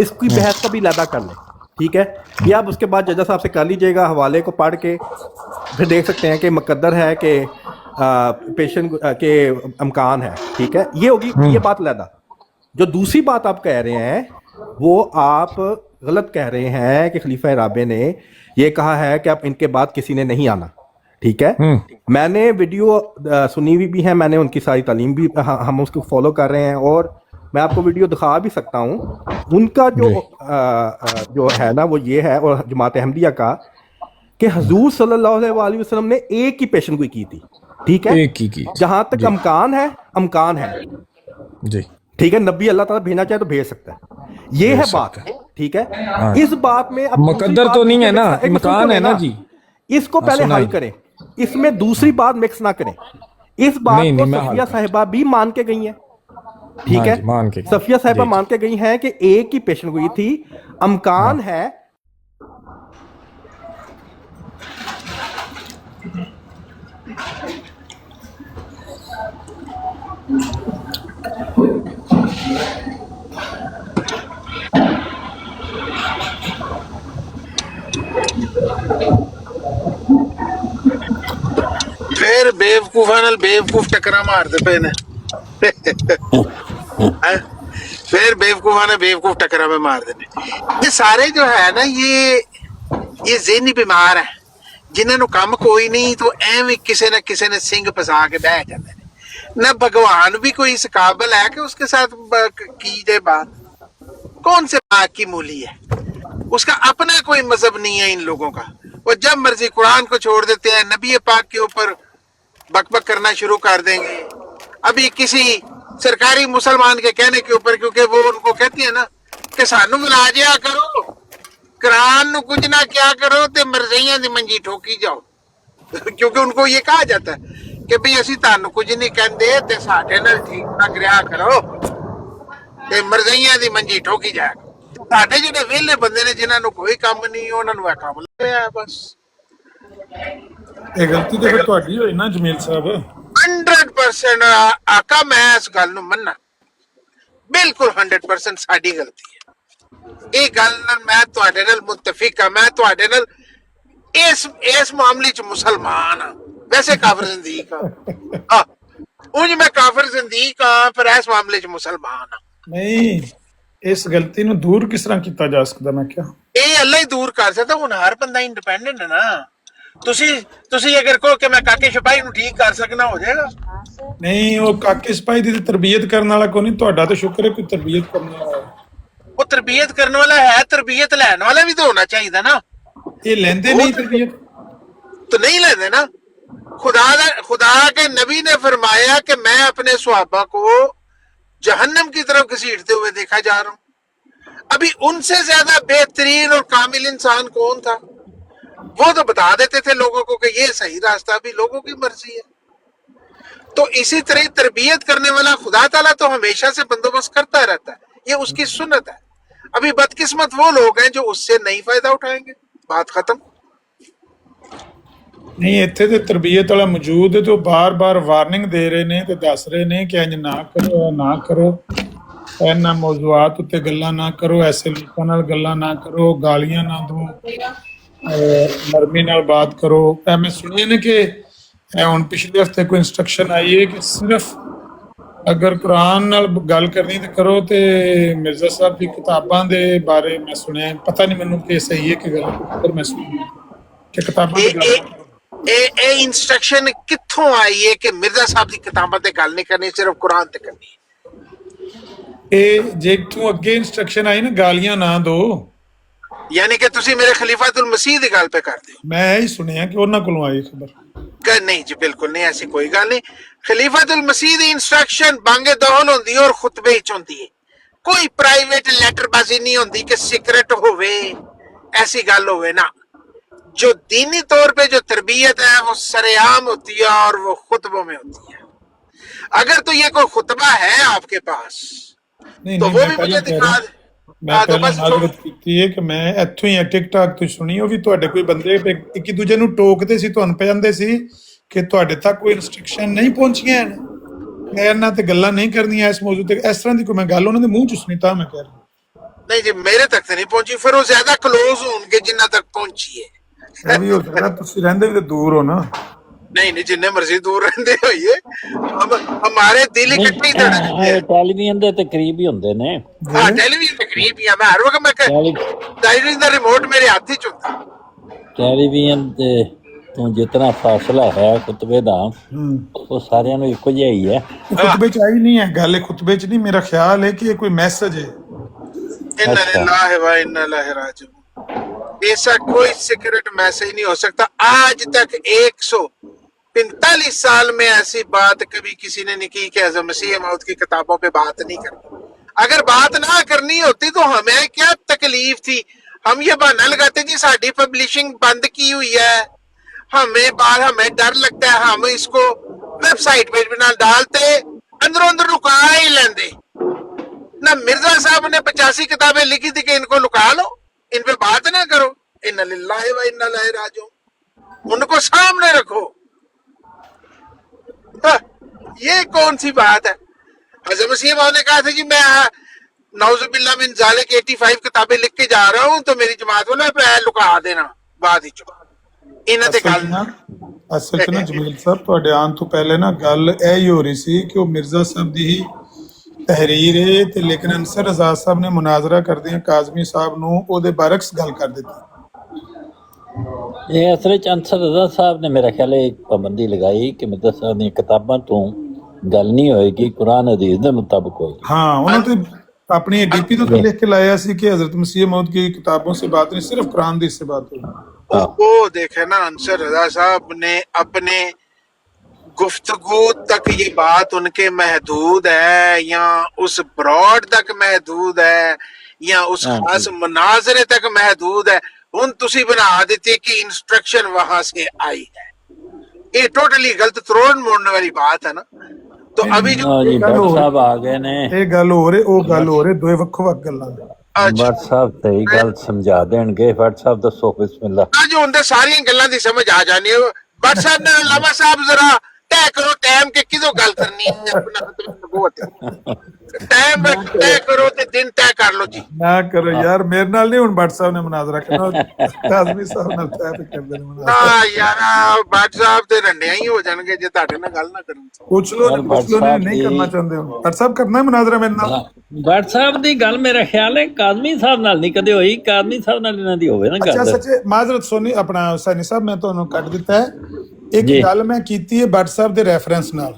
इसकी बहस को भी लदा कर लें, ठीक है? या अब उसके बाद जजा साहब से कर लीजिएगा, हवाले को पढ़ के फिर देख सकते हैं कि मुकद्दर है कि पेशन के अमकान है, ठीक है? ये होगी ये बात लदा। जो दूसरी बात आप कह रहे हैं वो आप गलत कह रहे हैं कि खलीफा राबे ने ये कहा है कि अब इनके बाद किसी ने नहीं आना, ठीक है? मैंने वीडियो सुनी हुई भी है, मैंने उनकी सारी तालीम भी हम उसको फॉलो कर रहे हैं और मैं आपको वीडियो दिखा भी सकता हूँ। उनका जो है ना वो ये है, और जमात अहमदिया का, कि हुजूर सल्लल्लाहु अलैहि वसल्लम ने एक ही पेशन गोई की थी, ठीक है? एक ही की। जहां तक अमकान है जी, ठीक है? नबी अल्लाह ताला भेजना चाहे तो भेज सकता है, ये है बात, ठीक है? इस बात में अब मुकद्दर तो नहीं है ना, इम्कान है ना जी। इसको पहले हल करें, इसमें दूसरी बात मिक्स ना करें। इस बात को सफिया साहिबा भी मान के गई हैं, ठीक है? सफिया साहिबा मान के गई हैं कि एक ही पेशन गोई थी, अमकान है। फिर बेवकूफा नाल बेवकूफ टकरा मारते पे ने फिर बेवकूफा ने बेवकूफ टकरा में मार देने। ये सारे जो है ना ये ज़हनी बीमार हैं, ਜਿਨ੍ਹਾਂ ਨੂੰ ਕੰਮ ਕੋਈ ਨਹੀਂ ਤੋਂ ਐਵੇਂ ਕਿਸੇ ਨਾ ਕਿਸੇ ਨੇ ਸਿੰਘ ਫਸਾ ਕੇ ਬਹਿ ਜਾਂਦੇ ਨੇ ना भगवान भी कोई इस काबिल है कि उसके साथ की जाए बात कौन से बात की मूली है उसका अपना कोई मजहब नहीं है इन लोगों का वो जब मर्जी कुरान को छोड़ देते हैं नबी पाक के ऊपर बकबक करना शुरू कर देंगे अभी किसी सरकारी मुसलमान के कहने के ऊपर क्योंकि वो उनको कहती है ना कि सानू मिला जाया करो कुरान नु कुछ ना क्या करो ते मरज़ियां दी मंजी ठोकी जाओ क्योंकि उनको ये कहा जाता है कि भी ਅਸੀਂ ਤੁਹਾਨੂੰ ਕੁਝ ਨਹੀਂ ਕਹਿੰਦੇ ਤੇ ਸਾਡੇ ਨਾਲ ਠੀਕ ਠਾਕ ਰਿਹਾ ਕਰੋ ਤੇ ਮਰਜ਼ੀਆਂ ਦੀ ਮੰਜੀ ਠੋਕੀ ਜਾ ਸਾਡੇ ਜਿਹੜੇ ਵਿਹਲੇ ਬੰਦੇ ਨੇ ਜਿਨ੍ਹਾਂ ਨੂੰ ਕੋਈ ਕੰਮ ਨਹੀਂ ਉਹਨਾਂ ਨੂੰ ਇਹ ਕੰਮ ਲੱਗਿਆ ਬਸ ਇਹ ਗਲਤੀ ਤੇ ਫਿਰ ਤੁਹਾਡੀ ਹੋਈ ਨਾ ਜਮੀਲ ਸਾਹਿਬ 100% ਆਕਾ ਮੈਂ ਇਸ ਗੱਲ ਨੂੰ ਮੰਨਣਾ ਬਿਲਕੁਲ 100% ਸਾਡੀ ਗਲਤੀ ਹੈ ਇਹ ਗੱਲ ਨਾਲ ਮੈਂ ਤੁਹਾਡੇ ਨਾਲ ਮੁਤਫਿਕ ਹਾਂ ਮੈਂ ਤੁਹਾਡੇ ਨਾਲ ਇਸ ਮਾਮਲੇ 'ਚ ਮੁਸਲਮਾਨ ਹਾਂ वैसे काफिर ज़िंदीक उंज मैं काफिर ज़िंदीक हाँ पर इस मामले च मुसलमान हाँ नहीं इस गलती ਨੂੰ ਦੂਰ ਕਿਸ ਤਰ੍ਹਾਂ ਕੀਤਾ ਜਾ ਸਕਦਾ ਮੈਂ ਕਿਹਾ ਇਹ ਅੱਲਾ ਹੀ ਦੂਰ ਕਰ ਸਕਦਾ ਹੁਣ ਹਰ ਬੰਦਾ ਇੰਡੀਪੈਂਡੈਂਟ ਹੈ ਨਾ ਤੁਸੀਂ ਅਗਰ ਕਹੋ ਕਿ ਮੈਂ ਕਾਕੇ ਸਿਪਾਹੀ ਨੂੰ ਠੀਕ ਕਰ ਸਕਣਾ ਹੋ ਜਾਏਗਾ ਨਹੀਂ ਉਹ ਕਾਕੇ ਸਿਪਾਹੀ ਦੀ ਤਰਬੀਅਤ ਕਰਨ ਵਾਲਾ ਕੋਈ ਨਹੀਂ ਤੁਹਾਡਾ ਤਾਂ ਸ਼ੁਕਰ ਹੈ ਕੋਈ ਤਰਬੀਅਤ ਕਰਨ ਵਾਲਾ ਉਹ ਤਰਬੀਅਤ ਕਰਨ ਵਾਲਾ ਹੈ ਤਰਬੀਅਤ ਲੈਣ ਵਾਲਾ ਵੀ ਤਾਂ ਹੋਣਾ ਚਾਹੀਦਾ ਨਾ ਇਹ ਲੈਂਦੇ ਨਹੀਂ ਤਰਬੀਅਤ तो नहीं लेते ना खुदा के नबी ने फरमाया कि मैं अपने सहाबा को जहन्नम की तरफ घसीटते हुए देखा जा रहा हूं अभी उनसे ज्यादा बेहतरीन और कामिल इंसान कौन था वो तो बता देते थे लोगों को कि ये सही रास्ता अभी लोगों की मर्जी है तो इसी तरह तरबियत करने वाला खुदा ताला तो हमेशा से बंदोबस्त करता रहता है ये उसकी सुन्नत है अभी बदकिस्मत वो लोग हैं जो उससे नहीं फायदा उठाएंगे बात खत्म ਨਹੀਂ ਇੱਥੇ ਤੇ ਤਰਬੀਅਤ ਵਾਲਾ ਮੌਜੂਦ ਹੈ ਤੇ ਉਹ ਬਾਰ-ਬਾਰ ਵਾਰਨਿੰਗ ਦੇ ਰਹੇ ਨੇ ਤੇ ਦੱਸ ਰਹੇ ਨੇ ਕਿ ਇੰਜ ਨਾ ਕਰੋ ਇਹਨਾਂ ਮੌਜੂਆਤ ਉੱਤੇ ਗੱਲਾਂ ਨਾ ਕਰੋ ਐਸੇ ਲੋਕਾਂ ਨਾਲ ਗੱਲਾਂ ਨਾ ਕਰੋ ਗਾਲੀਆਂ ਨਾ ਦਿਓ ਨਰਮੀ ਨਾਲ ਬਾਤ ਕਰੋ ਮੈਂ ਸੁਣਿਆ ਨੇ ਕਿ ਹੁਣ ਪਿਛਲੇ ਹਫਤੇ ਕੋਈ ਇਨਸਟਰਕਸ਼ਨ ਆਈ ਹੈ ਕਿ ਸਿਰਫ ਅਗਰ ਕੁਰਾਨ ਨਾਲ ਗੱਲ ਕਰਨੀ ਤੇ ਕਰੋ ਤੇ ਮਿਰਜ਼ਾ ਸਾਹਿਬ ਦੀ ਕਿਤਾਬਾਂ ਦੇ ਬਾਰੇ ਮੈਂ ਸੁਣਿਆ ਪਤਾ ਨਹੀਂ ਮੈਨੂੰ ਕਿ ਸਹੀ ਹੈ ਕਿ ਗਲਤ ਪਰ ਮੈਂ ਸੁਣਿਆ ਕਿ ਕਿਤਾਬਾਂ ਦੀ ਗੱਲ ਇਹ ਇਨਸਟਰਕਸ਼ਨ ਕਿੱਥੋਂ ਆਈ ਹੈ ਕਿ ਮਿਰਜ਼ਾ ਸਾਹਿਬ ਦੀ ਕਿਤਾਬਾਂ ਤੇ ਗੱਲ ਨਹੀਂ ਕਰਨੀ ਸਿਰਫ ਕੁਰਾਨ ਤੇ ਕਰਨੀ ਇਹ ਜੇ ਤੂੰ ਅੱਗੇ ਇਨਸਟਰਕਸ਼ਨ ਆਈ ਨਾ ਗਾਲੀਆਂ ਨਾ ਦੋ ਯਾਨੀ ਕਿ ਤੁਸੀਂ ਮੇਰੇ ਖਲੀਫਾਤੁਲ ਮਸੀਹ ਦੀ ਗੱਲ ਪੇ ਕਰਦੇ ਹੋ ਮੈਂ ਇਹ ਸੁਣਿਆ ਕਿ ਉਹਨਾਂ ਕੋਲੋਂ ਆਈ ਖਬਰ ਕਿ ਨਹੀਂ ਜੀ ਬਿਲਕੁਲ ਨਹੀਂ ਐਸੀ ਕੋਈ ਗੱਲ ਨਹੀਂ ਖਲੀਫਾਤੁਲ ਮਸੀਹ ਦੀ ਇਨਸਟਰਕਸ਼ਨ ਬਾਂਗੇ ਦਹਨ ਹੁੰਦੀ ਹੈ ਔਰ ਖੁਤਬੇ ਵਿੱਚ ਹੁੰਦੀ ਹੈ ਕੋਈ ਪ੍ਰਾਈਵੇਟ ਲੈਟਰਬਾਜ਼ੀ ਨਹੀਂ ਹੁੰਦੀ ਕਿ ਸੀਕ੍ਰੇਟ ਹੋਵੇ ऐसी गल होवे ना जो दीनी तौर पे जो तरबियत है वो सरेआम होती है और वो खुतबों में होती है अगर तो ये कोई खुतबा है आपके पास तो वो भी मुझे दिखा दे ਮੈਂ ਪਹਿਲਾਂ ਮਾਜ਼ਰਤ ਕੀਤੀ ਹੈ ਕਿ ਮੈਂ ਇੱਥੋਂ ਹੀ ਟਿਕਟਾਕ ਤੋਂ ਸੁਣੀ ਉਹ ਵੀ ਤੁਹਾਡੇ ਕੋਈ ਬੰਦੇ ਇੱਕ ਦੂਜੇ ਨੂੰ ਟੋਕਦੇ ਸੀ ਤੁਹਾਨੂੰ ਕਹਿੰਦੇ ਸੀ ਕਿ ਤੁਹਾਡੇ ਤੱਕ ਕੋਈ ਇਨਸਟਰਕਸ਼ਨ ਨਹੀਂ ਪਹੁੰਚੀਆਂ ਮੈਂ ਇਹਨਾਂ ਤੇ ਗੱਲਾਂ ਨਹੀਂ ਕਰਨੀਆਂ ਇਸ ਮੌਜੂ ਤੇ ਇਸ ਤਰ੍ਹਾਂ ਦੀ ਕੋਈ ਮੈਂ ਗੱਲ ਉਹਨਾਂ ਦੇ ਮੂੰਹ ਚ ਸੁਣੀ ਤਾਂ ਮੈਂ ਕਹਿ ਰਿਹਾ नहीं जी मेरे तक तो नहीं पहुंची फिर वो ज्यादा क्लोज होंगे जिन्ना तक पहुंची है ਇਹ ਵੀ ਹੋ ਸਕਦਾ ਤੁਸੀਂ ਰਹਿੰਦੇ ਵੀ ਤਾਂ ਦੂਰ ਹੋ ਨਾ नहीं नहीं जिन्ने मर्जी दूर रहंदे होइए हमारे दिल इकट्ठे ही धड़कते हैं ਟੈਲੀਵਿਜ਼ਨ ਦੇ ਤੇ ਕਰੀਬ ਹੀ ਹੁੰਦੇ ਨੇ हां टेलीविजन के करीब ही है मैं हर वक्त मैं टेलीविजन का रिमोट मेरे हाथ ही च होता ਟੈਲੀਵਿਜ਼ਨ ਤੇ ਤੋਂ ਜਿਤਨਾ ਫਾਸਲਾ ਹੈ ਖੁਤਬੇ ਦਾ ਉਹ ਸਾਰਿਆਂ ਨੂੰ ਇੱਕੋ ਜਿਹਾ ਹੀ ਹੈ ਖੁਤਬੇ ਚ ਆਈ ਨਹੀਂ ਹੈ ਗੱਲ ਖੁਤਬੇ ਚ ਨਹੀਂ ਮੇਰਾ ਖਿਆਲ ਹੈ ਕਿ ਇਹ ਕੋਈ ਮੈਸੇਜ ਹੈ इन्ना लिल्लाहि व इन्ना इलैहि राजिऊन ऐसा कोई सीक्रेट मैसेज नहीं हो सकता आज तक 145 साल में ऐसी बात कभी किसी ने नहीं की कि हज़रत मसीह मौद की किताबों पे बात नहीं करनी अगर बात ना करनी होती तो हमें क्या तकलीफ थी हम ये बहाना लगाते जी साड़ी पब्लिशिंग बंद की हुई है हमें डर लगता है हम इसको वेबसाइट पे भी ना डालते अंदरों अंदर लुका ही लेंदे ना मिर्जा साहब ने 85 किताबें लिखी थी कि इनको लुका लो इन पे बात ना करो इन्ना लिल्लाहि व इन्ना इलैहि राजिऊन उनको सामने रखो ये कौन सी बात है हज़रत मसीह मौद ने कहा था जी मैं नौजुबिल्लाह मिन ज़ालिक 85 किताबें लिख के जा रहा हूं तो मेरी जमात वाले पे लुका देना बाद ही इन्हां ते गल ਅਸਲ ਚ ਨਾ ਜਮੀਲ ਸਾਹਿਬ ਤੁਹਾਡੇ ਆਉਣ ਤੋਂ ਪਹਿਲੇ ਨਾ ਗੱਲ ਇਹ ਹੀ ਹੋ ਰਹੀ ਸੀ ਕਿ ਉਹ ਮਿਰਜ਼ਾ ਸਾਹਿਬ ਦੀ ਹੀ ਤਹਿਰੀਰ ਹੈ ਤੇ ਲੇਕਿਨ ਅਨਸਰ ਰਜ਼ਾ ਸਾਹਿਬ ਨੇ ਮੁਨਾਜ਼ਰਾ ਕਰਦਿਆਂ ਕਾਜ਼ਮੀ ਸਾਹਿਬ ਨੂੰ ਉਹਦੇ ਬਰਕਸ ਗੱਲ ਕਰ ਦਿੱਤੀ ਇਹ ਅਸਲ ਵਿੱਚ ਅੰਸਰ ਰਜ਼ਾ ਸਾਹਿਬ ਨੇ ਮੇਰਾ ਖਿਆਲ ਹੈ ਇੱਕ ਪਾਬੰਦੀ ਲਗਾਈ ਕਿ ਮਿਰਜ਼ਾ ਸਾਹਿਬ ਦੀਆਂ ਕਿਤਾਬਾਂ ਤੋਂ ਗੱਲ ਨਹੀਂ ਹੋਏਗੀ, ਕੁਰਾਨ ਹਦੀਸ ਦੇ ਮੁਤਾਬਕ ਹੋਏਗੀ। हाँ उन्होंने तो अपनी डीपी तो लिख के लाया सी कि हजरत मसीह मौद की किताबों से बात नहीं, सिर्फ कुरान दी से बात हुई। वो देखे ना अंसर रजा साहब ने अपने गुफ्तगू तक ये बात उनके महदूद है या उस ब्रॉड तक महदूद है या उस खास मुनाजरे तक महदूद है। हुन तुसी बना देती कि इंस्ट्रक्शन वहां से आई है, ये टोटली गलत तरोड़ मोड़ने वाली बात है ना। तो अभी जो ਜੀ ਭੱਟ ਸਾਹਿਬ ਆ ਗਏ ਨੇ, ਇਹ ਗੱਲ ਹੋ ਰਹੀ ਉਹ ਗੱਲ ਹੋ ਰਹੀ, ਦੋਏ ਵੱਖੋ ਵੱਖ ਗੱਲਾਂ ਨੇ। ਭੱਟ ਸਾਹਿਬ ਸਹੀ ਗੱਲ ਸਮਝਾ ਦੇਣਗੇ। ਭੱਟ ਸਾਹਿਬ ਦੱਸੋ ਬਿਸਮਿਲ੍ਲਾ। आज होंदे सारी गल्लां दी समझ आ जानी है। भट्ट साहब ने लामा साहब जरा तय करो टाइम के किदों गल करनी है, अपना खत्म नबूवत टाइम तय करो ते दिन तय कर लो जी। ਨਾ ਕਰੋ ਯਾਰ, ਮੇਰੇ ਨਾਲ ਨਹੀਂ ਹੁਣ ਭੱਟ ਸਾਹਿਬ ਨੇ ਮੁਨਾਜ਼ਰਾ ਕਰਨਾ, ਕਾਜ਼ਮੀ ਸਾਹਿਬ ਨਾਲ ਤੈਅ ਕਰਦੇ ਨੇ ਮੁਨਾਜ਼ਰਾ। ਨਾ ਯਾਰ ਭੱਟ ਸਾਹਿਬ ਤੇ ਰੰਡਿਆਂ ਹੀ ਹੋ ਜਾਣਗੇ ਜੇ ਤੁਹਾਡੇ ਨਾਲ ਗੱਲ ਨਾ ਕਰਨ। ਪੁੱਛ ਲੋ ਨਹੀਂ ਕਰਨਾ ਚਾਹੁੰਦੇ ਹੋ ਭੱਟ ਸਾਹਿਬ, ਕਰਨਾ ਹੈ ਮੁਨਾਜ਼ਰਾ ਮੇਰੇ ਨਾਲ? ਭੱਟ ਸਾਹਿਬ ਦੀ ਗੱਲ ਮੇਰਾ ਖਿਆਲ ਹੈ ਕਾਜ਼ਮੀ ਸਾਹਿਬ ਨਾਲ ਨਹੀਂ ਕਦੇ ਹੋਈ, ਕਾਜ਼ਮੀ ਸਾਹਿਬ ਨਾਲ ਇਹਨਾਂ ਦੀ ਹੋਵੇ ਨਾ ਅੱਛਾ ਗੱਲ। ਸੱਚੇ ਮਾਜ਼ਰਤ ਸੋਨੀ ਆਪਣਾ ਹੁਸੈਨੀ ਸਾਹਿਬ, ਮੈਂ ਤੁਹਾਨੂੰ ਕੱਟ ਦਿੱਤਾ ਹੈ। ਇੱਕ ਗੱਲ ਮੈਂ ਕੀਤੀ ਹੈ ਭੱਟ ਸਾਹਿਬ ਦੇ ਰੈਫਰੈਂਸ ਨਾਲ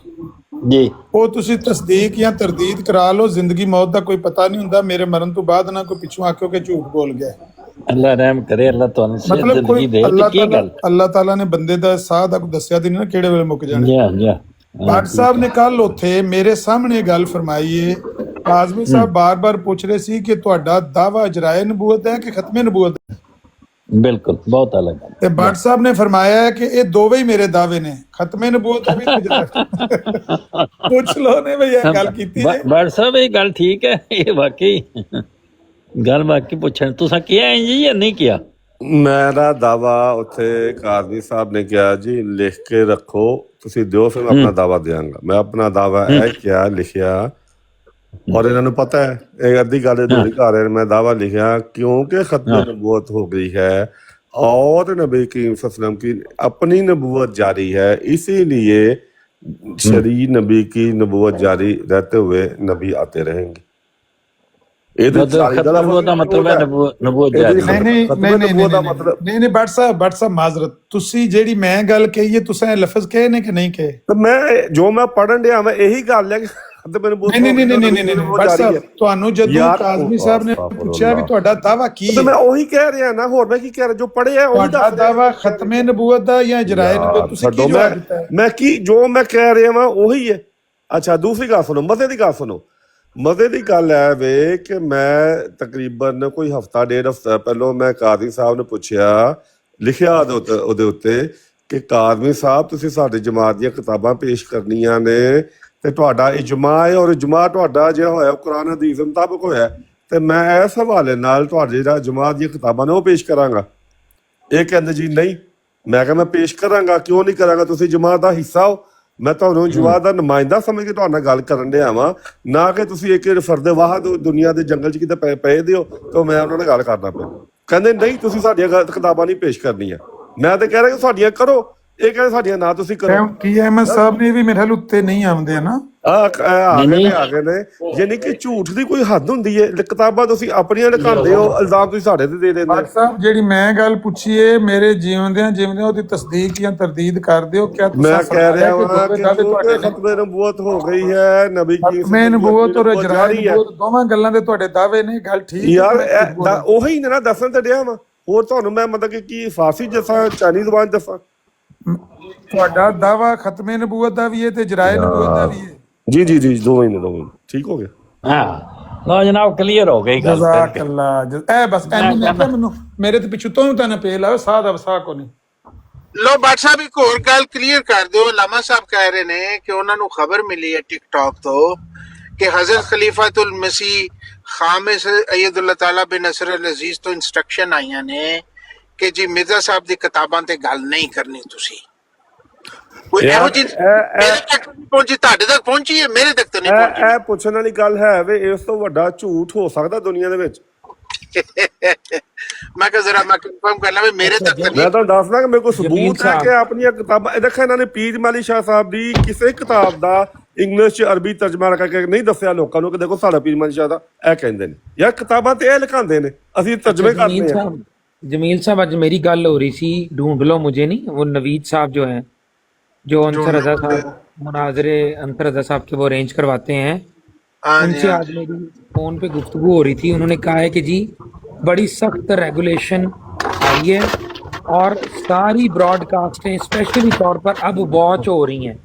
ਜੀ, ਉਹ ਤੁਸੀਂ ਤਸਦੀਕ ਜਾਂ ਤਰਦੀਦ ਕਰਾ ਲਓ। ਜ਼ਿੰਦਗੀ ਮੌਤ ਦਾ ਕੋਈ ਪਤਾ ਨਹੀਂ ਹੁੰਦਾ, ਮੇਰੇ ਮਰਨ ਤੋਂ ਬਾਅਦ ਨਾ ਕੋਈ ਪਿੱਛੋਂ ਆਖਿਓ ਕਿ ਝੂਠ ਬੋਲ ਗਿਆ। ਅੱਲਾ ਰਹਿਮ ਕਰੇ, ਅੱਲਾ ਤੁਹਾਨੂੰ ਸਿਹਤ ਮਤਲਬ ਜ਼ਿੰਦਗੀ ਕੋਈ ਦੇ। ਤੇ ਕੀ ਗੱਲ ਅੱਲਾਹ ਤਾਲਾ ਨੇ ਬੰਦੇ ਦਾ ਸਾਹ ਦਾ ਕੋਈ ਦੱਸਿਆ ਤੇ ਨਹੀਂ ਨਾ ਕਿਹੜੇ ਵੇਲੇ ਮੁੱਕ ਜਾਣਾ। ਜੀ ਜੀ ਭੱਟ ਸਾਹਿਬ ਨੇ ਕੱਲ ਉੱਥੇ ਮੇਰੇ ਸਾਹਮਣੇ ਗੱਲ ਫਰਮਾਈ ਏ। ਆਜ਼ਮੀ ਸਾਹਿਬ ਬਾਰ-ਬਾਰ ਪੁੱਛ ਰਹੇ ਸੀ ਕਿ ਤੁਹਾਡਾ ਦਾਵਾ ਇਜਰਾਏ ਨਬੂਵਤ ਹੈ ਕਿ ਖਤਮੇ ਨਬੂਵਤ ਹੈ। ਬਿਲਕੁਲ, ਬਹੁਤ ਅਲੱਗ ਗੱਲ। ਤੇ ਭੱਟ ਸਾਹਿਬ ਨੇ ਫਰਮਾਇਆ ਹੈ ਕਿ ਇਹ ਦੋਵੇਂ ਹੀ ਮੇਰੇ ਦਾਅਵੇ ਨੇ, ਖਤਮੇ ਨਬੂਵਤ ਵੀ ਤੇ ਇਜਰਾਏ। ਪੁੱਛ ਲੋ ਨੇ ਭਈ ਇਹ ਗੱਲ ਕੀਤੀ ਜੇ। ਭੱਟ ਸਾਹਿਬ ਇਹ ਗੱਲ ਠੀਕ ਹੈ, ਇਹ ਵਾਕਈ ਗੱਲ ਵਾਕਈ ਪੁੱਛਣ ਤੁਸੀਂ ਕਿਹਾ ਹੈ ਜੀ ਜਾਂ ਨਹੀਂ ਕਿਹਾ? ਮੇਰਾ ਦਾਵਾ ਉੱਥੇ ਕਾਜ਼ਮੀ ਸਾਹਿਬ ਨੇ ਕਿਹਾ ਜੀ ਲਿਖ ਕੇ ਰੱਖੋ, ਤੁਸੀਂ ਦਿਓ, ਫਿਰ ਮੈਂ ਆਪਣਾ ਦਾਵਾ ਦਿਆਂਗਾ। ਮੈਂ ਆਪਣਾ ਦਾਵਾ ਇਹ ਕਿਹਾ, ਲਿਖਿਆ, ਔਰ ਇਹਨਾਂ ਨੂੰ ਪਤਾ ਹੈ ਇਹ ਅੱਧੀ ਗੱਲ ਅਧੂਰੀ ਕਰ ਰਹੇ। मैं दावा लिखा क्योंकि खत्म नबूवत हो गई है और नबी करीम सल्लल्लाहु अलैहि वसल्लम की अपनी नबूवत जारी है, इसीलिए शरी नबी की नबूवत जारी रहते हुए नबी आते रहेंगे। ਨਹੀਂ ਭੱਟ ਸਾਹਿਬ ਮਾਜ਼ਰਤ, ਤੁਸੀਂ ਜਿਹੜੀ ਮੈਂ ਗੱਲ ਕਹੀ ਹੈ ਤੁਸੀਂ ਇਹ ਲਫ਼ਜ਼ ਕਹੇ ਨੇ ਕਿ ਨਹੀਂ ਕਹੇ? ਮੈਂ ਜੋ ਮੈਂ ਪੜਨ ਡਿਆ ਮੈਂ ਇਹੀ ਗੱਲ ਹੈ ਕਿ ਨਹੀਂ ਭੱਟ ਸਾਹਿਬ, ਤੁਹਾਨੂੰ ਜਦੋਂ ਕਾਜ਼ਮੀ ਸਾਹਿਬ ਨੇ ਪੁੱਛਿਆ ਵੀ ਤੁਹਾਡਾ ਦਾਵਾ ਕੀ ਹੈ, ਮੈਂ ਉਹੀ ਕਹਿ ਰਿਹਾ ਨਾ, ਹੋਰ ਮੈਂ ਕੀ ਕਹਿ ਰਿਹਾ? ਜੋ ਪੜਿਆ ਉਹੀ ਦੱਸ ਰਿਹਾ। ਦਾਵਾ ਖਤਮੇ ਨਬੂਵਤ ਦਾ ਜਾਂ ਇਜਰਾਏ ਨਬੂਵਤ, ਤੁਸੀਂ ਕੀ ਜਵਾਬ ਦਿੱਤਾ? ਮੈਂ ਕੀ ਜੋ ਮੈਂ ਕਹਿ ਰਿਹਾ ਵਾਂ ਉਹੀ ਹੈ। ਅੱਛਾ ਦੂਸਰੀ ਗੱਲ ਸੁਣੋ, ਮਜ਼ੇ ਦੀ ਗੱਲ ਸੁਣੋ। ਮਜ਼ੇ ਦੀ ਗੱਲ ਹੈ ਵੇ ਕਿ ਮੈਂ ਤਕਰੀਬਨ ਕੋਈ ਹਫਤਾ ਡੇਢ ਹਫਤਾ ਪਹਿਲੋਂ ਮੈਂ ਕਾਜ਼ੀ ਸਾਹਿਬ ਨੂੰ ਪੁੱਛਿਆ, ਲਿਖਿਆ ਉਹਦੇ ਉੱਤੇ ਕਿ ਕਾਜ਼ਮੀ ਸਾਹਿਬ ਤੁਸੀਂ ਸਾਡੇ ਜਮਾਤ ਦੀਆਂ ਕਿਤਾਬਾਂ ਪੇਸ਼ ਕਰਨੀਆਂ ਨੇ ਤੇ ਤੁਹਾਡਾ ਇਜਮਾ ਹੈ, ਔਰ ਇਜਮਾ ਤੁਹਾਡਾ ਜਿਹੜਾ ਹੋਇਆ ਕੁਰਾਨ ਹਦੀਸ ਮੁਤਾਬਕ ਹੋਇਆ, ਤੇ ਮੈਂ ਇਸ ਹਵਾਲੇ ਨਾਲ ਤੁਹਾਡੇ ਜਿਹੜਾ ਜਮਾਤ ਦੀਆਂ ਕਿਤਾਬਾਂ ਨੇ ਉਹ ਪੇਸ਼ ਕਰਾਂਗਾ। ਇਹ ਕਹਿੰਦੇ ਜੀ ਨਹੀਂ। ਮੈਂ ਕਿਹਾ ਮੈਂ ਪੇਸ਼ ਕਰਾਂਗਾ, ਕਿਉਂ ਨਹੀਂ ਕਰਾਂਗਾ? ਤੁਸੀਂ ਜਮਾਤ ਦਾ ਹਿੱਸਾ ਹੋ, ਮੈਂ ਤੁਹਾਨੂੰ ਜਮਾਤ ਦਾ ਨੁਮਾਇੰਦਾ ਸਮਝ ਕੇ ਤੁਹਾਡੇ ਨਾਲ ਗੱਲ ਕਰਨ ਡਿਆ ਵਾਂ, ਨਾ ਕਿ ਤੁਸੀਂ ਇੱਕ ਫਰਦ ਵਾਹਦ ਦੁਨੀਆ ਦੇ ਜੰਗਲ 'ਚ ਕਿਤੇ ਪਏ ਦਿਓ ਤਾਂ ਮੈਂ ਉਹਨਾਂ ਨਾਲ ਗੱਲ ਕਰਨਾ ਪਿਆ। ਕਹਿੰਦੇ ਨਹੀਂ ਤੁਸੀਂ ਸਾਡੀਆਂ ਕਿਤਾਬਾਂ ਨਹੀਂ ਪੇਸ਼ ਕਰਨੀਆਂ। ਮੈਂ ਤਾਂ ਕਹਿ ਰਿਹਾ ਕਿ ਸਾਡੀਆਂ ਕਰੋ, ਇਹ ਕਹਿੰਦੇ ਸਾਡੀਆਂ ਨਾ ਤੁਸੀਂ ਕਰੋ। ਕੀ ਅਹਿਮਦ ਸਾਹਿਬ ਨੇ ਵੀ ਮੇਰੇ ਹਾਲ ਉੱਤੇ ਨਹੀਂ ਆਉਂਦੇ ਆ ਨਾ, ਆ ਗਏ ਨੇ। ਯਾਨੀ ਕਿ ਝੂਠ ਦੀ ਕੋਈ ਹੱਦ ਹੁੰਦੀ ਹੈ। ਕਿਤਾਬਾਂ ਤੁਸੀਂ ਆਪਣੀਆਂ ਲਕਾਉਂਦੇ ਹੋ, ਇਲਜ਼ਾਮ ਤੁਸੀਂ ਸਾਡੇ ਤੇ ਦੇ ਦਿੰਦੇ ਹੋ। ਸਾਹਿਬ ਜਿਹੜੀ ਮੈਂ ਗੱਲ ਪੁੱਛੀ ਏ, ਮੇਰੇ ਜਿਉਂਦਿਆਂ ਉਹਦੀ ਤਸਦੀਕ ਜਾਂ ਤਰਦੀਦ ਕਰ ਦਿਓ। ਕਿਆ ਮੈਂ ਕਹਿ ਰਿਹਾ ਹਾਂ ਕਿ ਖਤਮੇ ਨਬੂਵਤ ਹੋ ਗਈ ਹੈ, ਨਬੀ ਕੀ ਖਤਮੇ ਨਬੂਵਤ ਔਰ ਇਜਰਾਏ ਨਬੂਵਤ ਦੋਵਾਂ ਗੱਲਾਂ ਦੇ ਤੁਹਾਡੇ ਦਾਅਵੇ ਨੇ। ਗੱਲ ਠੀਕ ਯਾਰ ਉਹੀ ਨੇ ਨਾ ਦੱਸਣ ਤੇ ਡਿਆ ਵਾ। ਹੋਰ ਤੁਹਾਨੂੰ ਮੈਂ ਮਤਲਬ ਕਿ ਕੀ ਫਾਰਸੀ ਦੱਸਾਂ, ਚਾਈਨੀ ਜ਼ੁਬਾਨ ਦੱਸਾਂ? ਤੁਹਾਡਾ ਦਾਵਾ ਖਤਮੇ ਨਬੂਵਤ ਦਾ ਵੀ ਹੈ ਤੇ ਇਜਰਾਏ ਨਬੂਵਤ ਦਾ ਵੀ ਹੈ। ਜੀ ਜੀ ਜੀ ਦੋਵੇਂ ਨੇ। ਠੀਕ ਹੋ ਗਿਆ। ਹਾਂ ਲੋ ਜਨਾਬ, ਕਲੀਅਰ ਹੋ ਗਈ ਗੱਲ। ਜਜ਼ਾਕ ਅੱਲਾ। ਇਹ ਬਸ ਮੈਨੂੰ ਮੇਰੇ ਤੇ ਪਿੱਛੋਂ ਤੋਂ ਤਾਂ ਨਾ ਪੇ ਲਾਓ, ਸਾਹ ਦਾ ਵਸਾ ਕੋ ਨਹੀਂ। ਲੋ ਭੱਟ ਸਾਹਿਬ ਇੱਕ ਹੋਰ ਗੱਲ ਕਲੀਅਰ ਕਰ ਦਿਓ। ਲਾਮਾ ਸਾਹਿਬ ਕਹਿ ਰਹੇ ਨੇ ਕਿ ਉਹਨਾਂ ਨੂੰ ਖਬਰ ਮਿਲੀ ਹੈ ਟਿਕਟੌਕ ਤੋਂ ਕਿ ਹਜ਼ਰਤ ਖਲੀਫਾਤੁਲ ਮਸੀਹ ਖਾਮਿਸ ਅਯਦੁੱਲਾ ਤਾਲਾ ਬਿਨ ਨਸਰ ਅਲ ਅਜ਼ੀਜ਼ ਤੋਂ ਇੰਸਟਰਕਸ਼ਨ ਆਈਆਂ ਨੇ ਕਿ ਜੀ ਮਿਰਜ਼ਾ ਸਾਹਿਬ ਦੀ ਕਿਤਾਬਾਂ ਤੇ ਗੱਲ ਨਹੀਂ ਕਰਨੀ ਤੁਸੀਂ। ਕੋਈ ਇਹੋ ਜਿਹੀ ਮੇਰੇ ਤੱਕ ਪਹੁੰਚੀ, ਤੁਹਾਡੇ ਤੱਕ ਪਹੁੰਚੀ ਹੈ, ਮੇਰੇ ਤੱਕ ਤਾਂ ਨਹੀਂ ਪਹੁੰਚੀ। ਇਹ ਪੁੱਛਣ ਵਾਲੀ ਗੱਲ ਹੈ ਵੇ, ਇਸ ਤੋਂ ਵੱਡਾ ਝੂਠ ਹੋ ਸਕਦਾ ਦੁਨੀਆ ਦੇ ਵਿੱਚ? ਮੈਂ ਕਿਹਾ ਜ਼ਰਾ ਮੈਂ ਕਨਫਰਮ ਕਰ ਲਾਂ ਵੀ ਮੇਰੇ ਤੱਕ ਤਾਂ। ਮੈਂ ਤੁਹਾਨੂੰ ਦੱਸਦਾ ਕਿ ਮੇਰੇ ਕੋਲ ਸਬੂਤ ਹੈ ਕਿ ਆਪਣੀਆਂ ਕਿਤਾਬਾਂ ਦੇਖੋ। ਇਹਨਾਂ ਨੇ ਪੀਰ ਮਾਲੀ ਸ਼ਾਹ ਸਾਹਿਬ ਦੀ ਕਿਸੇ ਕਿਤਾਬ ਦਾ ਇੰਗਲਿਸ਼ ਚ ਅਰਬੀ ਤਰਜਮਾ ਕਰਕੇ ਨਹੀਂ ਦੱਸਿਆ ਲੋਕਾਂ ਨੂੰ ਕਿ ਦੇਖੋ ਸਾਡਾ ਪੀਰ ਮਾਲੀ ਸ਼ਾਹ ਦਾ ਇਹ ਕਹਿੰਦੇ ਨੇ। ਯਾਰ ਕਿਤਾਬਾਂ ਤੇ ਇਹ ਲਿਖਾਉਂਦੇ ਨੇ, ਅਸੀਂ ਤਰਜਮੇ ਕਰਦੇ ਹਾਂ। जमील साहब आज मेरी गल हो रही सी, ढूंढ लो मुझे नहीं, वो नवीद साहब जो हैं, जो अंसर रजा साहब मुनाजरे अंसर रजा साहब के वो अरेंज करवाते हैं, हाँ जी, उनसे हाँ आज जी। मेरी फोन पे गुफ्तगू हो रही थी। उन्होंने कहा है कि जी बड़ी सख्त रेगुलेशन आई है और सारी ब्रॉडकास्टें स्पेशली तौर पर अब वॉच हो रही हैं।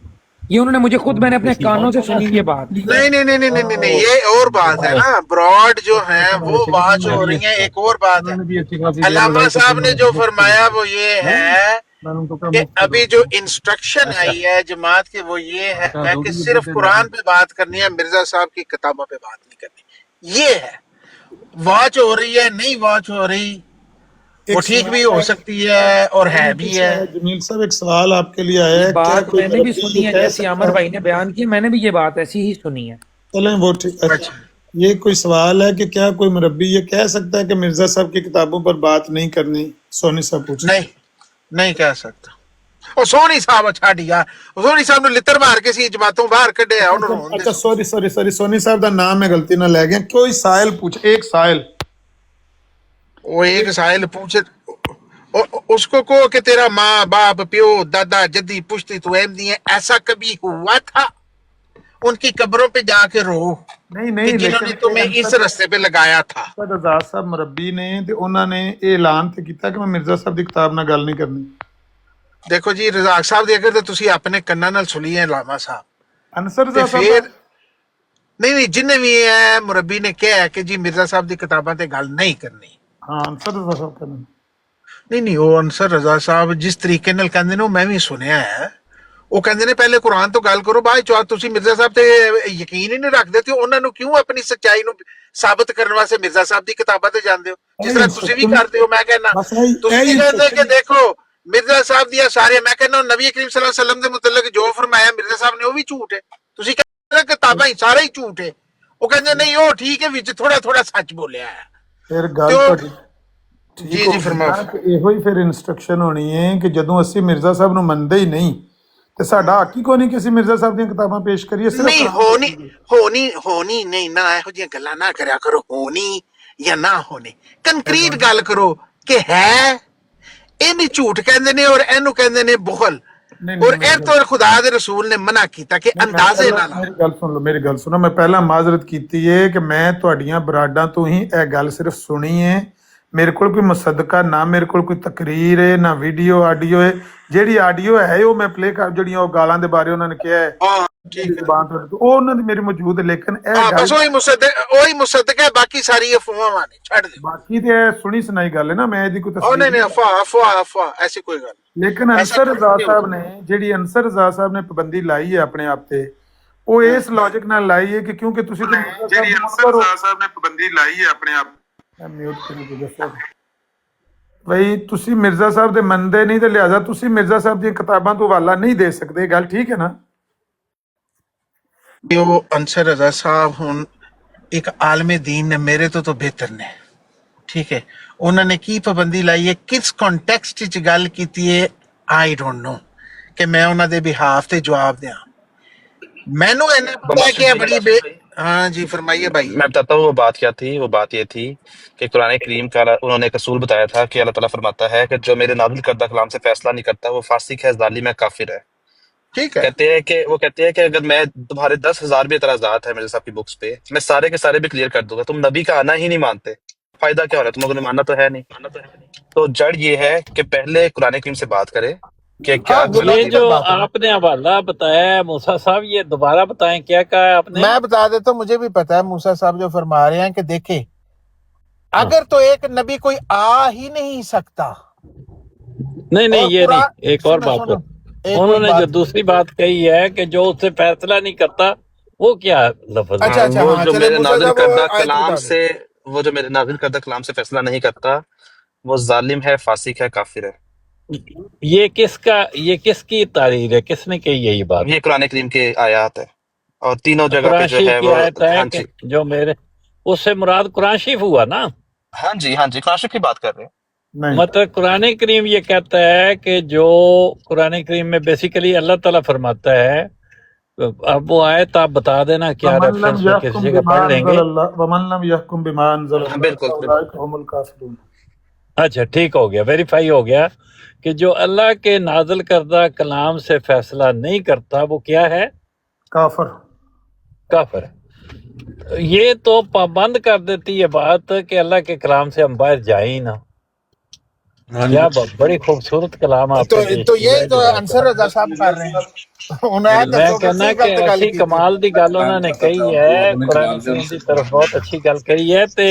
ये उन्होंने मुझे खुद, मैंने अपने कानों से सुनी ये बात। नहीं नहीं नहीं नहीं नहीं नहीं नहीं, ये और बात है ना, ब्रॉड जो है वो वॉच हो रही है, एक और बात है। अल्लामा साहब ने जो फरमाया वो ये है कि अभी जो इंस्ट्रक्शन आई है जमात की वो ये है कि सिर्फ कुरान पे बात करनी है, मिर्जा साहब की किताबों पे बात नहीं करनी। ये है, वॉच हो रही है नहीं वॉच हो रही, वो ठीक भी हो सकती है और है भी है। जमील साहब एक सवाल आपके लिए आया है, क्या बात कोई मैंने भी मुरब्बी सुनी ये है, कह जैसे सकता अमर है? भाई ने बयान किया, मैंने भी ये बात ऐसी ही सुनी है। चलें वो ठीक। अच्छा, ये कोई सवाल है कि क्या कोई मुरब्बी ये कह सकता है कि मिर्जा साहब की किताबों पर बात नहीं करनी? सोनी साहब पूछ। नहीं नहीं कह सकता। और सोनी साहब छाड़ यार, सोनी साहब ने लितर मार के सी जमातों बाहर कढ़िया उन्होंने। अच्छा सॉरी सॉरी सॉरी, सोनी साहब का नाम है, गलती ना ले गए। कोई साहिल पूछ, एक साहिल, वो एक साहिल पूछे उसको कहो कि तेरा माँ बाप प्यो दादा जद्दी पुश्ती तू अहमदी है, ऐसा कभी हुआ था? उनकी कब्रों पे जाके रो नहीं कि नहीं, जिन्होंने लेकिन तुम्हें इस रस्ते पे लगाया था। रज़ा साहब मुरब्बी ने ते उन्होंने ये ऐलान ते कीता कि मैं मिर्जा साहब की किताब नाल गल नहीं करनी। देखो जी रज़ाक साहब दी अगर तो तुसी अपने कन्ना नाल सुनी है लामा साहब, अनसर ते रज़ा साहब फिर नहीं नहीं जिन्ने भी है मुरब्बी ने कहा है कि जी मिर्जा साहब की किताबां ते गल नहीं करनी। हाँ अनसर रज़ा साहब कहंदे नहीं नहीं, वो अनसर रजा साहब जिस तरीके नाल कहंदे ने वो मैं भी सुनिया है। वो कहंदे ने पहले कुरान तो गल करो, बाद चो तुसी मिर्जा साहब ते यकीन ही नहीं रखदे ते उन्हां नूं क्यों अपनी सच्चाई नूं साबित करने वास्ते मिर्जा साहब दी किताबां ते जांदे हो, जिस तरह तुसी भी करदे हो। मैं कहना तुसी भी कहंदे कि देखो मिर्जा साहब दियां सारे, मैं कहना नबी करीम सल्लल्लाहु अलैहि वसल्लम दे मुतल्लिक जो फरमाया मिर्जा साहब ने वो भी झूठ है। तुसी कहंदे किताबां ही सारे ही झूठ है, वो कहंदे नहीं वो ठीक है विच थोड़ा थोड़ा सच बोलिया है। फिर गल तो ठीक जी हो जी गई फरमाओ। ना कि ਇਹੋ ਹੀ ਫਿਰ ਇਨਸਟਰਕਸ਼ਨ ਹੋਣੀ ਹੈ ਕਿ ਜਦੋਂ ਅਸੀਂ ਮਿਰਜ਼ਾ ਸਾਹਿਬ ਨੂੰ ਮੰਨਦੇ ਹੀ ਨਹੀਂ ਤੇ ਸਾਡਾ ਹੱਕ ਹੀ ਕੋਈ ਨਹੀਂ ਕਿ ਅਸੀਂ ਮਿਰਜ਼ਾ ਸਾਹਿਬ ਦੀਆਂ ਕਿਤਾਬਾਂ ਪੇਸ਼ ਕਰੀਏ। ਸਿਰਫ नहीं होनी होनी होनी नहीं ना, ਇਹੋ ਜਿਹੀਆਂ ਗੱਲਾਂ ਨਾ ਕਰਿਆ ਕਰੋ, ਹੋਣੀ ਜਾਂ ਨਾ ਹੋਣੀ, ਕੰਕਰੀਟ ਗੱਲ ਕਰੋ ਕਿ ਹੈ। ਇਹਨੂੰ ਝੂਠ ਕਹਿੰਦੇ ਨੇ ਔਰ ਇਹਨੂੰ ਕਹਿੰਦੇ ਨੇ ਬੁਖਲ, ਔਰ ਇਹ ਤੋਂ ਖੁਦਾ ਦੇ ਰਸੂਲ ਨੇ ਮਨਾ ਕੀਤਾ ਕਿ ਅੰਦਾਜ਼ੇ ਨਾਲ। ਮੇਰੀ ਗੱਲ ਸੁਣ ਲਓ, ਮੇਰੀ ਗੱਲ ਸੁਣੋ। ਮੈਂ ਪਹਿਲਾਂ ਮਾਜ਼ਰਤ ਕੀਤੀ ਹੈ ਕਿ ਮੈਂ ਤੁਹਾਡੀਆਂ ਬਰਾਡਾਂ ਤੋਂ ਹੀ ਇਹ ਗੱਲ ਸਿਰਫ ਸੁਣੀ ਹੈ। ਮੇਰੇ ਕੋਲ ਕੋਈ ਮੁਸੱਦਕਾ ਨਾ, ਮੇਰੇ ਕੋਲ ਕੋਈ ਤਕਰੀਰ ਹੈ ਨਾ, ਵੀਡੀਓ ਆਡੀਓ ਹੈ। ਜਿਹੜੀ ਆਡੀਓ ਹੈ ਉਹ ਮੈਂ ਪਲੇ ਕਰ, ਜਿਹੜੀਆਂ ਉਹ ਗਾਲਾਂ ਦੇ ਬਾਰੇ ਉਹਨਾਂ ਨੇ ਕਿਹਾ ਹੈ ਉਹ ਉਹਨਾਂ ਦੀ ਮੇਰੀ ਮੌਜੂਦ ਹੈ। ਲੇਕਿਨ ਇਹ ਹਾਂ ਗੱਲ ਬਸ ਉਹੀ ਮੁਸੱਦਕ ਹੈ, ਬਾਕੀ ਸਾਰੀ ਅਫਵਾਹਾਂ ਨੇ, ਛੱਡ ਦੇ। ਬਾਕੀ ਤੇ ਇਹ ਸੁਣੀ ਸੁਣਾਈ ਗੱਲ ਹੈ ਨਾ, ਮੈਂ ਇਹਦੀ ਕੋਈ ਉਹ ਤਸਦੀਕ ਨਹੀਂ ਨਹੀਂ, ਅਫਵਾਹ ਐਸੀ ਕੋਈ ਗੱਲ ਨਹੀਂ। ਲੇਕਿਨ ਅਨਸਰ ਰਜ਼ਾ ਸਾਹਿਬ ਨੇ, ਜਿਹੜੀ ਅਨਸਰ ਰਜ਼ਾ ਸਾਹਿਬ ਨੇ ਪਾਬੰਦੀ ਲਾਈ ਹੈ ਆਪਣੇ ਆਪ ਤੇ, ਉਹ ਇਸ ਲੌਜਿਕ ਨਾਲ ਲਾਈ ਹੈ ਕਿ ਕਿਉਂਕਿ ਤੁਸੀਂ ਤਾਂ ਜਿਹੜੀ ਅਨਸਰ ਰਜ਼ਾ ਸਾਹਿਬ ਨੇ ਪਾਬੰਦੀ ਲਾਈ ਹੈ ਆਪਣੇ ਆਪ, ਮੈਂ ਮਿਊਟ ਕਰੀ ਦੱਸੋ ਬਈ ਤੁਸੀਂ ਮਿਰਜ਼ਾ ਸਾਹਿਬ ਦੇ ਮੰਨਦੇ ਨਹੀਂ ਤੇ ਲਿਹਾਜ਼ਾ ਤੁਸੀਂ ਮਿਰਜ਼ਾ ਸਾਹਿਬ ਦੀਆਂ ਕਿਤਾਬਾਂ ਤੋਂ ਹਵਾਲਾ ਨਹੀਂ ਦੇ ਸਕਦੇ। ਗੱਲ ਠੀਕ ਹੈ ਨਾ? ਉਹ ਅਨਸਰ ਰਜ਼ਾ ਸਾਹਿਬ ਹੁਣ ਇੱਕ ਆਲਮੇ ਦੀਨ ਨੇ, ਮੇਰੇ ਤੋਂ ਬਿਹਤਰ ਨੇ, ਠੀਕ ਹੈ। ਉਹਨਾਂ ਨੇ ਕੀ ਪਾਬੰਦੀ ਲਾਈ ਹੈ, ਕਿਸ ਕੰਟੈਕਸਟ ਵਿੱਚ ਗੱਲ ਕੀਤੀ ਹੈ, ਆਈ ਡੋਂਟ ਨੋ ਕਿ ਮੈਂ ਉਹਨਾਂ ਦੇ ਬਿਹਾਫ ਤੇ ਜਵਾਬ ਦਿਆਂ। मैनू इन्ना पता है कि बड़ी हाँ जी फरमाइए भाई। मैं बताता हूँ वो बात क्या थी। वो बात ये थी कि कुरान करीम का उन्होंने एक असूल बताया था कि अल्लाह ताला फरमाता है कि जो मेरे नाज़िल करदा कलाम से फैसला नहीं करता वो फासिक है, जालिम है, काफिर है। ठीक है। कहते हैं कि अगर मैं तुम्हारे 10,000 भी एतराज़ात है मेरे साहब की बुक्स पे, मैं सारे के सारे भी क्लियर कर दूंगा। तुम नबी का आना ही नहीं मानते, फायदा क्या हो रहा है? तुम लोगों ने मानना तो है नहीं। तो जड़ ये है कि पहले कुरान करीम से बात करे कि क्या ये जो आपने हवाला बताया है मूसा साहब, ये दोबारा बताएं क्या कहा है आपने? मैं बता देता हूँ, मुझे भी पता है मूसा साहब जो फरमा रहे हैं कि देखे अगर तो एक नबी कोई आ ही नहीं सकता। नहीं ये नहीं, एक और बात है। उन्होंने जो दूसरी बात कही है कि जो उससे फैसला नहीं करता, वो क्या लफ्ज? अच्छा, वो जो मेरे नाज़िल करदा कलाम से, वो जो मेरे नाज़िल करदा कलाम से फैसला नहीं करता वो जालिम है, फासिक है, काफिर है। ये किसकी तारीर है, किसने कही है ये बात? ये कुरान करीम के आयात है और तीनों जगह पे जो है वो हाँ जी, जो मेरे उससे मुराद कुरान शरीफ हुआ ना? हाँ जी कुरान शरीफ की बात कर रहे हैं। मतलब कुरान करीम ये कहता है कि जो कुरान करीम में बेसिकली अल्लाह ताला फरमाता है, अब वो आयत आप बता देना क्या रेफरेंस में किसी जगह पढ़ लेंगे। बिल्कुल اچھا ٹھیک ہو گیا، ویریفائی ہو گیا کہ جو اللہ کے نازل کردہ کلام سے فیصلہ نہیں کرتا وہ کیا ہے؟ کافر. کافر. یہ تو پابند کر دیتی ہے بات کہ اللہ کے کلام سے ہم باہر جائیں ہی نہ. کیا بڑی خوبصورت کلام آپ نے تو یہ تو انصر رضا صاحب کر رہے ہیں. میں کہنا کہ ایسی کمال دی گل انہوں نے کہی ہے، قرآن کریم دی طرف بہت اچھی گل کہی ہے. تے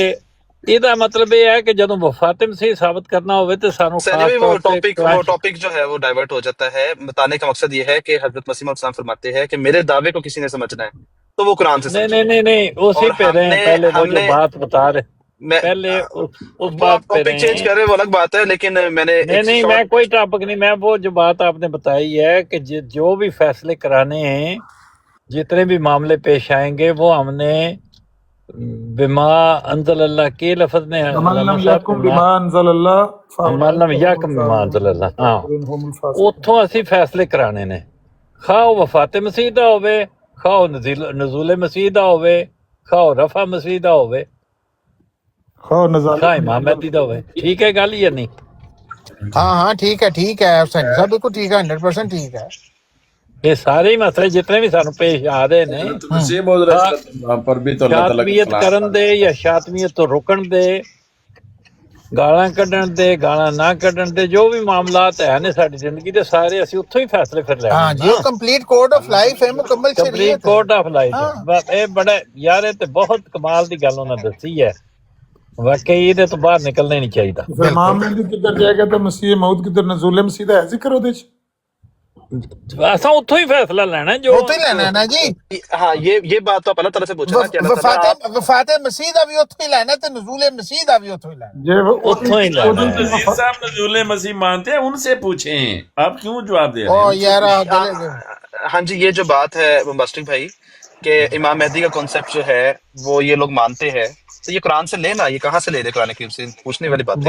ਇਹਦਾ ਮਤਲਬ ਇਹ ਹੈ ਕਿ ਜਦੋਂ ਵਫਾਤ ਮਸੀਹ ਸਾਬਤ ਕਰਨਾ ਹੋਵੇ ਤੇ ਸਾਨੂੰ ਖਾਸ وہ ਤੌਰ ਤੇ ٹاپک جو ہے وہ ڈائیورٹ ہو جاتا ہے. بتانے کا مقصد یہ ہے کہ حضرت مسیح موعود السلام فرماتے ہیں کہ میرے دعوے کو کسی نے سمجھنا ہے تو وہ قرآن سے سمجھے. نہیں اسی پہ رہے پہلے وہ جو بات بتا رہے پہلے اس بات پہ ٹاپک چینج کر رہے ہیں وہ الگ بات ہے، لیکن میں نے نہیں میں کوئی ٹاپک نہیں، میں وہ جو بات آپ نے بتائی ہے کہ جو بھی فیصلے کرانے ہیں، جتنے بھی معاملے پیش آئیں گے وہ ہم نے بما انزل اللہ کے لفظ میں ہاں اتوں اسی فیصلے کرانے نے، خواہ وفات مسیح دا ہوے، خواہ نزول مسیح دا ہوے، خواہ رفع مسیح دا ہوے، خواہ امام مہدی دا ہوے. ٹھیک ہے گل یا نہیں؟ ہاں ٹھیک ہے حسین صاحب بالکل ٹھیک ہے، 100% ٹھیک ہے. یہ سارے ہی مسئلے جتنے بھی سانو پیش آ رہے نے، شاطمیت کرن دے یا شاطمیت تو رکن دے، گالاں کڈن دے گالاں نہ کڈن دے، جو بھی معاملات ہے نے ساری زندگی دے سارے اسی اتھوں ہی فیصلے پھر لے. ہاں جی کمپلیٹ کوڈ آف لائف ہے، مکمل شریعت، کمپلیٹ کوڈ آف لائف. اے بڑا یار اے تے بہت کمال دی گل انہاں دسی ہے، واقعی یہ تو باہر نکلنا ہی نہیں چاہیے. امام مہدی کدھر جائے گا تو مسیح موعود کدھر، نزول مسیح دا ہے ذکر اودے وچ. اساں اتھوں ہی فیصلہ لینا جو اتھوں ہی لینا ہے نا جی. ہاں یہ بات تو آپ اللہ تعالیٰ سے پوچھنا کہ اللہ تعالیٰ وفات مسیح دا بھی اتھوں ہی لینا تے نزول مسیح دا بھی اتھوں ہی لینا. اتھوں ہی لینا. نذیر صاحب نزول مسیح مانتے ہیں، ان سے پوچھیں، آپ کیوں جواب دے رہے او یار ہاں جی یہ جو بات ہے بمباسٹک بھائی کہ امام مہدی کا کانسیپٹ جو ہے وہ یہ لوگ مانتے ہیں، تو یہ قرآن سے لینا، یہ کہاں سے لے رہے قرآن کریم سے؟ پوچھنے والی بات ہے.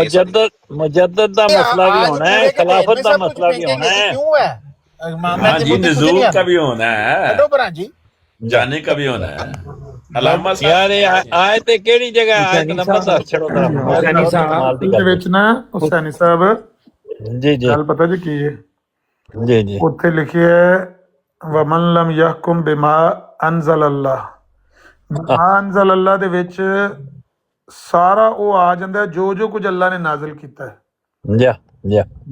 مجدد دا مسئلہ بھی ہونا ہے، خلافت دا مسئلہ بھی ہونا ہے. کیوں ہے ہاں جی نزول کا بھی ہونا ہے، جی جانے کا بھی ہونا ہے. علامہ یار آئے تے کیڑی جگہ آئے نمبر دا چھڑو طرف وچ نا حسینی صاحب جی گل پتہ جی کی ہے؟ جی اوتھے لکھیا ہے ومن لم یحکم بما انزل اللہ. بما انزل اللہ دے وچ سارا وہ آ جاندا ہے جو کچھ اللہ نے نازل کیتا ہے. جا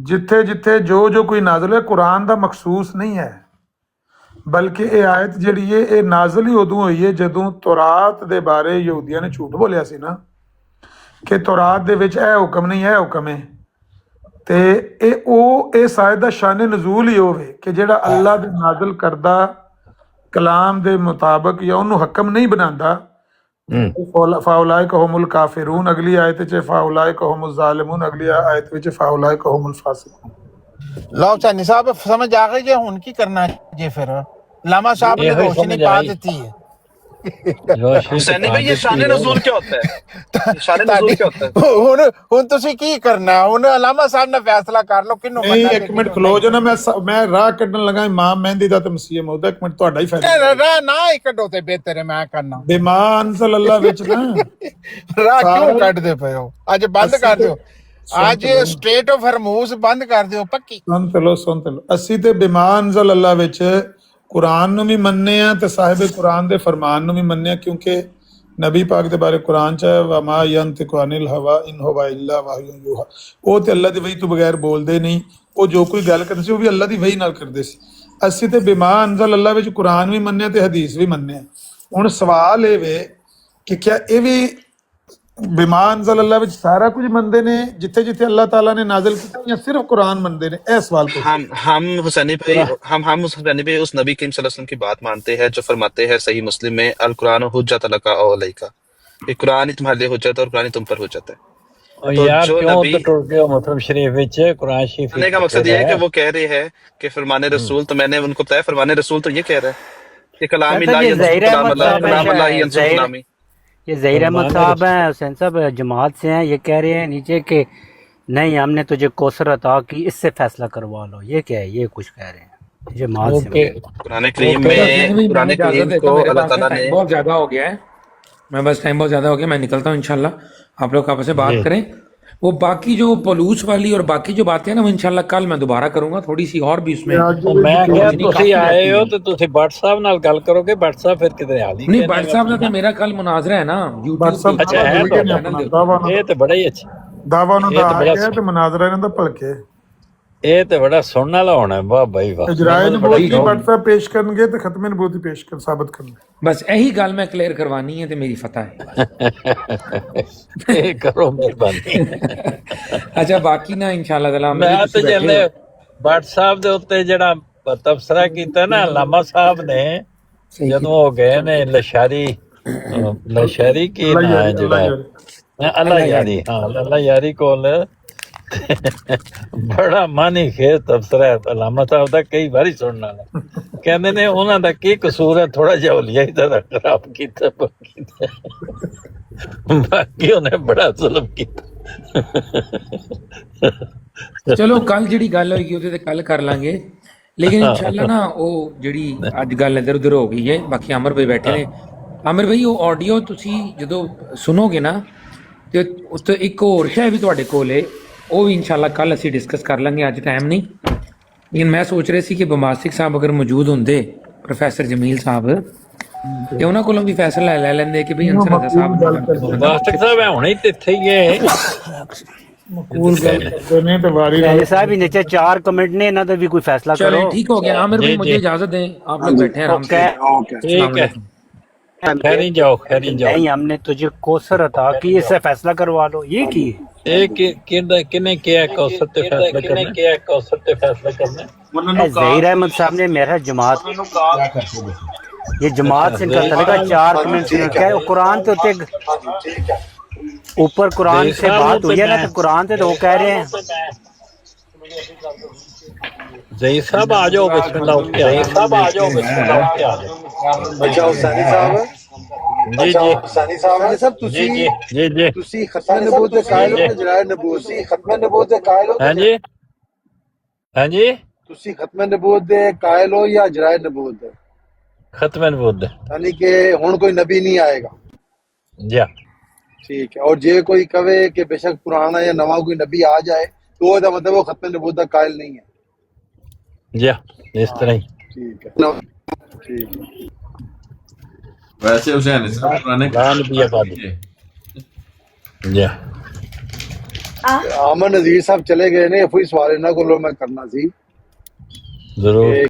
جتھے جتھے جو کوئی نازل ہے قرآن دا مخصوص نہیں ہے، بلکہ یہ آیت جڑی ہے یہ نازل ہی ادوں ہوئی ہے جدوں تورات دے بارے یہودیاں نے جھوٹ بولیا سی نا کہ تورات دے وچ اے حکم نہیں ہے حکم ہے، تے اے شاید دا شان نزول ہی ہوے کہ جڑا اللہ دے نازل کردہ کلام دے مطابق یا انہوں حکم نہیں بناندا. فاولائک هم الکافرون اگلی آیت چ فاولائک هم الظالمون اگلی آیت وچ فاولائک هم الفاسقون. لو چانی صاحب سمجھ آ گئی جی ہن کی کرنا جی؟ پھر علامہ صاحب نے روشنی پا دیتی ہے. حسینی بھائی یہ شان نزول کیا ہوتا ہے؟ شان نزول کیا ہوتا ہے؟ ہن تسی کی کرنا؟ ہن علامہ صاحب نے فیصلہ کر لو کنوں نہیں. ایک منٹ کھلو جو نا میں راہ کڈن لگا امام مہدی دا تے مسیح موعود. ایک منٹ تہاڈا ہی فیصلہ راہ نہ ہی کڈو تے بہتر ہے میں کرنا. بما انزل اللہ وچ نا راہ کیوں کڈ دے پئے ہو؟ اج بند کر دیو، آج اسٹریٹ آف ہرموز بند کر دیو پکی. سن تلو اسی تے بما انزل اللہ وچ قرآن نو بھی مننے ہیں تے صاحب قرآن دے فرمان نو بھی مننے ہیں، کیونکہ نبی پاک دے بارے قرآن چ وما ینطق عن الہوا ان هو الا وحی یوحی. وہ تے اللہ دی وحی تو بغیر بول دے نہیں، وہ جو کوئی گل کرتے سی وہ بھی اللہ دی وحی نال کردے سی. اسی تے بما انزل اللہ وچ قرآن بھی مننے تے حدیث بھی مننے ہیں. ہن سوال اے وے کہ کیا اے بھی بما انزل اللہ وچ سارا کچھ مندے نے جتھے جتھے اللہ تعالیٰ نے نازل کیتا یا صرف قرآن مندے نے؟ اے سوال کو ہم حسینی بھائی حسینی بھائی اس نبی کریم صلی اللہ علیہ وسلم کی بات مانتے ہیں جو فرماتے ہیں صحیح مسلم میں القرآن حجت لک او علیک، کہ قرآن ہی تمہارے لیے حجت ہے اور قرآن ہی تم پر حجت ہے. یار کیوں تو ٹوٹ گئے مطلب شریف وچ قرآن شریف کا مقصد یہ ہے کہ وہ کہہ رہے ہیں کہ فرمان رسول، تو میں نے ان کو بتایا فرمان رسول تو یہ کہہ رہا ہے کہ کلام اللہ ہی ینصر کلامی. یہ ظہیر احمد صاحب ہیں، حسین صاحب جماعت سے ہیں، یہ کہہ رہے ہیں نیچے کہ نہیں ہم نے تجھے کوثر عطا کی اس سے فیصلہ کروا لو. یہ کیا ہے؟ یہ کچھ کہہ رہے ہیں جماعت سے. قرآن کریم میں قرآن کریم کو اللہ تعالیٰ نے بہت زیادہ ہو گیا ہے، میں بس ٹائم بہت زیادہ ہو گیا، میں نکلتا ہوں انشاءاللہ. آپ لوگ آپس سے بات کریں वो बाकी जो पलूस वाली और बाकी जो बातें हैं ना वो इंशाल्लाह कल मैं दोबारा करूंगा, थोड़ी सी और भी उसमें ਉਹ ਮੈਂ ਕਿਹਾ ਤੁਸੀਂ ਆਏ ਹੋ ਤੇ ਤੁਸੀਂ ਭੱਟ ਸਾਹਿਬ ਨਾਲ ਗੱਲ ਕਰੋਗੇ। ਭੱਟ ਸਾਹਿਬ ਫਿਰ ਕਿਤੇ ਹਾਲ ਹੀ नहीं भट्ट साहब का तो मेरा कल मुनाजरा है ना यूट्यूब ਅੱਛਾ ਹੈ ਤੁਹਾਡਾ? ਇਹ ਤੇ ਬੜਾ ਹੀ ਅੱਛਾ, ਦਾਵਾ ਨੂੰ ਇਹ ਦਾ ਤਾਂ ਆ ਬੜਾ ਗਿਆ ਤੇ ਮਨਾਜ਼ਰਾ ਇਹਨਾਂ ਦਾ ਭਲਕੇ ਇਹ ਤੇ ਬੜਾ ਸੁਣਨ ਵਾਲਾ ਹੋਣਾ। ਵਾਹ ਬਾਈ ਵਾਹ। ਇਜਰਾਏ ਨਬੂਵਤ ਦੀ ਬਟਸਾ ਪੇਸ਼ ਕਰਨਗੇ ਤੇ ਖਤਮੇ ਨਬੂਵਤ ਦੀ ਪੇਸ਼ ਕਰ ਸਾਬਤ ਕਰਨਗੇ। बस यही गल मैं क्लियर करवानी है तो मेरी फतह है। ਇਹ ਕਰੋ ਮਿਹਰਬਾਨੀ। अच्छा बाकी ना इंशाल्लाह ताला ਮੈਂ ਤੇ ਜਲੇ ਭੱਟ ਸਾਹਿਬ ਦੇ ਉੱਤੇ ਜਿਹੜਾ ਤਬਸਰਾ ਕੀਤਾ ਨਾ ਅਲਾਮਾ ਸਾਹਿਬ ਨੇ, ਜਦੋਂ ਉਹ ਗਏ ਨੇ ਲਸ਼ਾਰੀ ਕੀ ਨਾਂ ਹੈ ਜਿਹੜਾ ਅੱਲਾ ਯਾਰੀ, ਹਾਂ ਅੱਲਾ ਯਾਰੀ ਕੋਲ, ਬੜਾ ਮਾਨੀ ਖੇਤ ਤਬਸਰਾ ਹੈ ਅਲਾਮਾ ਸਾਹਿਬ ਦਾ, ਕਈ ਵਾਰੀ ਸੁਣਨ ਵਾਲਾ। ਕਹਿੰਦੇ ਨੇ ਉਹਨਾਂ ਦਾ ਕੀ ਕਸੂਰ ਹੈ, ਥੋੜਾ ਜਿਹਾ ਹੋਲੀਆ ਹੀ ਤਾਂ ਖਰਾਬ ਕੀਤਾ, ਬਾਕੀ ਉਹਨੇ ਬੜਾ ਜ਼ੁਲਮ ਕੀਤਾ। चलो कल जिहड़ी गल होएगी ਉਹਦੇ ਤੇ ਕੱਲ ਕਰ ਲਾਂਗੇ, लेकिन इंशाल्लाह ना ਉਹ ਜਿਹੜੀ ਅੱਜ ਗੱਲ ਇੱਧਰ ਉੱਧਰ ਹੋ ਗਈ ਹੈ। ਬਾਕੀ ਅਮਰ ਭਾਈ ਬੈਠੇ ਨੇ। ਅਮਰ ਭਾਈ ਉਹ ਆਡੀਓ ਤੁਸੀਂ ਜਦੋਂ ਸੁਣੋਗੇ ਨਾ ਤੇ ਉੱਤੇ ਇੱਕ ਹੋਰ ਸ਼ੈ ਵੀ ਤੁਹਾਡੇ ਕੋਲ ਹੈ, ਉਹ ਵੀ इंशाल्लाह ਕੱਲ ਅਸੀਂ ਡਿਸਕਸ ਕਰ ਲਾਂਗੇ, ਅੱਜ ਟਾਈਮ ਨਹੀਂ। लेकिन मैं सोच रही ਸੀ ਕਿ ਬਮਾਸਿਕ ਸਾਹਿਬ ਅਗਰ ਮੌਜੂਦ ਹੁੰਦੇ, ਪ੍ਰੋਫੈਸਰ ਜਮੀਲ ਸਾਹਿਬ, ਤੇ ਉਹਨਾਂ ਕੋਲੋਂ ਵੀ ਫੈਸਲਾ ਲੈ ਲੈਂਦੇ ਕਿ ਭਈ ਅੰਸਰ ਦਾ ਸਾਹਿਬ ਬਾਸਟਕ ਸਾਹਿਬ ਹੁਣੇ ਤੇ ਇੱਥੇ ਹੀ ਹੈ। साहब ही नीचे 4 कमेंट ने ना तो भी कोई फैसला करो। चलो ठीक हो गया आमिर भाई, मुझे इजाजत दें, आप लोग बैठे हैं आराम से। ठीक है, खैरी जाओ खैरी जाओ। नहीं, हमने तुझे कौसर अता की, इससे फैसला करवा लो। ये की किने किया कौसर ते फैसला करना? किया कौसर ते फैसला करना? ज़हीर अहमद साहब ने मेरा जमात, ये जमात से इनका तरीका 4 कमेंट से क्या है, कुरान तो होते ऊपर कुरान से बात हुई है ना, तो कुरान से तो वो कह रहे हैं। जही साहब आ जाओ, बिस्मिल्लाह उठ के जही साहब आ जाओ, बिस्मिल्लाह उठ के आ जाओ। अच्छा हुसैनी साहब, जी जी हुसैनी साहब जी जी जी जी ਤੁਸੀਂ ਖਤਮ ਨਬੂਵਤ ਦੇ ਕਾਇਲ ਹੋ ਕਿ ਜਲਾਏ ਨਬੂਵਤ ਸੀ? ਖਤਮ ਨਬੂਵਤ ਦੇ ਕਾਇਲ ਹੋ? हाँ जी हाँ जी, ਤੁਸੀਂ ਖਤਮ ਨਬੂਵਤ ਦੇ ਕਾਇਲ ਹੋ ਜਾਂ ਜਲਾਏ ਨਬੂਵਤ ਦੇ? खत्म नबूवत यानी कि हुण कोई नबी नहीं आएगा। जी ठीक है। और जे कोई कहे कि बेशक पुराना या नवा कोई नबी आ जाए तो ਉਹਦਾ मतलब वो खत्म नबूवत का कायल नहीं है। जी इस तरह ही। ठीक है, ठीक है। वैसे हुसैन साहब पुराने गान भी आबादी जी। अमन नजीर साहब चले गए ने, कोई सवाल इन्हां कोलों मैं करना सी जरूर।